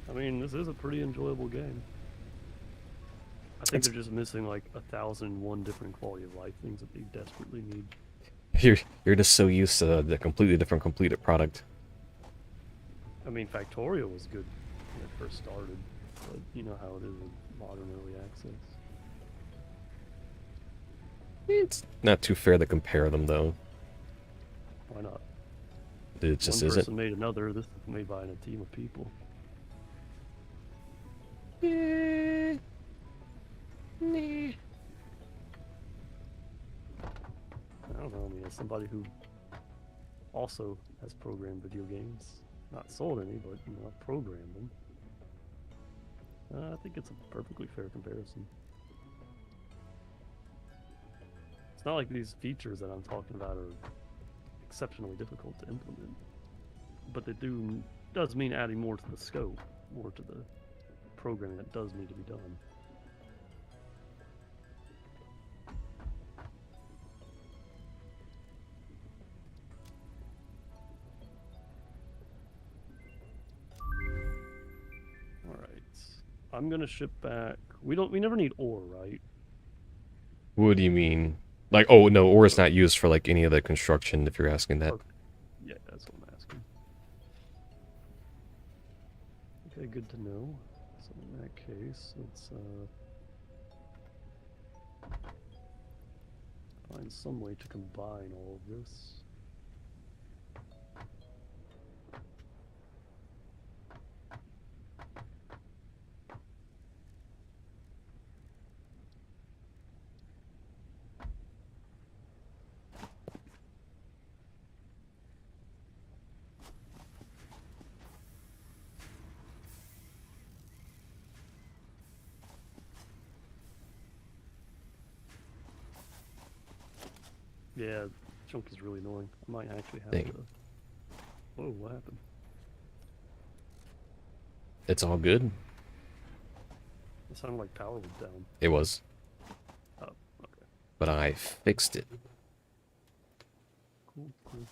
I mean, this is a pretty enjoyable game. I think they're just missing like 1,001 different quality of life things that they desperately need. You're just so used to the completely different completed product. I mean, Factorio was good when it first started, but you know how it is in modern early access. It's not too fair to compare them, though. Why not? It just One isn't. person made another. This is made by a team of people. Yeah. Nah. I don't know. I mean, as somebody who also has programmed video games, not sold any, but you know, I've programmed them. I think it's a perfectly fair comparison. It's not like these features that I'm talking about are exceptionally difficult to implement, but they does mean adding more to the scope, more to the programming that does need to be done. All right, I'm gonna ship back. We never need ore, right? What do you mean? Like, oh no, ore is not used for like any of the construction. If you're asking that. Okay. Yeah, that's what I'm asking. Okay, good to know. So in that case, let's find some way to combine all of this. Yeah, chunk is really annoying. I might actually have Dang. to. Whoa, what happened? It's all good. It sounded like power was down. It was, Oh, okay. but I fixed it. Cool, cool.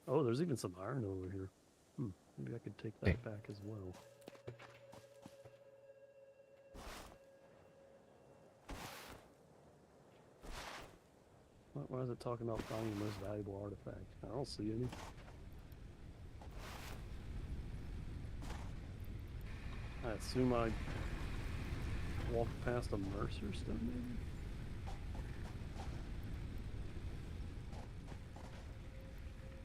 Oh, there's even some iron over here. Maybe I could take that Hey. back as well. Why is it talking about finding the most valuable artifact? I don't see any. I assume I walked past a Mercer stone, maybe?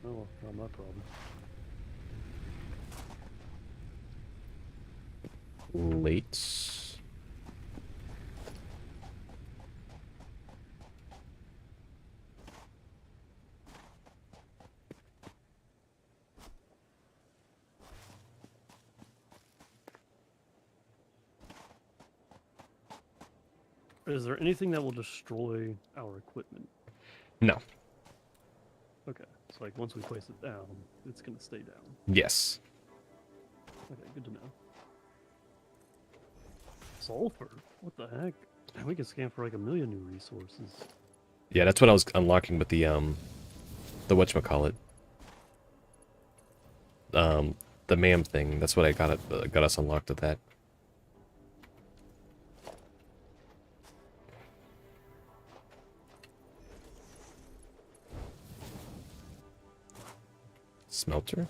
Oh, well, not my problem. Late. Is there anything that will destroy our equipment? No. Okay, so like once we place it down, it's gonna stay down. Yes. Okay, good to know. Sulfur? What the heck? We can scan for like 1,000,000 new resources. Yeah, that's what I was unlocking with the whatchamacallit. The MAM thing. That's what I got us unlocked with that. Smelter?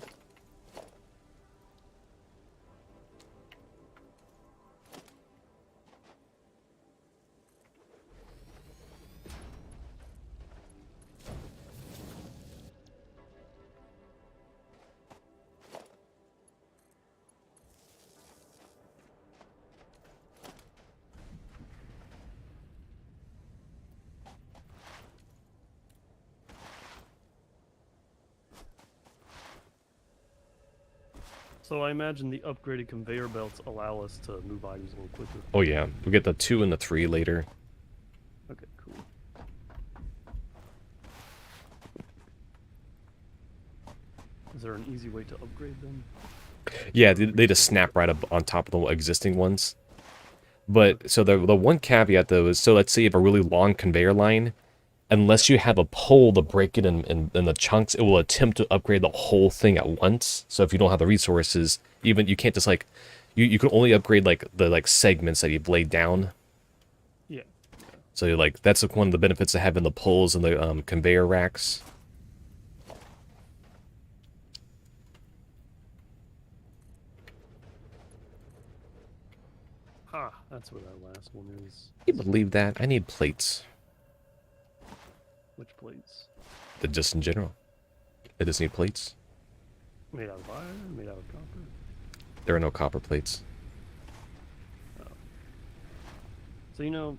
So I imagine the upgraded conveyor belts allow us to move items a little quicker. Oh yeah, we get the 2 and the 3 later. Okay, cool. Is there an easy way to upgrade them? Yeah, they just snap right up on top of the existing ones. But so the one caveat though is, so let's say you have a really long conveyor line, unless you have a pole to break it in the chunks, it will attempt to upgrade the whole thing at once. So if you don't have the resources, even you can't just like, you can only upgrade like the segments that you've laid down. Yeah. So you're like, that's one of the benefits of having the poles and the conveyor racks. Ha! That's where that last one is. Can you believe that? I need plates. Which plates? Just in general. I just need plates. Made out of iron? Made out of copper? There are no copper plates. Oh. So, you know,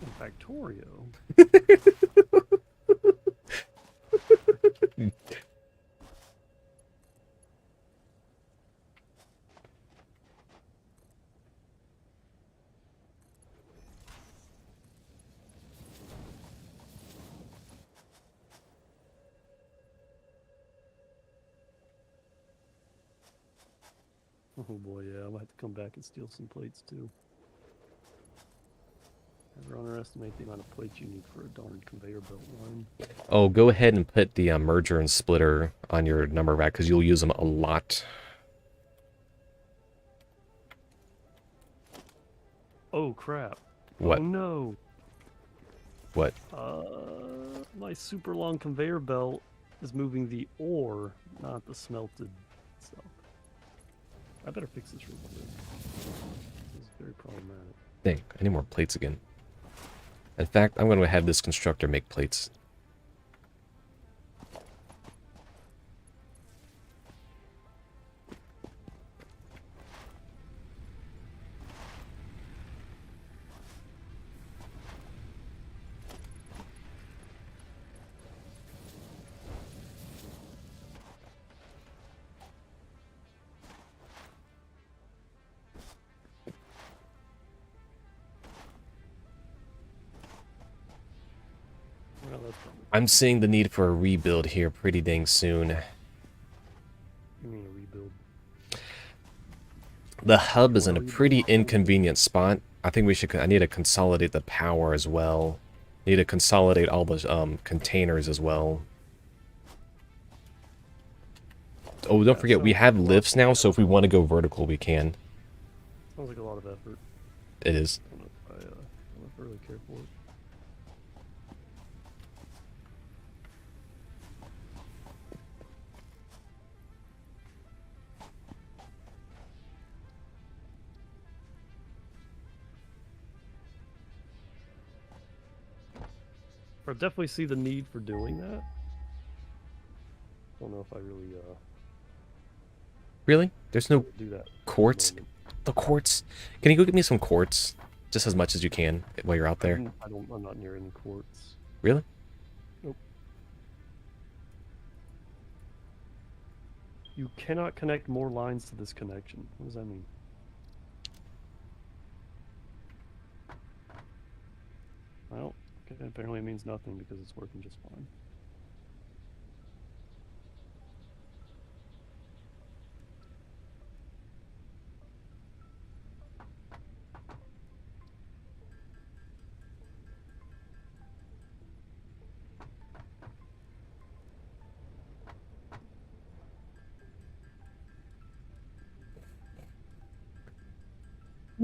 in Factorio... Oh boy, yeah, I might have to come back and steal some plates too. Never underestimate the amount of plates you need for a darn conveyor belt line. Oh, go ahead and put the merger and splitter on your number rack, because you'll use them a lot. Oh crap. What? Oh no. What? My super long conveyor belt is moving the ore, not the smelted stuff. I better fix this real quick. This is very problematic. Dang, I need more plates again. In fact, I'm going to have this constructor make plates. Well, that's probably... I'm seeing the need for a rebuild here pretty dang soon. You mean a rebuild? The hub is in a pretty inconvenient spot. I think I need to consolidate the power as well. Need to consolidate all the containers as well. Oh, don't forget, we have lifts now, so if we want to go vertical, we can. Sounds like a lot of effort. It is. I don't know if I really care for it. I definitely see the need for doing that. Don't know if I really Really? There's no do that. quartz? The quartz? Can you go get me some quartz? Just as much as you can while you're out there. I'm not near any quartz. Really? Nope. You cannot connect more lines to this connection. What does that mean? Well, okay, apparently it means nothing because it's working just fine.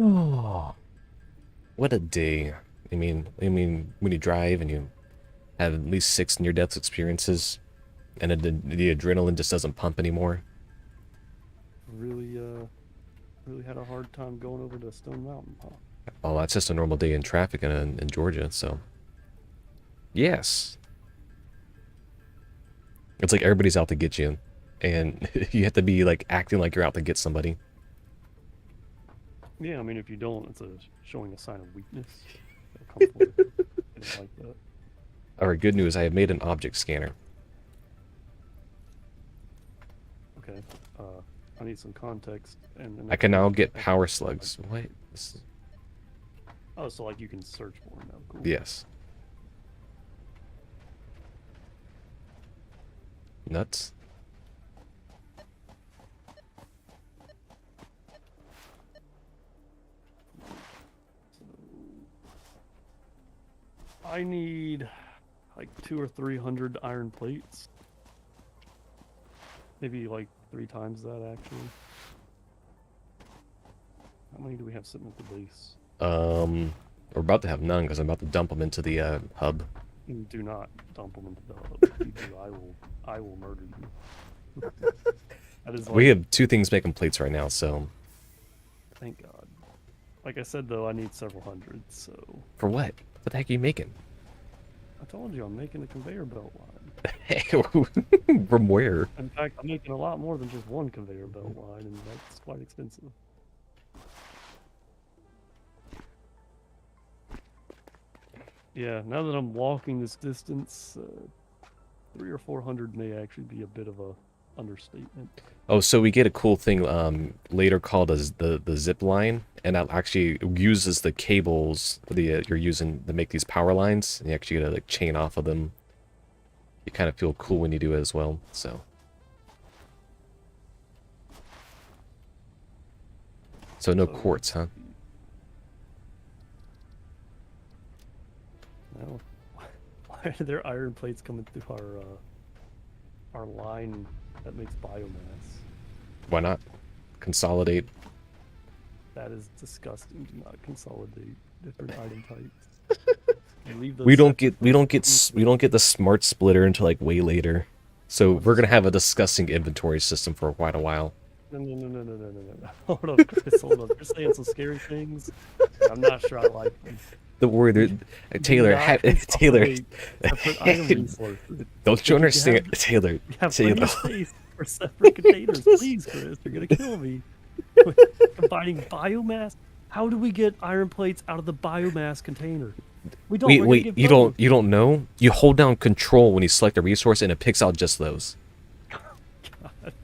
Oh, what a day. I mean, when you drive and you have at least 6 near-death experiences, and the adrenaline just doesn't pump anymore. Really had a hard time going over to Stone Mountain, huh? Oh, that's just a normal day in traffic in Georgia, so. Yes. It's like everybody's out to get you, and you have to be like acting like you're out to get somebody. Yeah, I mean, if you don't, it's showing a sign of weakness. Like that. Alright, good news. I have made an object scanner. Okay. I need some context. And I can now get power slugs. What? Oh, so like you can search for them now. Cool. Yes. Nuts. I need like 200 or 300 iron plates. Maybe like 3 times that actually. How many do we have sitting at the base? We're about to have none because I'm about to dump them into the hub. Do not dump them into the hub. If you do, I will murder you. That is like, We have 2 things making plates right now, so. Thank God. Like I said though, I need several hundred, so. For what? What the heck are you making? I told you I'm making a conveyor belt line. From where? In fact, I'm making a lot more than just one conveyor belt line, and that's quite expensive. Yeah, now that I'm walking this distance, 300 or 400 may actually be a bit of a understatement. Oh, so we get a cool thing later called as the zip line, and that actually uses the cables you're using to make these power lines, and you actually get to like chain off of them. You kind of feel cool when you do it as well. So no quartz, huh? No. Why are there iron plates coming through our line that makes biomass? Why not? Consolidate. That is disgusting. Do not consolidate different item types. We don't get the smart splitter until like way later. So we're gonna have a disgusting inventory system for quite a while. No. Hold on, Chris, hold on. You're saying some scary things. I'm not sure I like them. Don't worry, Taylor. Taylor, don't you understand, Taylor? You have plenty of space for separate containers. Please, Chris, you're gonna kill me. Combining biomass. How do we get iron plates out of the biomass container? We don't. Wait. You don't know? You hold down Control when you select a resource, and it picks out just those. God.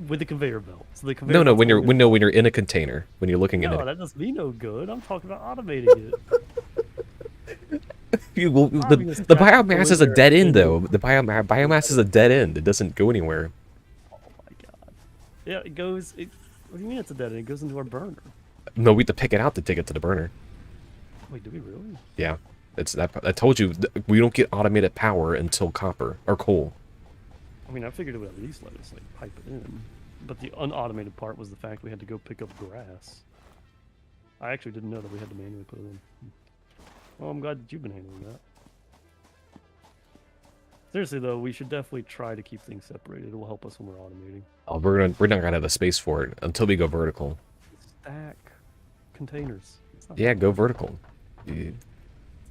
With the conveyor belt. So the conveyor no. When you're in a container, when you're looking in it. No, that does me no good. I'm talking about automating it. The biomass is a dead end, though. The biomass is a dead end. It doesn't go anywhere. Oh my God. Yeah, it goes. What do you mean it's a dead end? It goes into our burner. No, we have to pick it out to take it to the burner. Wait, do we really? Yeah, it's that. I told you we don't get automated power until copper or coal. I mean, I figured it would at least let us like pipe it in, but the unautomated part was the fact we had to go pick up grass. I actually didn't know that we had to manually put it in. Well, I'm glad that you've been handling that. Seriously though, we should definitely try to keep things separated. It will help us when we're automating. Oh, we're not gonna have the space for it until we go vertical. Stack containers. Yeah, go vertical.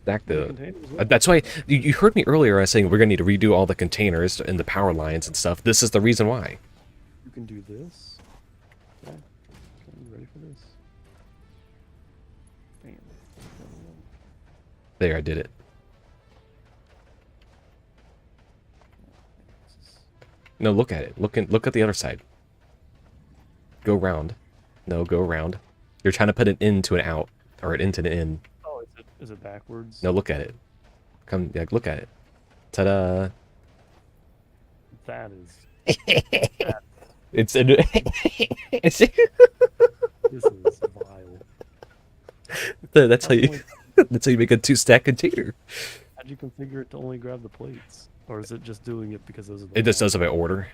stack the. Containers, yeah. That's why you heard me earlier. I was saying we're gonna need to redo all the containers and the power lines and stuff. This is the reason why. You can do this. Okay. Okay, you ready for this? Bam. There, I did it. No, look at it. Look at the other side. Go round. No, go around. You're trying to put an in to an out, or an in to an in. Oh, is it backwards? No, look at it. Come, yeah, look at it. Ta-da! That is. It's an. It's, This is vile. that's how you. That's how you make a 2-stack container. How'd you configure it to only grab the plates? Or is it just doing it because those are the It just does it by order.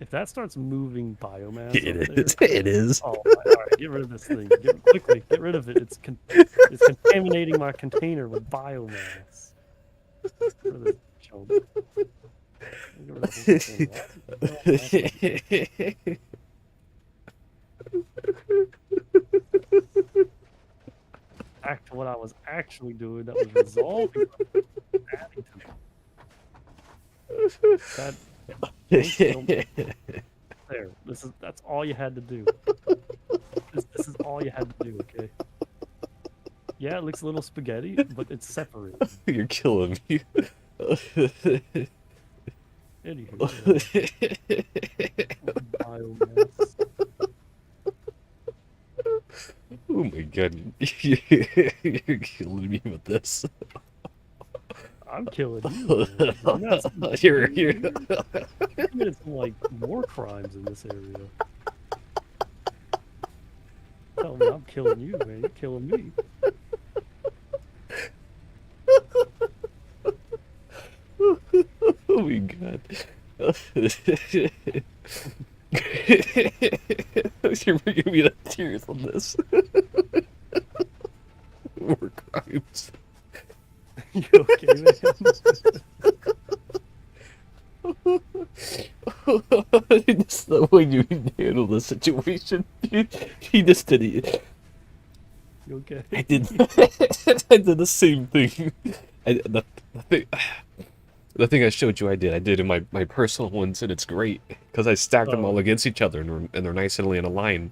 If that starts moving biomass, It up is. there, It is. oh, all right, get rid of this thing. Quickly, get rid of it. It's contaminating my container with biomass. Get rid of this junk. Get rid of this thing. Back to what I was actually doing. That was resolving. Adding to that. There. That's all you had to do. This is all you had to do, okay? Yeah, it looks a little spaghetti, but it's separate. You're killing me. Anywho, biomass. Oh my god. You're killing me with this. I'm killing you. Man. You're committed some like war crimes in this area. Tell me I'm killing you, man. You're killing me. Oh my god. You're making me that tears on this. War crimes. You okay, man? Just the way you handle the situation. He just did it. You okay? I did. I did the same thing. The thing I showed you, I did in my personal ones, and it's great because I stacked them all against each other, and they're nicely in a line.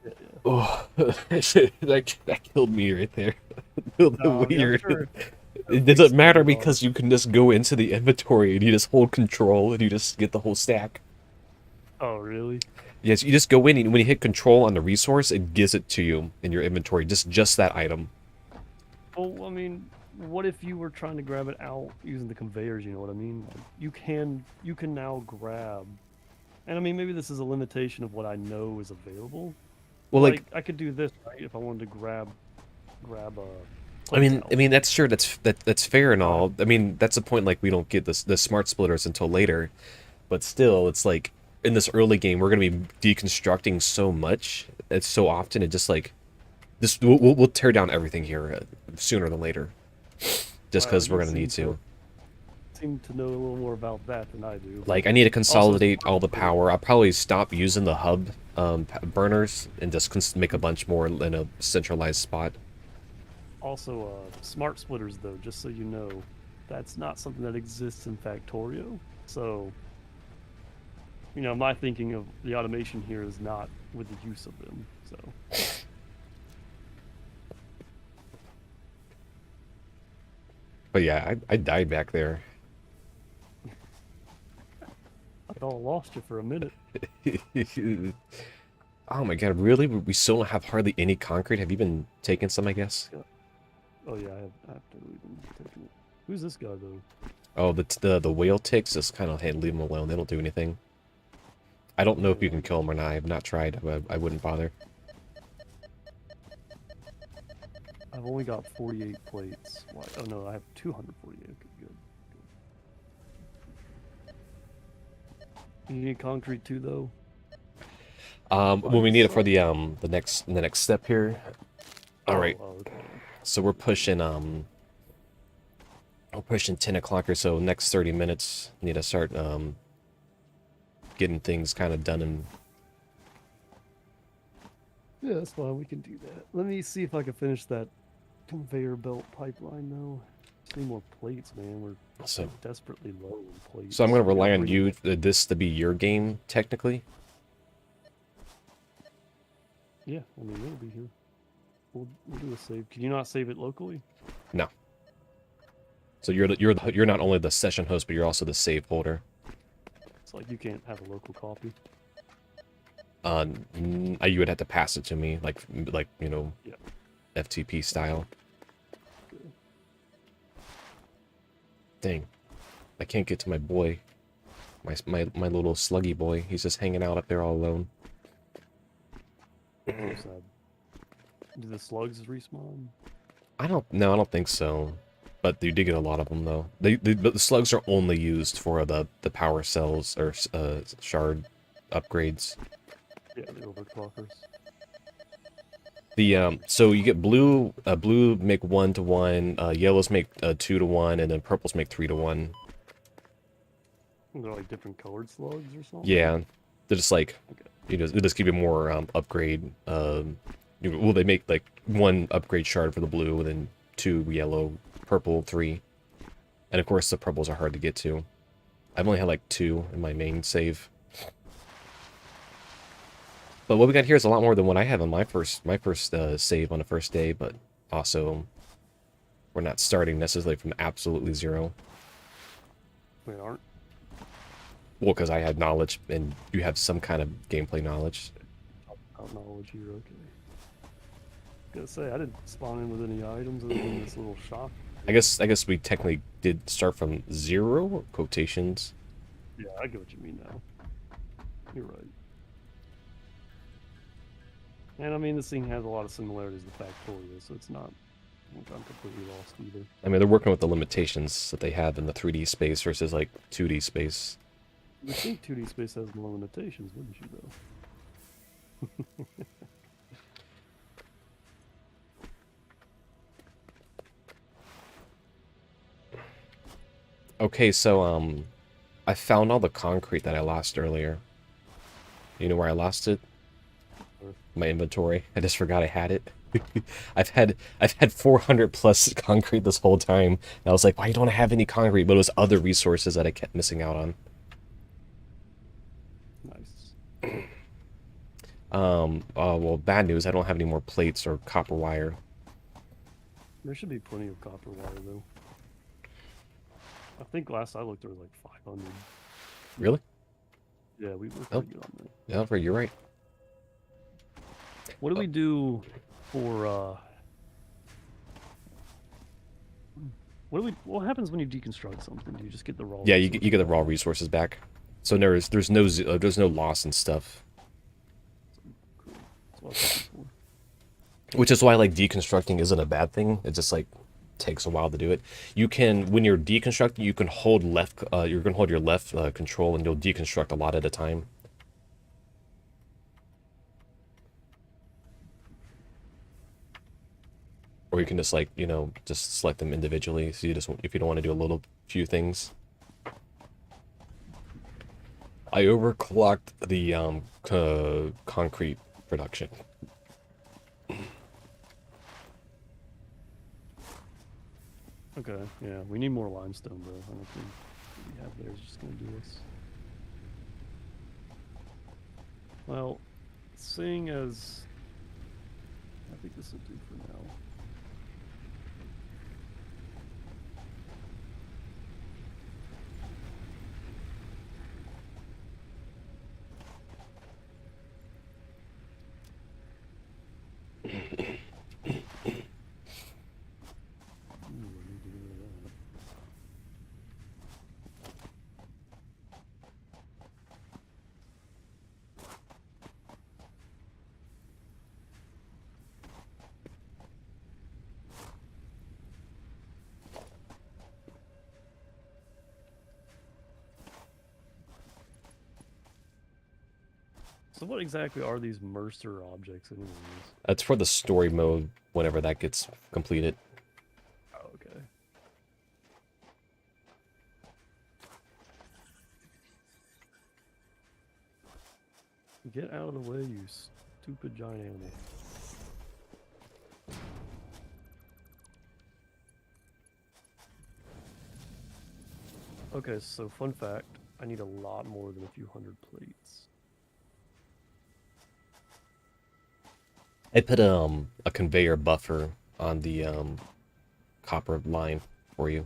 Yeah. Oh, that killed me right there. Weird. Sure. It doesn't matter because you can just go into the inventory and you just hold control and you just get the whole stack. Oh, really? Yes, you just go in and when you hit control on the resource, it gives it to you in your inventory, just that item. Well, I mean, what if you were trying to grab it out using the conveyors? You know what I mean? Like, you can now grab, and I mean maybe this is a limitation of what I know is available. Well, like I could do this right if I wanted to grab a. I mean that's sure that's fair and all. I mean that's the point. Like we don't get the smart splitters until later, but still, it's like in this early game we're gonna be deconstructing so much. It's so often it just like this. We'll tear down everything here sooner than later, just because we're gonna need to. Seem to know a little more about that than I do. Like I need to consolidate all the power. I'll probably stop using the hub burners and just make a bunch more in a centralized spot. Also, smart splitters, though, just so you know, that's not something that exists in Factorio. So, you know, my thinking of the automation here is not with the use of them. So, But yeah, I died back there. I thought I lost you for a minute. Oh my god, really? We still don't have hardly any concrete? Have you been taking some, I guess? Oh yeah, I have to leave them taking it. Who's this guy though? Oh, the whale ticks, just kind of leave them alone. They don't do anything. I don't know if you can kill them or not. I have not tried. I wouldn't bother. I've only got 48 plates. Why? Oh no, I have 248. Okay, good. You need concrete too, though. When we need it for the next step here. All right. Oh, okay. So we're pushing 10 o'clock or so. Next 30 minutes, need to start getting things kind of done and. Yeah, that's fine. We can do that. Let me see if I can finish that conveyor belt pipeline though. Just need more plates, man. We're So, desperately low on plates. so I'm gonna We gotta rely on bring you, it back. this to be your game, technically. Yeah, I mean it'll be here. We'll do a save. Can you not save it locally? No. So you're not only the session host, but you're also the save holder. It's like you can't have a local copy. You would have to pass it to me, like you know, Yeah. FTP style. Good. Dang, I can't get to my boy, my little sluggy boy. He's just hanging out up there all alone. So sad. Do the slugs respawn? I don't think so. But you did get a lot of them though. But the slugs are only used for the power cells or shard upgrades. Yeah, the overclockers. The so you get blue make 1 to 1, yellows make 2 to 1, and then purples make 3 to 1. They're like different colored slugs or something? Yeah, they're just like, Okay. you know, they just give you more upgrade. Well, they make like 1 upgrade shard for the blue, and then 2 yellow, purple 3, and of course the purples are hard to get to. I've only had like 2 in my main save. But what we got here is a lot more than what I had on my first save on the first day, but also we're not starting necessarily from absolutely zero. We aren't? Well, because I had knowledge, and you have some kind of gameplay knowledge. Top knowledge here, okay. Gonna say, I didn't spawn in with any items other than this little shop. I guess we technically did start from 0, quotations. Yeah, I get what you mean now. You're right. And I mean, this thing has a lot of similarities to Factorio, so it's not like I'm completely lost either. I mean, they're working with the limitations that they have in the 3D space versus like 2D space. You would think 2D space has more limitations, wouldn't you, though? Okay, so I found all the concrete that I lost earlier. You know where I lost it? My inventory. I just forgot I had it. I've had 400 plus concrete this whole time. And I was like, why don't I have any concrete? But it was other resources that I kept missing out on. Nice. Well, bad news. I don't have any more plates or copper wire. There should be plenty of copper wire, though. I think last I looked there was like 500. Really? Yeah, we were pretty good on that. Yeah, Alfred, you're right. What do we do for what happens when you deconstruct something? Do you just get the raw Yeah, you resources get the back? raw resources back. So there's no loss and stuff. Cool. That's what I was looking Which is why like deconstructing isn't a bad thing. It just like takes a while to do it. You can, when you're deconstructing, you can hold left. You're gonna hold your left control, and you'll deconstruct a lot at a time. Or you can just like, you know, just select them individually. So you just, if you don't want to do a few things. I overclocked the concrete production. Okay, yeah, we need more limestone, bro. I don't think what we have there is just gonna do us. Well, seeing as I think this will do for now. Ooh, I need to get rid of that. So what exactly are these Mercer objects anyways? That's for the story mode whenever that gets completed. Oh, okay. Get out of the way, you stupid giant animal. Okay, so fun fact, I need a lot more than a few hundred plates. I put a conveyor buffer on the copper line for you.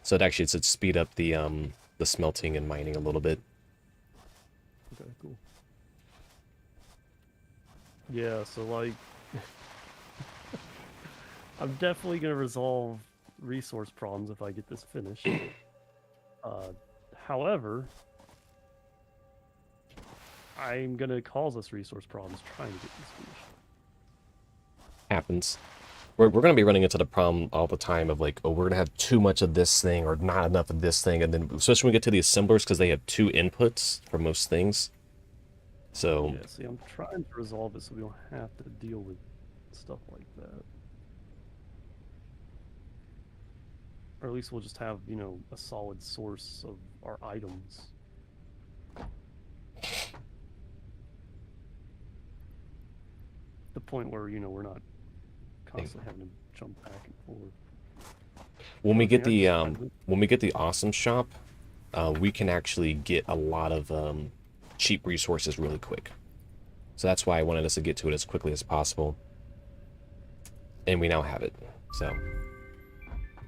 So it actually should speed up the smelting and mining a little bit. Okay, cool. Yeah, so like I'm definitely gonna resolve resource problems if I get this finished. However, I'm gonna cause us resource problems trying to get this finished. Happens. We're going to be running into the problem all the time of like, oh, we're going to have too much of this thing or not enough of this thing. And then, especially when we get to the assemblers, because they have 2 inputs for most things. So, Yeah, see, I'm trying to resolve it so we don't have to deal with stuff like that. Or at least we'll just have, you know, a solid source of our items. The point where, you know, we're not constantly having to jump back and forth. when we get the I just- when we get the awesome shop, we can actually get a lot of cheap resources really quick. So that's why I wanted us to get to it as quickly as possible. And we now have it. So,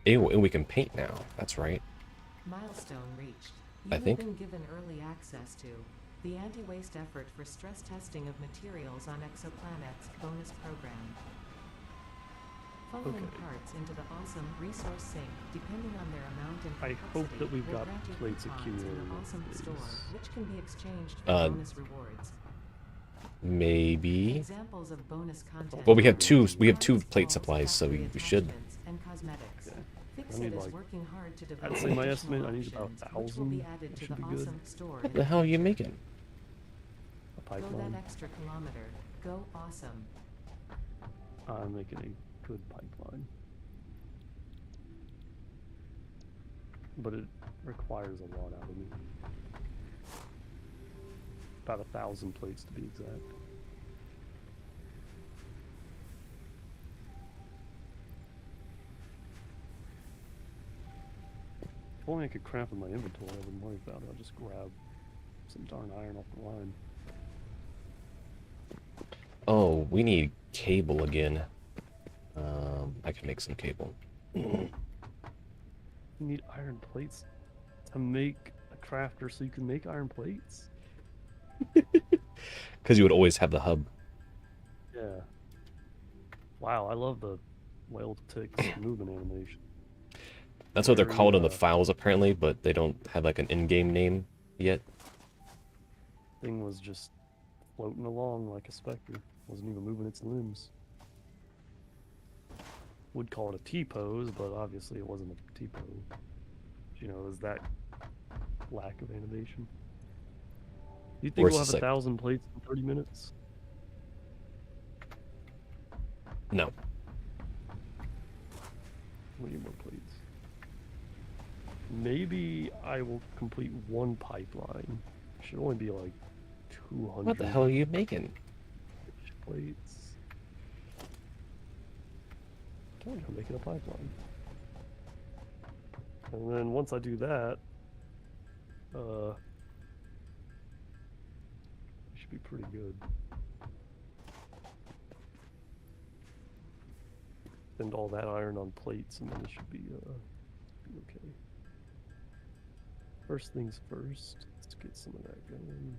and we can paint now. That's right. Milestone reached. I You think. have been given early access to the anti-waste effort for stress testing of materials on exoplanets bonus program. Funneling Okay. parts into the awesome resource sink, depending on their amount and I complexity, hope that we've will got grant you plates coupons accumulated in the with awesome these. store, which can be exchanged for bonus rewards. Maybe. Examples of bonus content. Well, we have two. include We have 2 harvest plate balls, supplies, so factory we should. attachments, and cosmetics. Okay. I Fixit need, is like, working hard to develop I'd say my additional estimate, I need about options, which will be 1,000. added That to should the be good. awesome store What in the hell are you future. making? A Go pipeline. that extra kilometer. Go awesome. I'm making a good pipeline. But it requires a lot out of me. About 1,000 plates to be exact. If only I could craft in my inventory, I wouldn't worry about it. I'll just grab some darn iron off the line. Oh, we need cable again. I can make some cable. You need iron plates to make a crafter so you can make iron plates? Because you would always have the hub. Yeah. Wow, I love the whale ticks movement animation. That's what they're Very, called in the files, apparently, but they don't have like an in-game name yet. Thing was just floating along like a specter. Wasn't even moving its limbs. Would call it a T-pose, but obviously it wasn't a T-pose. You know, it was that lack of animation. Do you think Or it's we'll have just like- 1,000 plates in 30 minutes? No. We need more plates. Maybe I will complete one pipeline. Should only be like 200 What the hell are you making? plates. Oh, I'm making a pipeline. And then once I do that, it should be pretty good. Spend all that iron on plates, and then it should be okay. First things first, let's get some of that going.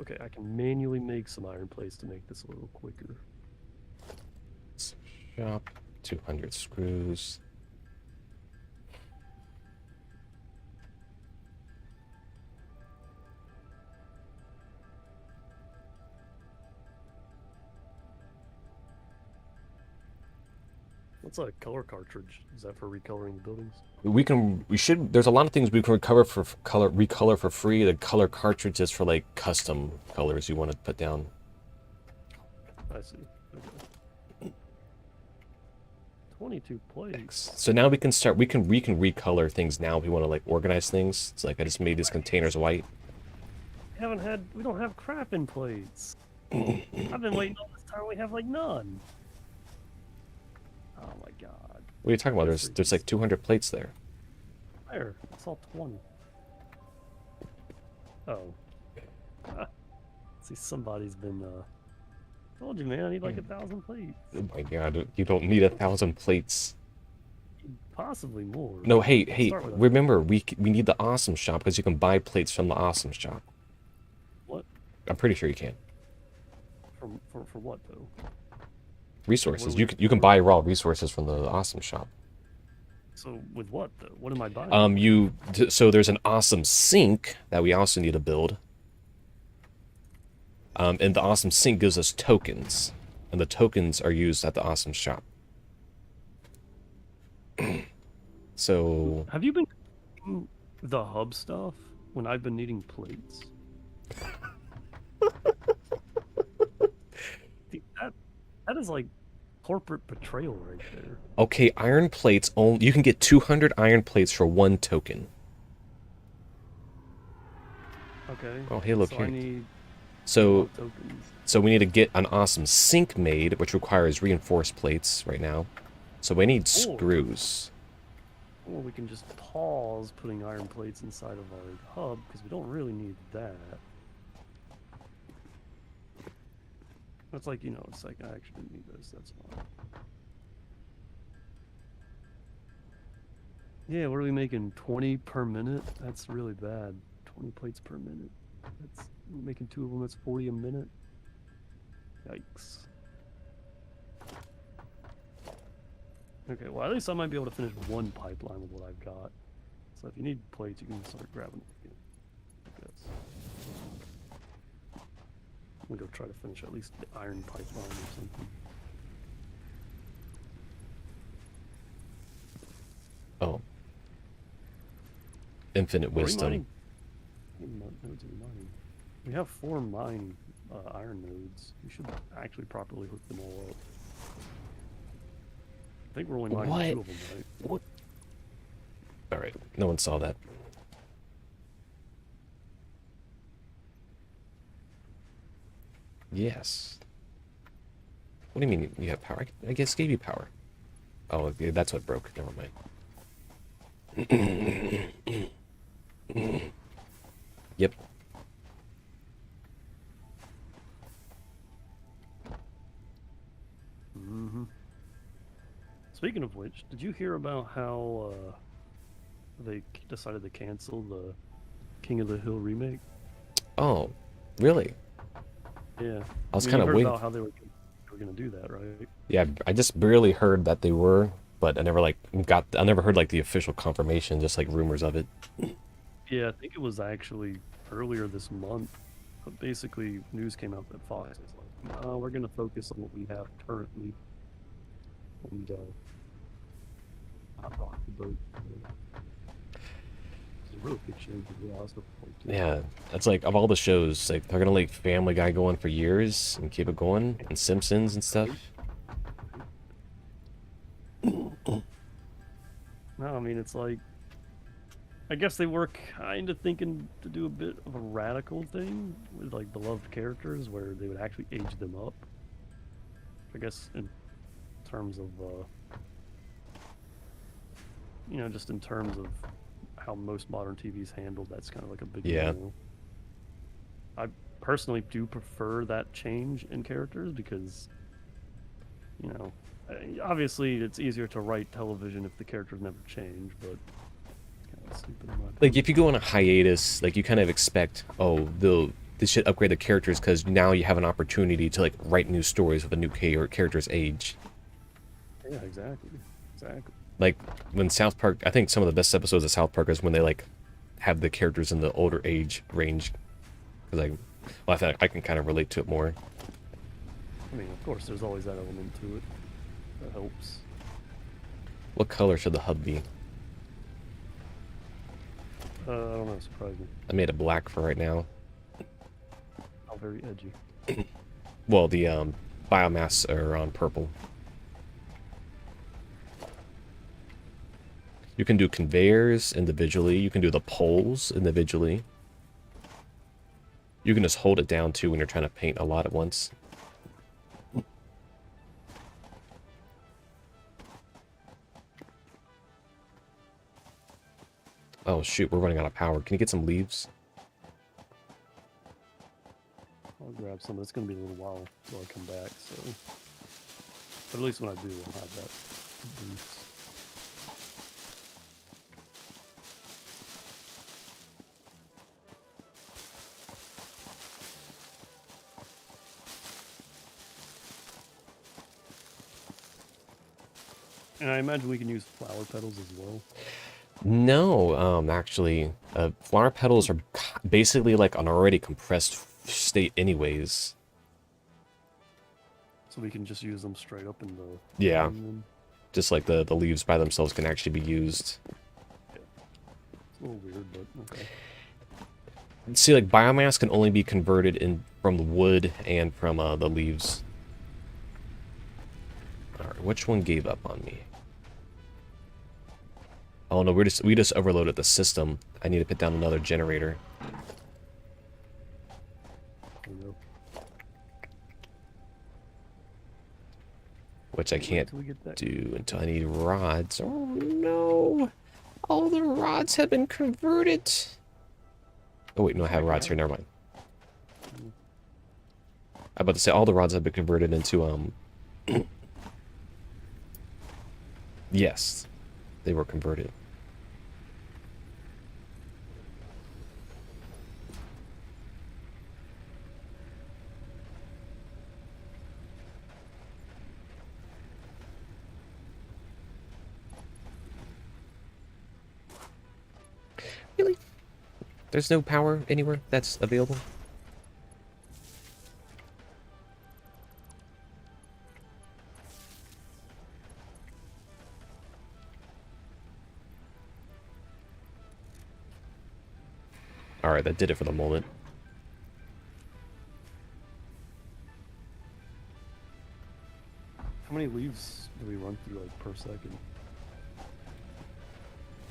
Okay, I can manually make some iron plates to make this a little quicker. Shop, 200 screws. What's a color cartridge? Is that for recoloring the buildings? There's a lot of things we can recolor for free. The color cartridge is for like custom colors you want to put down. I see. Okay. 22 plates. So now we can recolor things now if we want to like organize things. It's like I just made these containers white. We don't have crafting plates. I've been waiting all this time, we have like none. Oh my god. What are you talking about? That's There's like 200 plates there. There, I saw 20. Oh. See, somebody's been, told you, man, I need like 1,000 plates. Oh my god, you don't need 1,000 plates. Possibly more. No, hey, Start with remember, we need the awesome shop because you can buy plates from the awesome shop. what? I'm pretty sure you can. For what, though? Resources. What You can buy raw resources from the awesome shop. So, with what, though? What am I buying? So there's an awesome sink that we also need to build. And the awesome sink gives us tokens. And the tokens are used at the awesome shop. So... Have you been eating the hub stuff when I've been needing plates? Dude, that is like corporate betrayal right there. Okay, iron plates, only you can get 200 iron plates for 1 token. Okay. Oh, hey, look so here. I need So, tokens. so we need to get an awesome sink made, which requires reinforced plates right now. So we need screws. Or we can just pause putting iron plates inside of our hub, because we don't really need that. It's like, you know, it's like, I actually didn't need this, that's fine. Yeah, what are we making? 20 per minute? That's really bad. 20 plates per minute. That's we're making 2 of them, that's 40 a minute. Yikes. Okay, well, at least I might be able to finish 1 pipeline with what I've got. So if you need plates, you can start grabbing them. I guess. I'm gonna go try to finish at least the iron pipeline or something. Oh. Infinite wisdom. Nodes are mining. We have 4 mine iron nodes. We should actually properly hook them all up. I think we're only mining 2 of them, right? What? Alright, no one saw that. Yes. What do you mean you have power? I guess gave you power. Oh, okay, that's what broke. Never mind. Yep. Mm-hmm. Speaking of which, did you hear about how they decided to cancel the King of the Hill remake? Oh, really? Yeah. I was kind of waiting. About how they were going to do that, right? Yeah, I just barely heard that they were, but I never I never heard like the official confirmation, just like rumors of it. Yeah, I think it was actually earlier this month. But basically, news came out that Fox is like, no, we're going to focus on what we have currently. And, not rock the boat. It's a really good show. Yeah, I was looking forward to it. Yeah, that's like of all the shows, like they're gonna let Family Guy go on for years and keep it going, and Simpsons and stuff. No, I mean, it's like, I guess they were kind of thinking to do a bit of a radical thing with like beloved characters where they would actually age them up. I guess in terms of, you know, just in terms of how most modern TV's handled, that's kind of like a big deal. I personally do prefer that change in characters because, you know, obviously it's easier to write television if the characters never change, but it's kind of stupid in my opinion. Like if you go on a hiatus, like you kind of expect, oh, they should upgrade the characters because now you have an opportunity to like write new stories with a new character's age. Yeah, exactly. Like when South Park, I think some of the best episodes of South Park is when they like have the characters in the older age range. Cause I think I can kind of relate to it more. I mean, of course, there's always that element to it. That helps. What color should the hub be? I don't know, surprise me. I made it black for right now. How very edgy. Well, the biomass are on purple. You can do conveyors individually. You can do the poles individually. You can just hold it down too when you're trying to paint a lot at once. Oh shoot, we're running out of power. Can you get some leaves? I'll grab some. It's gonna be a little while till I come back, so. But at least when I do, I'll have that boost. And I imagine we can use flower petals as well. No, actually, flower petals are basically like an already compressed state anyways. So we can just use them straight up in the... Yeah. Then. Just like the leaves by themselves can actually be used. Yeah. It's a little weird, but okay. See, like, biomass can only be converted in from the wood and from the leaves. Alright, which one gave up on me? Oh no, we just overloaded the system. I need to put down another generator. Which I can't do until I need rods. Oh no! All the rods have been converted! Oh wait, no, I have rods here, never mind. I'm about to say all the rods have been converted into, yes, they were converted. Really? There's no power anywhere that's available? Alright, that did it for the moment. How many leaves do we run through, like, per second?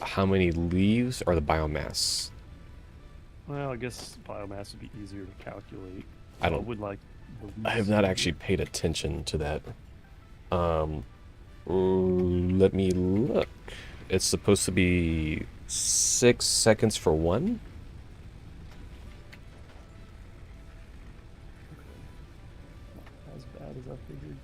How many leaves are the biomass? Well, I guess biomass would be easier to calculate. I don't... would like. I have not actually paid attention to that. Let me look. It's supposed to be 6 seconds for one? As bad as I figured.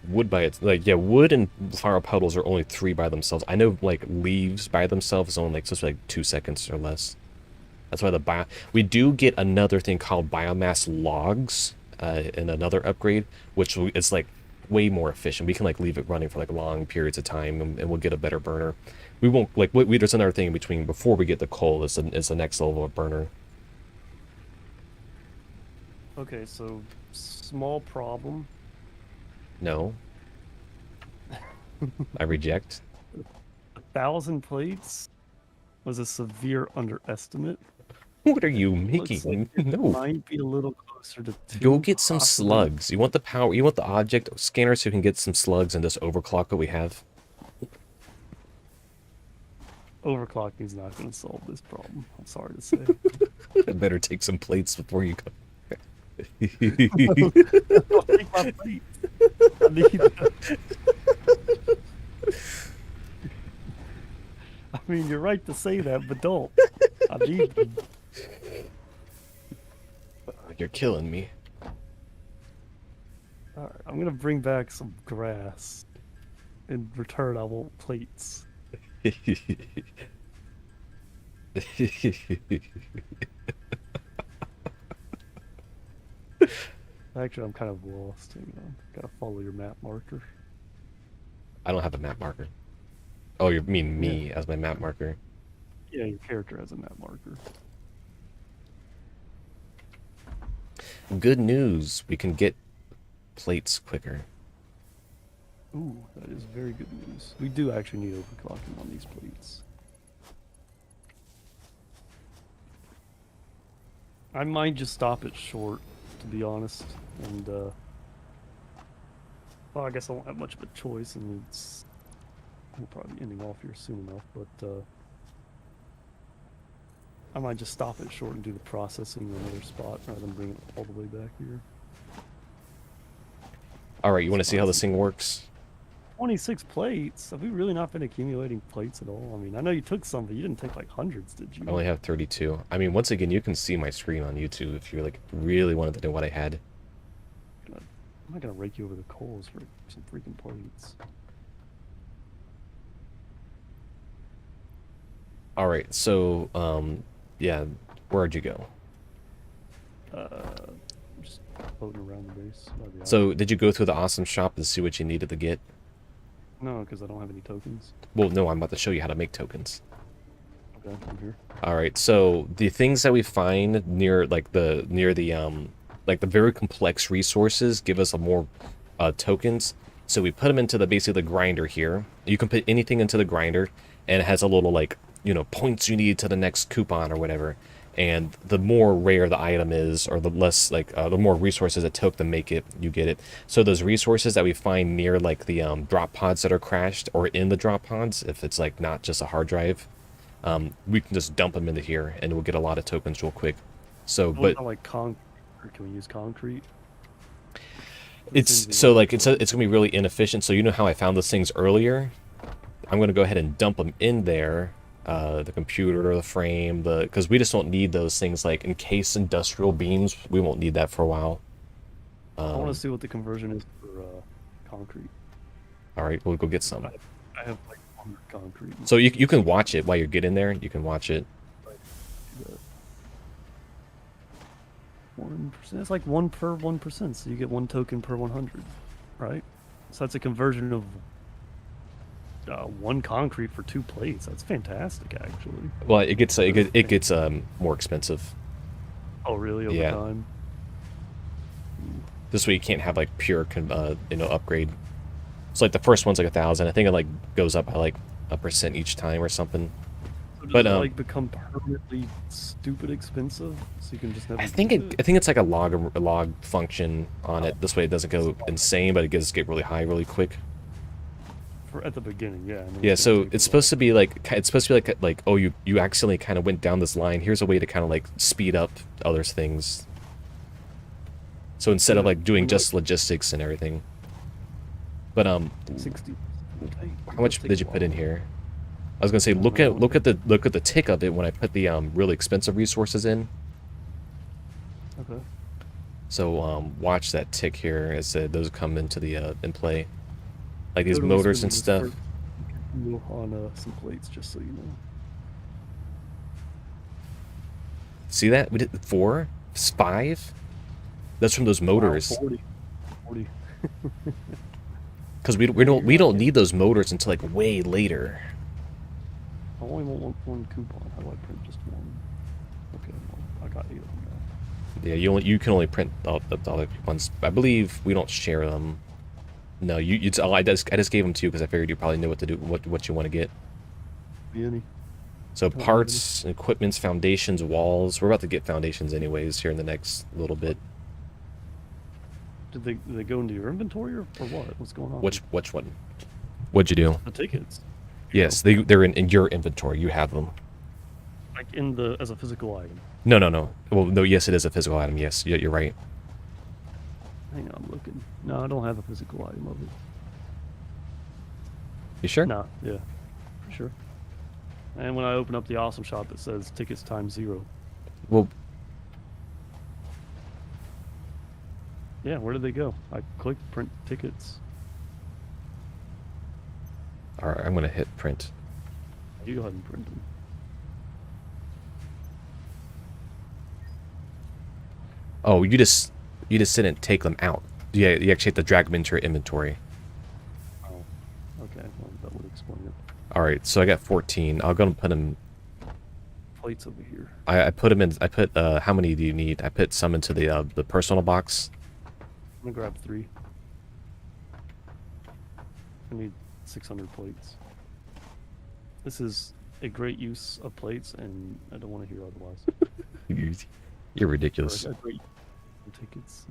Wood by its... Like, yeah, wood and flower petals are only 3 by themselves. I know, like, leaves by themselves is only, like, supposed to be, like, 2 seconds or less. That's why the bio... We do get another thing called biomass logs in another upgrade, which is, like, way more efficient. We can, like, leave it running for, like, long periods of time, and we'll get a better burner. We won't... Like, there's another thing in between. Before we get the coal is the next level of burner. Okay, so small problem. No. I reject. 1,000 plates was a severe underestimate. What are you making? Like no. Might be a little closer to 2. Go get some possibly. slugs. You want the power? You want the object scanner so you can get some slugs and just overclock what we have? Overclocking is not going to solve this problem. I'm sorry to say. I better take some plates before you go. I'll take my plate. I need them. I mean, you're right to say that, but don't. I need them. You're killing me. Alright, I'm gonna bring back some grass. In return, I want plates. Actually, I'm kind of lost. Hang on. Gotta follow your map marker. I don't have a map marker. Oh, you mean me as my map marker? Yeah, your character has a map marker. Good news. We can get plates quicker. Ooh, that is very good news. We do actually need overclocking on these plates. I might just stop it short, to be honest. And, well, I guess I won't have much of a choice, and we'll probably be ending off here soon enough, but, I might just stop it short and do the processing in another spot rather than bring it all the way back here. Alright, you want to see how this thing works? 26 plates. Have we really not been accumulating plates at all? I mean, I know you took some, but you didn't take like hundreds, did you? I only have 32. I mean, once again, you can see my screen on YouTube if you like really wanted to know what I had. I'm not gonna rake you over the coals for some freaking plates. All right, so yeah, where'd you go? Just floating around the base. So did you go through the awesome shop to see what you needed to get? No, because I don't have any tokens. Well, no, I'm about to show you how to make tokens. Okay, I'm here. All right, so the things that we find near the very complex resources give us a more tokens. So we put them into basically the grinder here. You can put anything into the grinder, and it has a little like points you need to the next coupon or whatever. And the more rare the item is, or the less the more resources it took to make it, you get it. So those resources that we find near like the drop pods that are crashed, or in the drop pods, if it's like not just a hard drive, we can just dump them into here, and we'll get a lot of tokens real quick. So, but like concrete, can we use concrete? it's so like it's gonna be really inefficient. So you know how I found those things earlier? I'm gonna go ahead and dump them in there. The computer, the frame, because we just don't need those things like encased industrial beams. We won't need that for a while. I want to see what the conversion is for concrete. All right, we'll go get some. I have like 100 concrete. So you can watch it while you're getting there. You can watch it. 1%. It's like 1 per 1%, so you get 1 token per 100, right? So that's a conversion of 1 concrete for 2 plates. That's fantastic, actually. Well, it gets more expensive. Oh, really? Over time? This way you can't have like pure upgrade. So like the first one's like 1,000. I think it like goes up by like 1% each time or something. So does it like become permanently stupid expensive? So you can just never. I think it's like a log function on it. This way it doesn't go insane, but it does get really high really quick. At the beginning, yeah. Yeah, so it's supposed to be like oh you accidentally kind of went down this line. Here's a way to kind of like speed up other things. So instead of like doing just logistics and everything. But 60. How much did you put in here? I was gonna say look at the tick of it when I put the really expensive resources in. Okay. So watch that tick here as those come into the in play. Like these motors and stuff. On some plates, just so you know. See that? We did 4? 5? That's from those motors. Wow, 40. Because we don't need those motors until like way later. I only want one coupon. How do I print just one? Okay, well, I got 8 of them now. Yeah, you can only print all the coupons. I believe we don't share them. No, I just gave them to you because I figured you probably know what to do, what you want to get. Any. So parts, equipments, foundations, walls. We're about to get foundations anyways here in the next little bit. Did they go into your inventory or what? What's going on? Which one? What'd you do? The tickets. Yes, they're in your inventory. You have them. Like as a physical item. No. Well, no. Yes, it is a physical item. Yes, you're right. Hang on, I'm looking. No, I don't have a physical item of it. You sure? No, yeah, for sure. And when I open up the awesome shop, it says tickets ×0. Well, yeah, where did they go? I clicked print tickets. all right, I'm gonna hit print. You go ahead and print them. Oh, you just didn't take them out. Yeah, you actually have to drag them into your inventory. Oh, okay. Well, that would explain it. All right, so I got 14. I'll go and put them. Plates over here. I put them in. I put how many do you need? I put some into the personal box. I'm gonna grab 3. I need 600 plates. This is a great use of plates, and I don't want to hear otherwise. You're ridiculous. Tickets.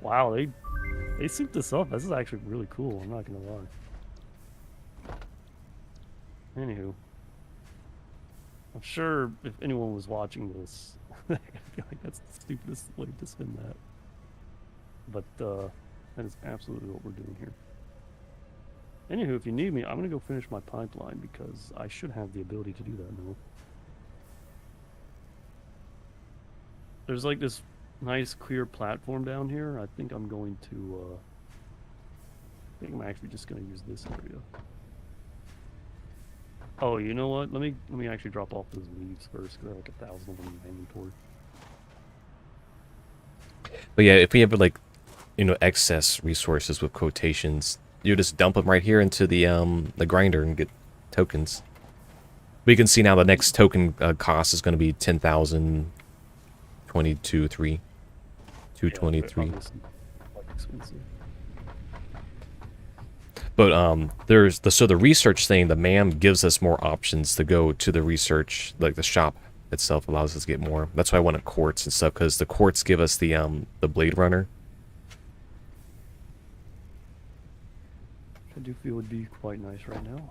Wow, they souped this up. This is actually really cool. I'm not gonna lie. Anywho, I'm sure if anyone was watching this, I feel like that's the stupidest way to spin that. But that is absolutely what we're doing here. Anywho, if you need me, I'm gonna go finish my pipeline because I should have the ability to do that now. There's like this nice clear platform down here. I think I'm going to I think I'm actually just gonna use this area. Oh, you know what? Let me actually drop off those leaves first because I have like 1,000 of them in my inventory. But yeah, if we have like, you know, excess resources with quotations, you just dump them right here into the grinder and get tokens. We can see now the next token cost is going to be 10,000, 22, 3, Yeah, 223. obviously quite expensive. But there's the research thing, the MAM gives us more options to go to the research, like the shop itself allows us to get more. That's why I wanted quartz and stuff, because the quartz give us the Blade Runner. I do feel would be quite nice right now.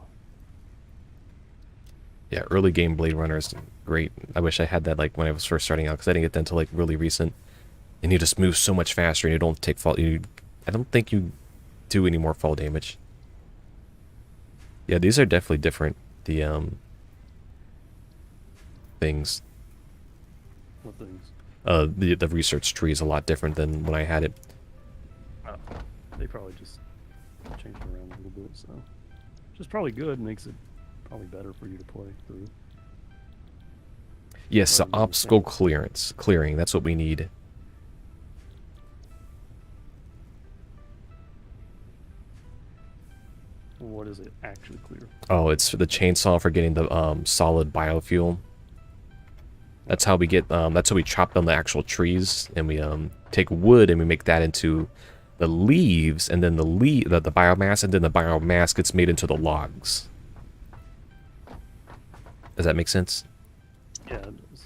Yeah, early game Blade Runner is great. I wish I had that like when I was first starting out, because I didn't get that until like really recent. And you just move so much faster, and you don't take fall. I don't think you do any more fall damage. Yeah, these are definitely different. The things. What things? The research tree is a lot different than when I had it. Oh, they probably just changed it around a little bit, so which is probably good. Makes it probably better for you to play through. Yes, the Rather than obstacle the clearing. That's what we need. What is it actually clear? Oh, it's the chainsaw for getting the solid biofuel. That's how we get. That's how we chop down the actual trees, and we take wood and we make that into the leaves, and then the biomass, and then the biomass gets made into the logs. Does that make sense? Yeah, it does.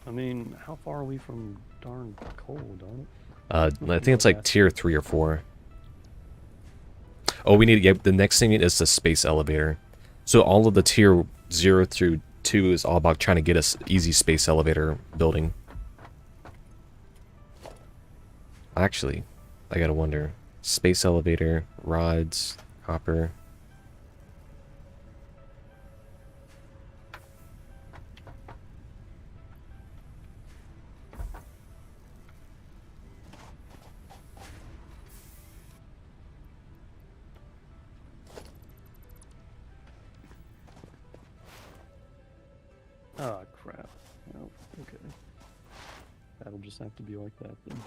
I mean, how far are we from darn coal, don't it? I think it's like tier 3 or 4. Oh, we need to get the next thing is the space elevator. So all of the tier 0 through 2 is all about trying to get us easy space elevator building. Actually, I gotta wonder. Space elevator, rods, copper. Ah, crap. Oh, okay. That'll just have to be like that then.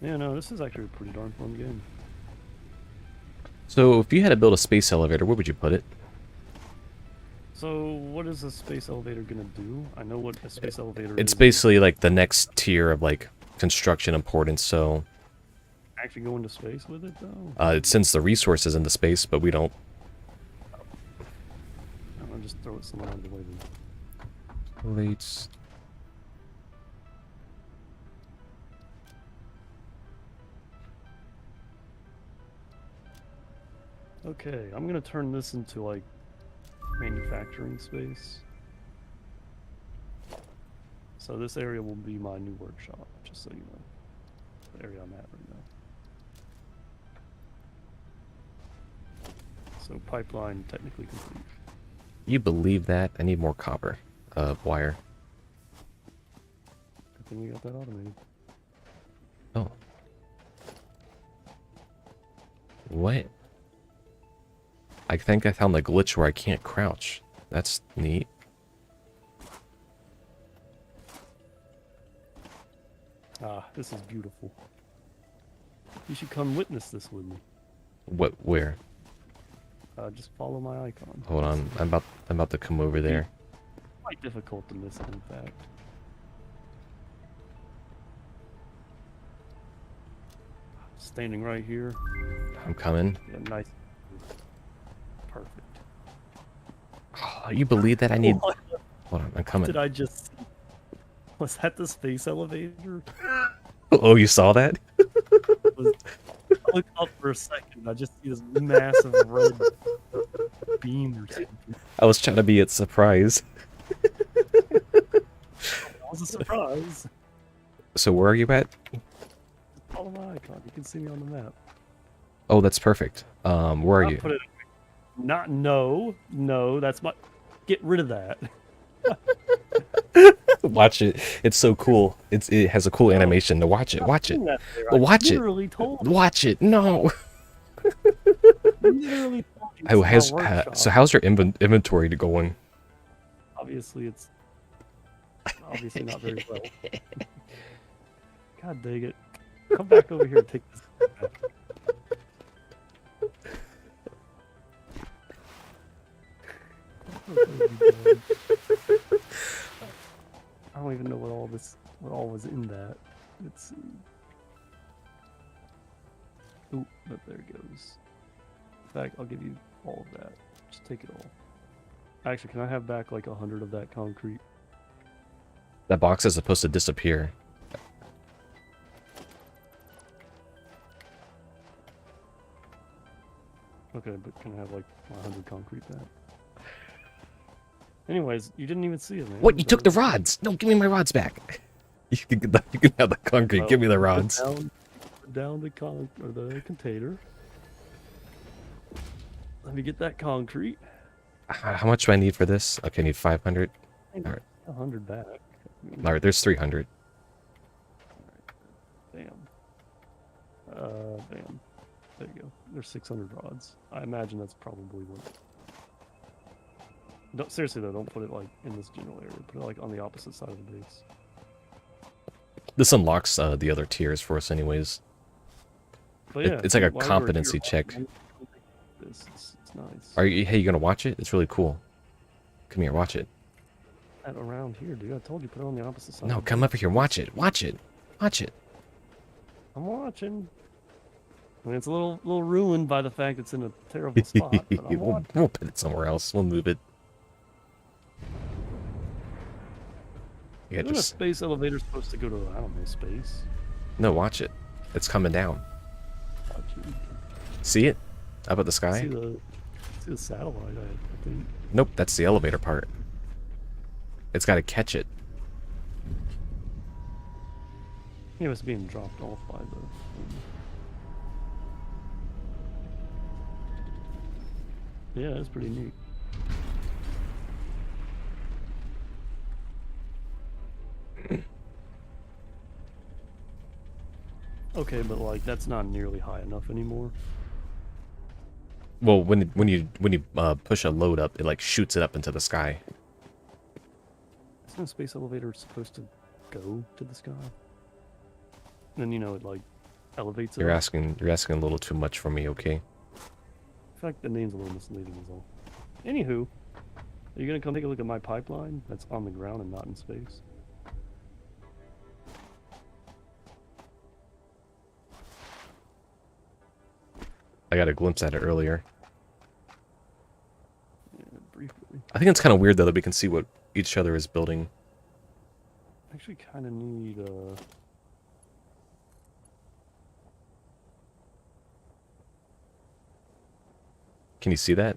Yeah, no, this is actually a pretty darn fun game. So if you had to build a space elevator, where would you put it? So, what is a space elevator gonna do? I know what a space elevator It's is. basically like the next tier of like construction importance. So Actually go into space with it, though? it sends the resources into space, but we don't. I'll just throw it somewhere on the way then. Plates. Okay, I'm gonna turn this into, like, manufacturing space. So this area will be my new workshop, just so you know. The area I'm at right now. So pipeline technically complete. You believe that? I need more copper wire. Good thing we got that automated. Oh. What? I think I found the glitch where I can't crouch. That's neat. Ah, this is beautiful. You should come witness this with me. What? Where? Just follow my icon. Hold on. I'm about to come over there. Quite difficult to miss it, in fact. Standing right here. I'm coming. Yeah, nice. Perfect. Oh, you believe that? I need. What Hold on, I'm coming. did I just? Was that the space elevator? Oh, you saw that? Was I look up for a second. I just see this massive red beam or something. I was trying to be a surprise. That was a surprise. So where are you at? Follow my icon. You can see me on the map. Oh, that's perfect. Where are I'll you? put it. Not no. That's my. Get rid of that. Watch it. It's so cool. It has a cool animation. To watch it. Watch it. Watch it. Literally told. Watch it. No. Literally told you. Oh, This is my workshop. so how's your inventory going? Obviously, it's obviously not very well. God dang it! Come back over here and take this back. I don't even know what all was in that. Let's see. Ooh, but there it goes. In fact, I'll give you all of that. Just take it all. Actually, can I have back like 100 of that concrete? That box is supposed to disappear. Okay, but can I have like 100 concrete back? Anyways, you didn't even see it, man. What? You took the rods? No, give me my rods back. You can have the concrete. Give me the rods. Put down the the container. Let me get that concrete. How much do I need for this? Okay, I need 500. Alright. 100 back. Alright, there's 300. Bam. Bam. There you go. There's 600 rods. I imagine that's probably what. Don't, seriously though, don't put it like in this general area. Put it like on the opposite side of the base. This unlocks the other tiers for us anyways. But yeah, It's like a while we're competency here, check. It's nice. Hey, you gonna watch it? It's really cool. Come here, watch it. That around here, dude. I told you, put it on the opposite side. No, of the come base. over here, watch it. Watch it. Watch it. I'm watching. I mean, it's a little ruined by the fact it's in a terrible spot. But I'm watching. We'll put it somewhere else. We'll move it. Yeah, Isn't a just space elevator supposed to go to, I don't know, space? no, watch it. It's coming down. Watching. See it? Up at the sky? See the satellite, I think. Nope, that's the elevator part. It's got to catch it. It was being dropped off by the. Yeah, it's pretty neat. Okay, but like that's not nearly high enough anymore. Well, when you push a load up, it like shoots it up into the sky. Isn't a space elevator supposed to go to the sky? And then it like elevates it. You're up? asking a little too much from me, okay? In fact, the name's a little misleading is all. Anywho, are you gonna come take a look at my pipeline that's on the ground and not in space? I got a glimpse at it earlier. Yeah, briefly. I think it's kind of weird though that we can see what each other is building. Actually, kind of need Can you see that?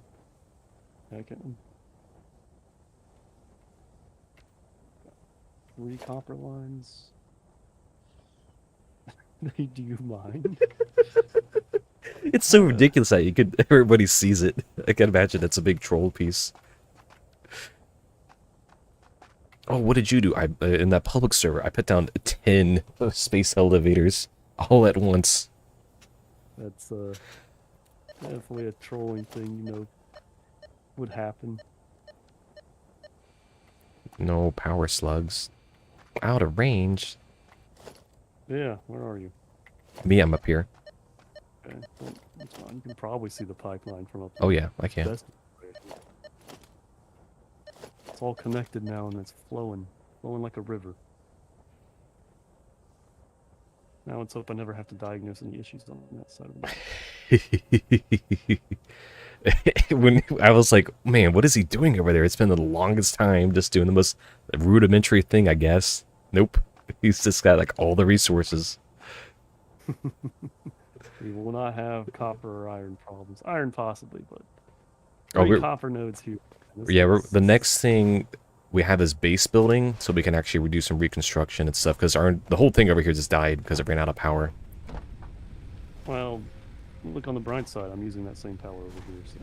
I can. 3 copper lines. Do you mind? It's so ridiculous that everybody sees it. I can imagine it's a big troll piece. Oh, what did you do? In that public server, I put down 10 space elevators all at once. That's definitely a trolling thing, would happen. No power slugs. Out of range. Yeah, where are you? Me, I'm up here. Okay, well, that's fine. You can probably see the pipeline from up Oh yeah, I can. Best. It's all connected now and it's flowing like a river. Now let's hope I never have to diagnose any issues on that side of the When I was like, man, what is he doing over there? It's been the longest time just doing the most rudimentary thing, I guess. Nope. He's just got like all the resources. We will not have copper or iron problems. Iron possibly, but Oh, 3 copper nodes here. the next thing we have is base building, so we can actually do some reconstruction and stuff, because the whole thing over here just died because it ran out of power. Well, look on the bright side. I'm using that same power over here, so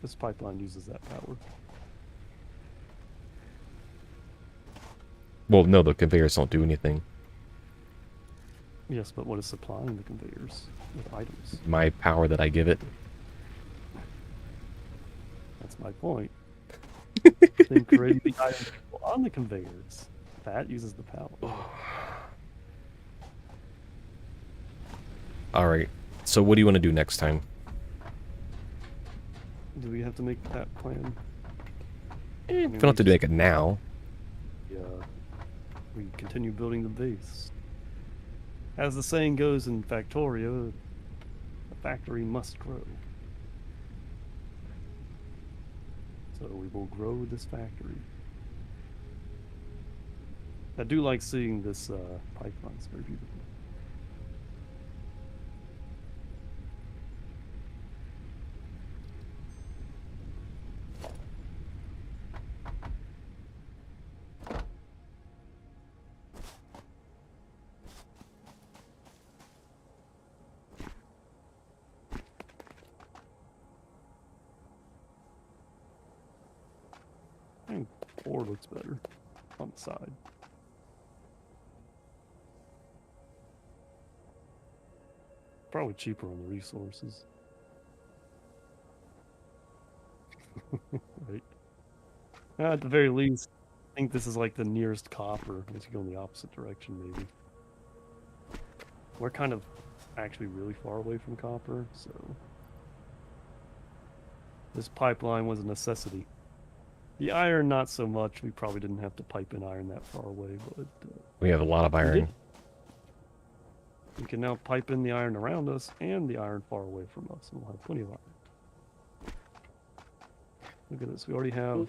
this pipeline uses that power. Well, no, the conveyors don't do anything. Yes, but what is supplying the conveyors with items? My power that I give it. That's my point. Then creating the items on the conveyors. That uses the power. Alright, so what do you want to do next time? Do we have to make that plan? We don't have to do it now. Yeah. We continue building the base. As the saying goes in Factorio, the factory must grow. So we will grow this factory. I do like seeing this pipeline. It's very beautiful. I think 4 looks better on the side. Probably cheaper on the resources. Right. At the very least, I think this is like the nearest copper. Unless you go in the opposite direction, maybe. We're kind of actually really far away from copper, so this pipeline was a necessity. The iron, not so much. We probably didn't have to pipe in iron that far away, but We have a lot of iron. we can now pipe in the iron around us and the iron far away from us, and we'll have plenty of iron. Look at this. We already have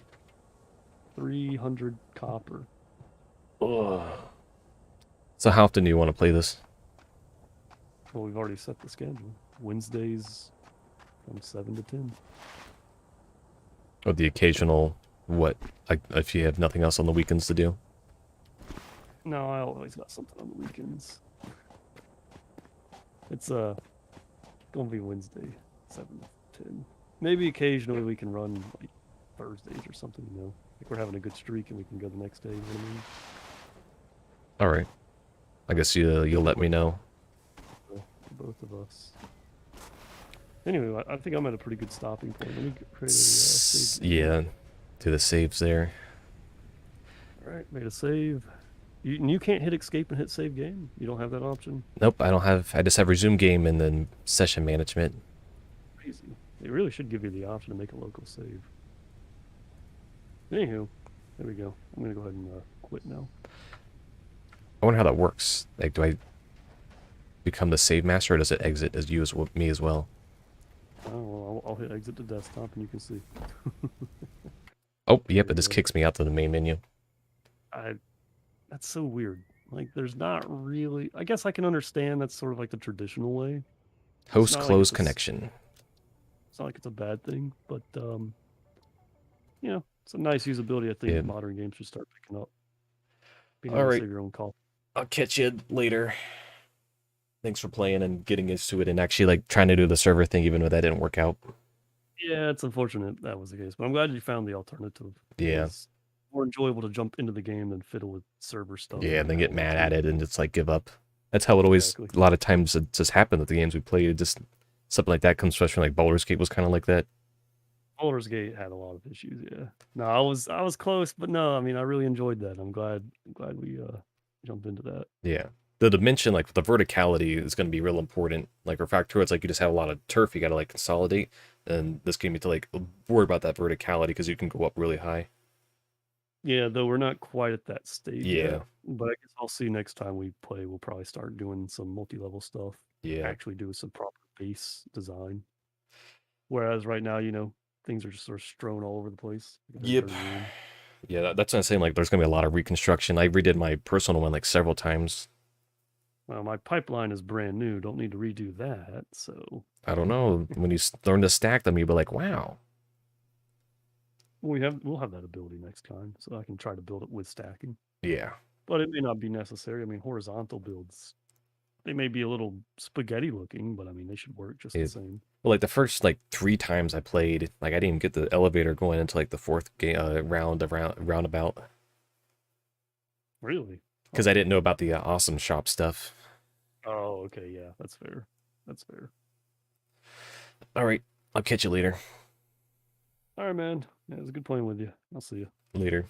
300 copper. Ugh. So how often do you want to play this? Well, we've already set the schedule. Wednesdays from 7 to 10. Or the occasional, what? Like, if you have nothing else on the weekends to do? No, I always got something on the weekends. It's gonna be Wednesday, 7 to 10. Maybe occasionally we can run like Thursdays or something, you know. Like we're having a good streak and we can go the next day, you know what I mean? Alright. I guess you'll let me know. Both of us. Anyway, I think I'm at a pretty good stopping point. Let me create a save. Yeah, do the saves there. Alright, made a save. You can't hit escape and hit save game? You don't have that option? Nope, I just have resume game and then session management. Crazy. They really should give you the option to make a local save. Anywho, there we go. I'm gonna go ahead and quit now. I wonder how that works. Like, do I become the save master, or does it exit as me as well? Oh, well, I'll hit exit to desktop and you can see. Oh, yep, it just kicks me out to the main menu. That's so weird. Like, there's not really... I guess I can understand that's sort of like the traditional way. Host close connection. It's not like it's a bad thing, but, you know, it's a nice usability I think modern games should start picking up. Being able to save your own call. I'll catch you later. Thanks for playing and getting used to it and actually, like, trying to do the server thing even though that didn't work out. Yeah, it's unfortunate that was the case, but I'm glad you found the alternative. Yeah. It's more enjoyable to jump into the game than fiddle with server stuff. Yeah, and then get mad at it and just, like, give up. That's how it always, a lot of times it just happened with the games we played. Just something like that comes from, like, Baldur's Gate was kind of like that. Baldur's Gate had a lot of issues, yeah. No, I was close, but no, I mean, I really enjoyed that. I'm glad we jumped into that. Yeah. The dimension, like, the verticality is going to be real important. Like, for Factorio, it's like you just have a lot of turf you got to, like, consolidate. And this game, you have to, like, worry about that verticality because you can go up really high. Yeah, though we're not quite at that stage yet. But I guess I'll see next time we play. We'll probably start doing some multi-level stuff. Yeah. Actually do some proper base design. Whereas right now, things are just sort of strewn all over the place. They're Yep. very ruined. Yeah, that's what I'm saying. Like, there's gonna be a lot of reconstruction. I redid my personal one like several times. Well, my pipeline is brand new. Don't need to redo that. So I don't know. When you learn to stack them, you'll be like, wow. we'll have that ability next time. So I can try to build it with stacking. Yeah. But it may not be necessary. I mean, horizontal builds, they may be a little spaghetti looking, but I mean, they should work just the same. Well, like the first like 3 times I played, like I didn't even get the elevator going into like the fourth game roundabout Really? because I didn't know about the awesome shop stuff. Oh, okay. Yeah, that's fair. That's fair. All right, I'll catch you later. All right, man. Yeah, it was good playing with you. I'll see you. Later.